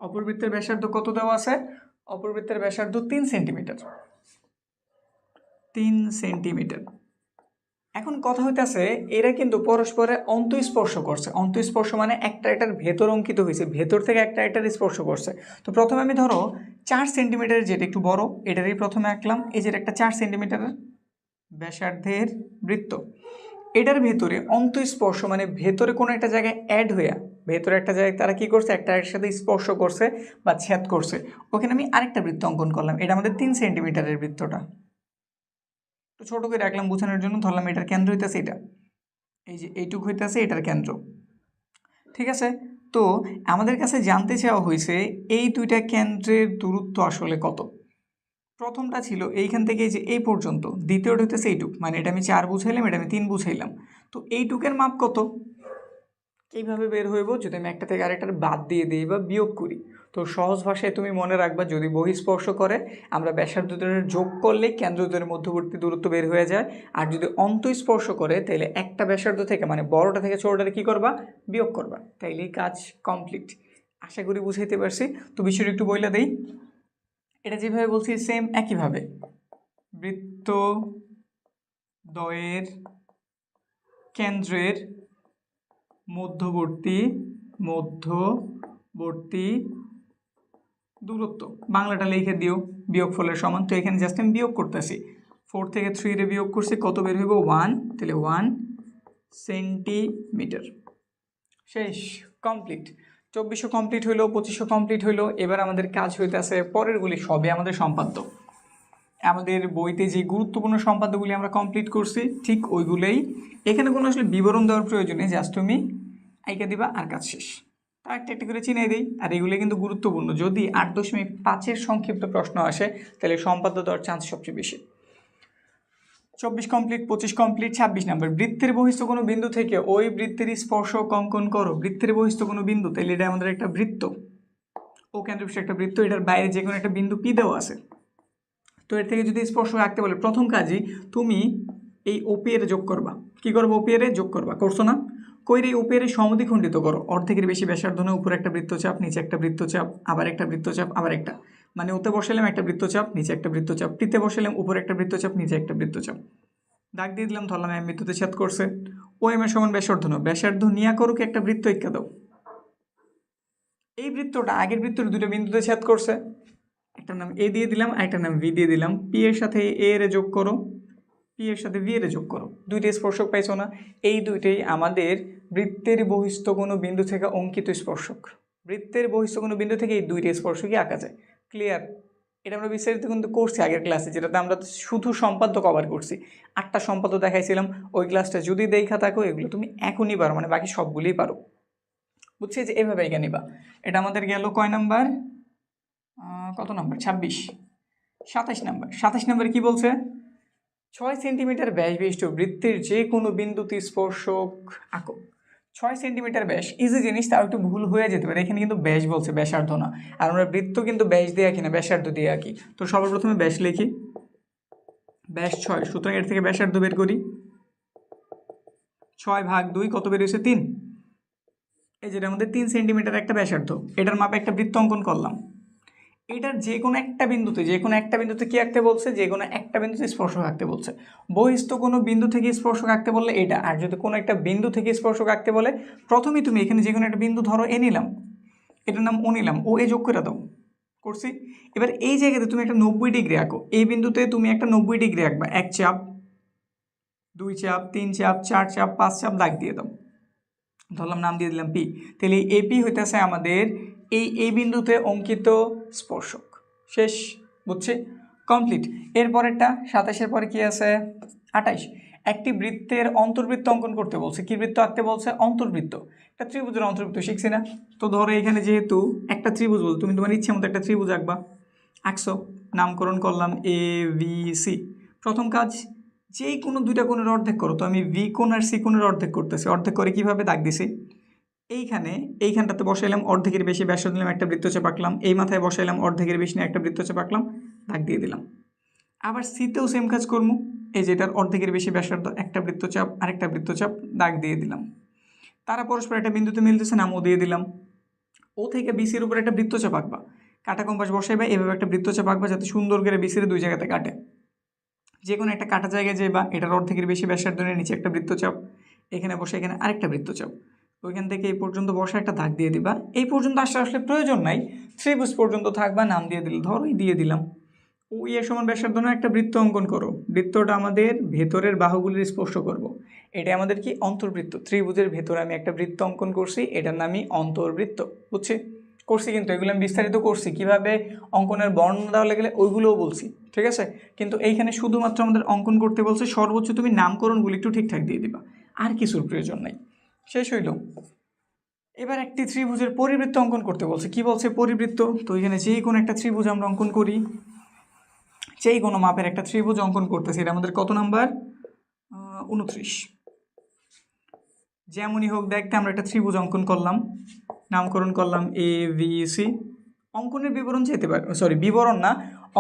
অপর বৃত্তের ব্যাসার্ধ কত দেওয়া আছে? অপর বৃত্তের ব্যাসার্ধ 3 সেন্টিমিটার। 3 সেন্টিমিটার। এখন কথা হইতেছে এরা কিন্তু পরস্পরে অন্তঃস্পর্শ করছে। অন্তঃস্পর্শ মানে একটা এটার ভেতর অঙ্কিত হয়েছে, ভেতর থেকে একটা এটার স্পর্শ করছে। তো প্রথমে আমি ধরো 4 সেন্টিমিটারের যেটা একটু বড় এটারই প্রথমে আঁকলাম। এই যে একটা 4 সেন্টিমিটারের ব্যাসার্ধের বৃত্ত, এটার ভেতরে অন্তঃস্পর্শ মানে ভেতরে কোনো একটা জায়গায় অ্যাড হইয়া, ভেতরে একটা জায়গায় তারা কি করছে? একটা এর সাথে স্পর্শ করছে বা ছেদ করছে। ওখানে আমি আরেকটা বৃত্ত অঙ্কন করলাম, এটা আমাদের 3 সেন্টিমিটারের বৃত্তটা। তো ছোট করে রাখলাম বোঝানোর জন্য, ধরলাম এটার কেন্দ্র হইতেছে এটা, এই যে এইটুক হইতেছে এটার কেন্দ্র। ঠিক আছে? তো আমাদের কাছে জানতে চাওয়া হয়েছে এই দুইটা কেন্দ্রের দূরত্ব আসলে কত। প্রথমটা ছিল এইখান থেকে যে এই পর্যন্ত, দ্বিতীয়টা হইতেছে এইটুক, মানে এটা আমি 4 বুঝাইলাম, এটা আমি 3 বুঝাইলাম। তো এইটুকের মাপ কত? এইভাবে বের হইব যদি আমি একটা থেকে আরেকটার বাদ দিয়ে দিই বা বিয়োগ করি। তো সহজ ভাষায় তুমি মনে রাখবা, যদি বহিঃস্পর্শ করে আমরা ব্যাসার্ধ দুটোর যোগ করলে কেন্দ্র দুটোর মধ্যবর্তী দূরত্ব বের হয়ে যায়। আর যদি অন্তঃস্পর্শ করে তাহলে একটা ব্যাসার্ধ থেকে মানে বড়টা থেকে ছোটটা কী করবা? বিয়োগ করবা। তাইলেই কাজ কমপ্লিট। আশা করি বুঝাইতে পারছি। তো বিষয়টা একটু বইলা দেই। এটা যেভাবে বলছি সেম একইভাবে বৃত্ত দ্বয়ের কেন্দ্রের মধ্যবর্তী দূরত্ব, বাংলাটা লিখে দিও বিয়োগফলের সমান। তো এখানে জাস্ট আমি বিয়োগ করতেছি, 4 থেকে 3 রে বিয়োগ করছি, কত বের হইব? 1। তাহলে 1 সেন্টিমিটার। শেষ, কমপ্লিট। 2400 কমপ্লিট হইলো, 2500 কমপ্লিট হইলো। এবার আমাদের কাজ হইতেছে পরেরগুলি সবই আমাদের সম্পাদ্য। আমাদের বইতে যে গুরুত্বপূর্ণ সম্পাদ্যগুলি আমরা কমপ্লিট করছি ঠিক ওইগুলোই। এখানে কোনো আসলে বিবরণ দেওয়ার প্রয়োজন নেই, জাস্ট তুমি আইকা দিবা আর কাজ শেষ। তা একটা একটা করে চিনিয়ে দিই। আর এগুলো কিন্তু গুরুত্বপূর্ণ, যদি 8.5-এর সংক্ষিপ্ত প্রশ্ন আসে তাহলে সম্পাদ্য দেওয়ার চান্স সবচেয়ে বেশি। 24 কমপ্লিট, 25 কমপ্লিট, 26 নাম্বার বৃত্তের বহিস্থ কোনো বিন্দু থেকে ওই বৃত্তের স্পর্শক অঙ্কন করো। বৃত্তের বহিস্থ কোনো বিন্দু, তাহলে এটা আমাদের একটা বৃত্ত, ও কেন্দ্রবিষ্ট একটা বৃত্ত, এটার বাইরে যে কোনো একটা বিন্দু পি দেওয়া আছে। তো এর থেকে যদি স্পর্শক আঁকতে বলে, প্রথম কাজই তুমি এই ওপি এর যোগ করবা। কি করবো? ওপি এর যোগ করবা, করছো না? কইরে ওপি এর সমদ্বিখণ্ডিত করো। অর্ধেকের বেশি ব্যাসার্ধ না, উপরে একটা বৃত্তচাপ, নিচে একটা বৃত্তচাপ, আবার একটা বৃত্তচাপ, আবার একটা, মানে ওতে বসালাম একটা বৃত্তচাপ, নিচে একটা বৃত্তচাপ, টিতে বসালাম উপরে একটা বৃত্তচাপ, নিচে একটা বৃত্তচাপ, দাগ দিয়ে দিলাম, ধরলাম এম বৃত্ততে ছেদ করছে। ও এম এর সমান ব্যাসার্ধ না, ব্যাসার্ধ নিয়া করুক একটা বৃত্ত এঁকে দাও। এই বৃত্তটা আগের বৃত্তের দুটো বিন্দুতে ছেদ করছে, একটার নাম এ দিয়ে দিলাম, আরেকটার নাম ভি দিয়ে দিলাম। পি এর সাথে এ এর যোগ করো, পি এর সাথে ভি এর যোগ করো, দুইটাই স্পর্শক পাইছো না? এই দুইটাই আমাদের বৃত্তের বহিস্থ কোনো বিন্দু থেকে অঙ্কিত স্পর্শক। বৃত্তের বহিস্থ কোনো বিন্দু থেকে এই দুইটা স্পর্শকই আঁকা যায়। ক্লিয়ার? এটা আমরা বিস্তারিত কিন্তু করছি আগের ক্লাসে, যেটাতে আমরা শুধু সম্পাদ্য কভার করছি। 8টা সম্পাদ্য দেখাইছিলাম। ওই ক্লাসটা যদি দেখা থাকো এগুলো তুমি এখনই পারো, মানে বাকি সবগুলোই পারো। বুঝছি যে এভাবে এঁকে নিবা। এটা আমাদের গেল কয় নাম্বার? কত নাম্বার? 26। 27 নাম্বার। 27 নাম্বার কি বলছে? 6 সেন্টিমিটার ব্যাস বিশিষ্ট বৃত্তের যে কোনো বিন্দুতে স্পর্শক আঁকো। 6 সেন্টিমিটার ব্যাস ইজি জিনিস, তাও একটু ভুল হয়ে যেতে পারে। এখানে কিন্তু ব্যাস বলছে, ব্যাসার্ধ না। আর আমরা বৃত্ত কিন্তু ব্যাস দিয়ে আঁকি না, ব্যাসার্ধ দিয়ে আঁকি। তো সবার প্রথমে ব্যাস লিখি, ব্যাস 6, সুতরাং এর থেকে ব্যাসার্ধ বের করি। 6 ভাগ 2 কত বেরিয়েছে? 3। এই যেটা আমাদের 3 সেন্টিমিটার একটা ব্যাসার্ধ, এটার মাপে একটা বৃত্ত অঙ্কন করলাম। এটার যে কোনো একটা বিন্দুতে কি আঁকতে বলছে? যে কোনো একটা বিন্দুতে স্পর্শক আঁকতে বলছে। বহিস্থ কোনো বিন্দু থেকে স্পর্শক আঁকতে বললে এটা, আর যদি কোনো একটা বিন্দু থেকে স্পর্শক আঁকতে বলে প্রথমেই তুমি এখানে যে কোনো একটা বিন্দু ধরো, এ নিলাম, এটার নাম ও নিলাম, ও এ যোগ করে দাও, করছি। এবার এই জায়গাতে তুমি একটা 90 ডিগ্রি আঁকো। এই বিন্দুতে তুমি একটা 90 ডিগ্রি আঁকবা, 1 চাপ, 2 চাপ, 3 চাপ, 4 চাপ, 5 চাপ দাগ দিয়ে দাও। ধরলাম নাম দিয়ে দিলাম পি, তাহলে এপি হইতেছে আমাদের এই বিন্দুতে অঙ্কিত স্পর্শক। শেষ, বুঝছি, কমপ্লিট। এরপরেরটা 27-এর পরে কি আছে 28, একটি বৃত্তের অন্তর্বৃত্ত অঙ্কন করতে বলছে। কি বৃত্ত আঁকতে বলছে? অন্তর্বৃত্ত। একটা ত্রিভুজের অন্তর্বৃত্ত শিখছি না? তো ধরো এখানে যেহেতু একটা ত্রিভুজ বল, তুমি তোমার ইচ্ছে মতো একটা ত্রিভুজ আঁকবা, আঁকছো, নামকরণ করলাম এ বি সি। প্রথম কাজ, যেই কোনো দুইটা কোণের অর্ধেক করো। তো আমি ভি কোণ আর সি কোণের অর্ধেক করতেছি। অর্ধেক করে কিভাবে দাগ দিছি, এইখানটাতে বসাইলাম, অর্ধেকের বেশি ব্যাসার্ধ দিলাম, একটা বৃত্তচাপ আঁকলাম। এই মাথায় বসাইলাম, অর্ধেকের বেশি নিয়ে একটা বৃত্তচাপ আঁকলাম, দাগ দিয়ে দিলাম। আবার সিতেও সেম কাজ করবো, এই যেটার অর্ধেকের বেশি ব্যাসার্ধ, একটা বৃত্তচাপ আরেকটা বৃত্তচাপ, দাগ দিয়ে দিলাম। তারা পরস্পর একটা বিন্দুতে মিলতেছে, নামও দিয়ে দিলাম। ও থেকে বিসির উপর একটা বৃত্তচাপ আঁকবা, কাটা কম্পাস বসাইবা, এভাবে একটা বৃত্তচাপ আঁকবা যাতে সুন্দর করে বিসির দুই জায়গাতে কাটে। যে কোনো একটা কাটা জায়গায় যাইবা, এটার অর্ধেকের বেশি ব্যাসার্ধ নিয়ে নিচে একটা বৃত্তচাপ, এখানে বসে এখানে আরেকটা বৃত্তচাপ, ওইখান থেকে এই পর্যন্ত বসে একটা দাগ দিয়ে দিবা। এই পর্যন্ত আসলে প্রয়োজন নাই, ত্রিভুজ পর্যন্ত থাকবা, নাম দিয়ে দিল, ধরো দিয়ে দিলাম। ওই এ সমান ব্যাসার্ধ না একটা বৃত্ত অঙ্কন করো। বৃত্তটা আমাদের ভেতরের বাহুগুলির স্পর্শ করব। এটা আমাদের কি অন্তর্বৃত্ত। ত্রিভুজের ভেতরে আমি একটা বৃত্ত অঙ্কন করছি, এটার নামই অন্তর্বৃত্ত। বুঝছি, করছি, কিন্তু এগুলো আমি বিস্তারিত করছি কিভাবে অঙ্কনের বর্ণনা দেওয়া গেলে ওইগুলোও বলছি, ঠিক আছে। কিন্তু এইখানে শুধুমাত্র আমাদের অঙ্কন করতে বলছে, সর্বোচ্চ তুমি নামকরণগুলি একটু ঠিকঠাক দিয়ে দিবা, আর কিছুর প্রয়োজন নাই। শেষ হইল। এবার একটি ত্রিভুজের পরিবৃত্ত অঙ্কন করতে বলছে। কি বলছে? পরিবৃত্ত। তো এখানে যেই কোনো একটা ত্রিভুজ আমরা অঙ্কন করি, যেই কোনো মাপের একটা ত্রিভুজ অঙ্কন করতেছি। এটা আমাদের কত নাম্বার? 29। যেমনই হোক, দেখতে আমরা একটা ত্রিভুজ অঙ্কন করলাম, নামকরণ করলাম এ বি সি। অঙ্কনের বিবরণ চাইতে পারে, সরি বিবরণ না,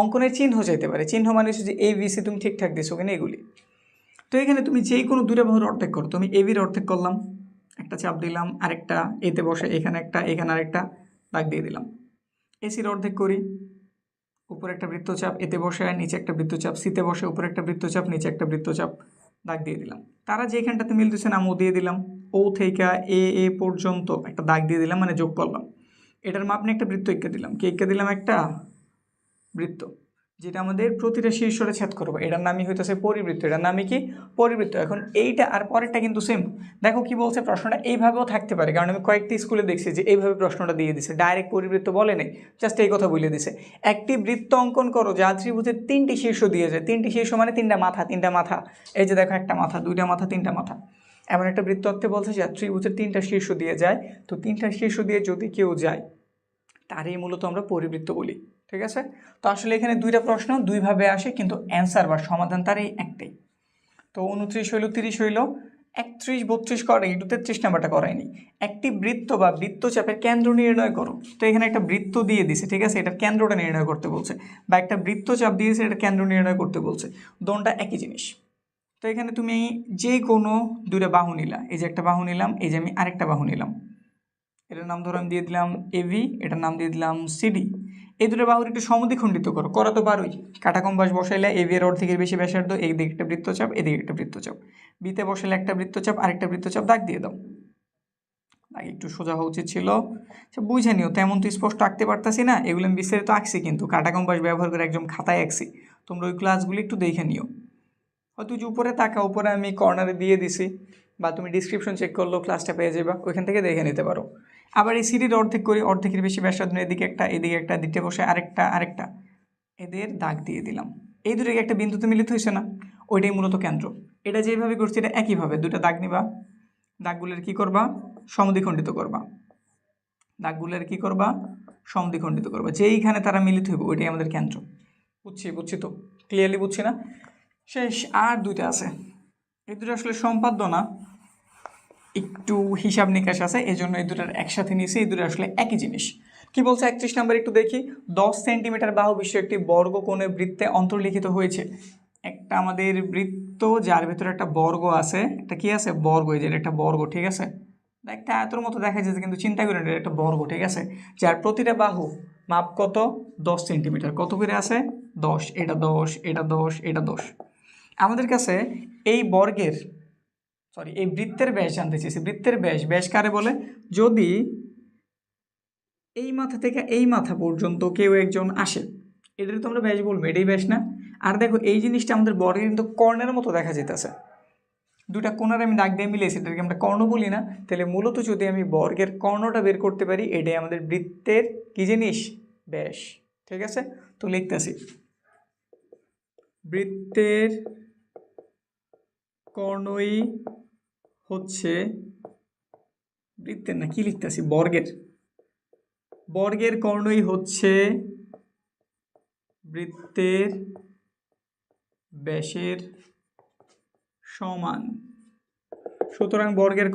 অঙ্কনের চিহ্ন চাইতে পারে। চিহ্ন মানে হচ্ছে যে এ বি সি তুমি ঠিকঠাক দিছো কিনা এগুলি। তো এখানে তুমি যেই কোনো দুটো বাহুর অর্ধেক করো। তুমি এ বির অর্ধেক করলাম, একটা চাপ দিলাম, আরেকটা এতে বসে, এখানে একটা, এখানে আরেকটা, দাগ দিয়ে দিলাম। এসির অর্ধেক করি, উপরে একটা বৃত্তচাপ, এতে বসে, নিচে একটা বৃত্তচাপ, সিতে বসে, উপরে একটা বৃত্তচাপ, নিচে একটা বৃত্তচাপ, দাগ দিয়ে দিলাম। তারা যেখানটাতে মিলতেছে নামও দিয়ে দিলাম। ও থেকে এ পর্যন্ত একটা দাগ দিয়ে দিলাম, মানে যোগ করলাম। এটার মাপ নিয়ে একটা বৃত্ত এঁকে দিলাম। কি এঁকে দিলাম? একটা বৃত্ত, যেটা আমাদের প্রতিটা শীর্ষরে ছেদ করবো। এটার নামই হইতেছে পরিবৃত্ত। এটার নামই কি? পরিবৃত্ত। এখন এইটা আর পরেরটা কিন্তু সেম। দেখো কি বলছে, প্রশ্নটা এইভাবেও থাকতে পারে, কারণ আমি কয়েকটি স্কুলে দেখছি যে এইভাবে প্রশ্নটা দিয়ে দিছে, ডাইরেক্ট পরিবৃত্ত বলে নেই, জাস্ট এই কথা বলে দিছে। একটি বৃত্ত অঙ্কন করো যা ত্রিভুজের 3টি শীর্ষ দিয়ে যায়। 3টি শীর্ষ মানে 3টা মাথা, 3টা মাথা। এই যে দেখো, একটা মাথা, 2টা মাথা, 3টা মাথা। এমন একটা বৃত্ত আঁকতে বলছে যা ত্রিভুজের 3টা শীর্ষ দিয়ে যায়। তো 3টা শীর্ষ দিয়ে যদি কেউ যায়, তারই মূলত আমরা পরিবৃত্ত বলি, ঠিক আছে। তো আসলে এখানে দুইটা প্রশ্ন দুইভাবে আসে, কিন্তু অ্যান্সার বা সমাধান তার এই একটাই। তো 29 হইল, 30 হইল, 31, 32 করাই, কিন্তু 33 নাম্বারটা করায়নি। একটি বৃত্ত বা বৃত্তচাপের কেন্দ্র নির্ণয় করো। তো এখানে একটা বৃত্ত দিয়ে দিছে, ঠিক আছে, এটার কেন্দ্রটা নির্ণয় করতে বলছে, বা একটা বৃত্তচাপ দিয়েছে, এটা কেন্দ্র নির্ণয় করতে বলছে। দোনটা একই জিনিস। তো এখানে তুমি যে কোনো দুইটা বাহু নিলা, এই যে একটা বাহু নিলাম, এই যে আমি আরেকটা বাহু নিলাম, এটার নাম ধরো আমি দিয়ে দিলাম এবি, এটার নাম দিয়ে দিলাম সিডি। এই দুটো বাহুর একটু সমদ্বিখণ্ডিত করো, করা তো পারোই। কাটা কম্পাস বসাইলে এবি এর অর্ধেকের বেশি ব্যাসার্ধ, এইদিকে একটা বৃত্তচাপ, এদিকে একটা বৃত্তচাপ। বিতে বসাইলে একটা বৃত্তচাপ, আরেকটা বৃত্তচাপ, দাগ দিয়ে দাও। দাগ একটু সোজা হওয়া উচিত ছিল, বুঝে নিও। তেমন তো স্পষ্ট আঁকতে পারতাছি না, এগুলো আমি বিস্তারিত আঁকছি, কিন্তু কাটা কম্পাস ব্যবহার করে একদম খাতায় আঁকছি। তোমরা ওই ক্লাসগুলি একটু দেখে নিও। হয়তো যে উপরে তাকা, উপরে আমি কর্নারে দিয়ে দিছি, বা তুমি ডিসক্রিপশন চেক করলেও ক্লাসটা পেয়ে যাবা, ওইখান থেকে দেখে নিতে পারো। আবার এই সিডির অর্ধেক করি, অর্ধেকের বেশি ব্যাসার্ধ, এদিকে একটা, এদিকে একটা, দিতে বসে আরেকটা, এদের দাগ দিয়ে দিলাম। এই দুটোকে একটা বিন্দুতে মিলিত হয়েছে না, ওইটাই মূলত কেন্দ্র। এটা যেভাবে করছি এটা একইভাবে দুটো দাগ নিবা, দাগগুলোর কি করবা? সমদ্বিখণ্ডিত করবা। দাগগুলোর কি করবা? সমদ্বিখণ্ডিত করবা। যেইখানে তারা মিলিত হইব ওইটাই আমাদের কেন্দ্র। বুঝছি তো, ক্লিয়ারলি বুঝছি না? শেষ। আর দুইটা আছে, এই দুটো আসলে সম্পাদ্য না, একটু হিসাব নিকাশ আছে, এই জন্য এই দুটার একসাথে নিয়েছি। এই দুটো আসলে একই জিনিস। কি বলছে 31 নাম্বার একটু দেখি। 10 সেন্টিমিটার বাহু বিশিষ্ট একটি বর্গকোণের বৃত্তে অন্তর্লিখিত হয়েছে। একটা আমাদের বৃত্ত, যার ভিতরে একটা বর্গ আছে, একটা কি আছে? বর্গ। এই যে একটা বর্গ, ঠিক আছে, একটা আয়তর মতো দেখা যাচ্ছে, কিন্তু চিন্তা করেন এটা একটা বর্গ, ঠিক আছে, যার প্রতিটা বাহু মাপ কত? 10 সেন্টিমিটার। কত করে আছে? 10। এটা 10, এটা 10, এটা 10। আমাদের কাছে এই বর্গের, এই বৃত্তের ব্যাস জানতে চেয়েছি। বৃত্তের ব্যাস কারে বলে? যদি এই মাথা থেকে এই মাথা পর্যন্ত কেউ একজন আসে, এটাই তোমরা ব্যাস বলবে, এটাই ব্যাস না? আর দেখো এই জিনিসটা আমাদের বর্গের কিন্তু কর্ণের মতো দেখা যেতেছে। দুটা কোণার আমি দাগ দিয়ে মিলিয়েছি, এটাকে আমরা কর্ণ বলি না। তাহলে মূলত যদি আমি বর্গের কর্ণটা বের করতে পারি, এটাই আমাদের বৃত্তের কি জিনিস, ব্যাস। ঠিক আছে, তো লিখতেছি বৃত্তের কর্ণই হচ্ছে, বৃত্তের না কি লিখতেছি, বর্গের কর্ণই হচ্ছে বৃত্তের ব্যাসের সমান। সুতরাং বর্গের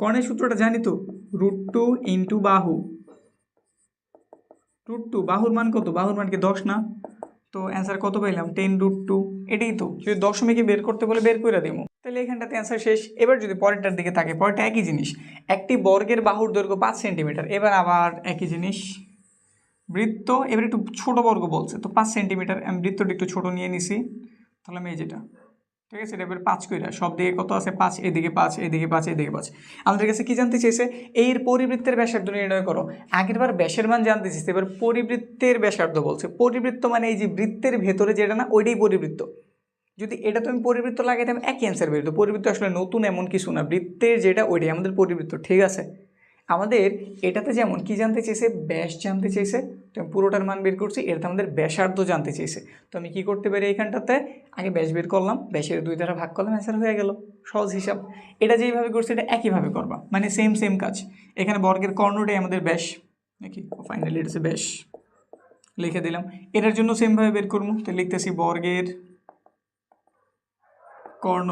কর্ণের সূত্রটা জানি তো, √2 ইন্টু বাহু। √2 বাহুর মান কত, বাহুর মান কি 10 না? তো অ্যান্সার কত পাইলাম, 10√2। এটাই তো, যদি দশমিকে বের করতে বলে বের করে দেবো। তাহলে এখানটাতে অ্যান্সার শেষ। এবার যদি পরেরটার দিকে থাকে, পরেরটা একই জিনিস, একটি বর্গের বাহুর দৈর্ঘ্য 5 সেন্টিমিটার। এবার আবার একই জিনিস, বৃত্ত, এবার একটু ছোট বর্গ বলছে, তো 5 সেন্টিমিটার, আমি বৃত্তটা একটু ছোট নিয়ে নিছি। তাহলে আমি এই যেটা, ঠিক আছে, এটা এবার 5 কইরা সব দিকে কত আছে, 5, এদিকে 5, এদিকে 5, এদিকে 5। আমাদের কাছে কি জানতে চাইছে, এর পরিবৃত্তের ব্যাসার্ধ নির্ণয় করো। আগের বার ব্যাসের মান জানতে চাইছে, এবার পরিবৃত্তের ব্যাসার্ধ বলছে। পরিবৃত্ত মানে এই যে বৃত্তের ভেতরে যেটা না, ওইটাই পরিবৃত্ত। যদি এটা তুমি পরিবৃত্ত লাগাইতাম একই অ্যান্সার বেরোতো। পরিবৃত্ত আসলে নতুন এমন কিছু না, বৃত্তের যেটা ওইটাই আমাদের পরিবৃত্ত। ঠিক আছে, আমাদের এটাতে যেমন কি জানতে চেয়েছে, ব্যাস জানতে চেয়েছে, তো আমি পুরোটার মান বের করছি। এটাতে আমাদের ব্যাসার্ধ জানতে চেয়েছে, তো আমি কি করতে পারি, এইখানটাতে আগে ব্যাস বের করলাম, ব্যাসের 2 দ্বারা ভাগ করলাম, অ্যান্সার হয়ে গেল। সহজ হিসাব। এটা যেইভাবে করছি এটা একইভাবে করবা, মানে সেম কাজ। এখানে বর্গের কর্ণটাই আমাদের ব্যাস, নাকি ফাইনালি এটা ব্যাস লিখে দিলাম। এটার জন্য সেমভাবে বের করবো, তো লিখতেছি বর্গের কর্ণ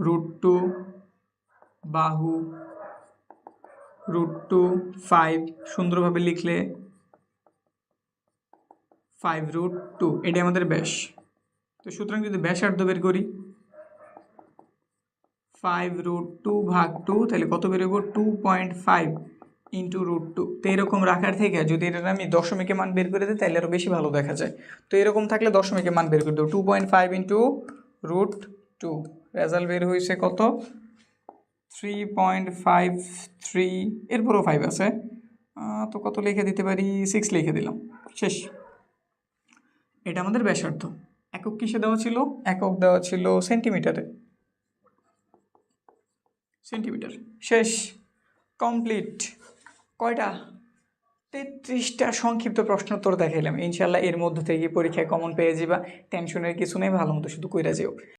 √2 বাহু √2 5, সুন্দরভাবে লিখলে 5√2, এটি আমাদের ব্যাস। তো সুতরাং যদি ব্যাসার্ধ বের করি 5√2 ভাগ 2, তাহলে কত বেরোবো, 2.5 ইন্টু √2। তো এরকম রাখার থেকে যদি এটা আমি দশমিকে মান বের করে দিই, তাহলে আরও বেশি ভালো দেখা যায়। তো এরকম থাকলে দশমিকে মান বের করে দেবো, 2.5 ইন্টু √2। রেজাল্ট বের হয়েছে কত, 3.53। এরপরও 5 আছে, তো কত লিখে দিতে পারি, 6 লিখে দিলাম, শেষ। এটা আমাদের ব্যাসার্ধ। একক কিসে দেওয়া ছিল, একক দেওয়া ছিল সেন্টিমিটারে, সেন্টিমিটার। শেষ, কমপ্লিট। কয়টা, 33টা সংক্ষিপ্ত প্রশ্নোত্তর দেখাইলাম। ইনশাল্লাহ এর মধ্য থেকে পরীক্ষায় কমন পেয়ে যাবা, টেনশনের কিছু নেই, ভালো মতো শুধু কইরা যেও।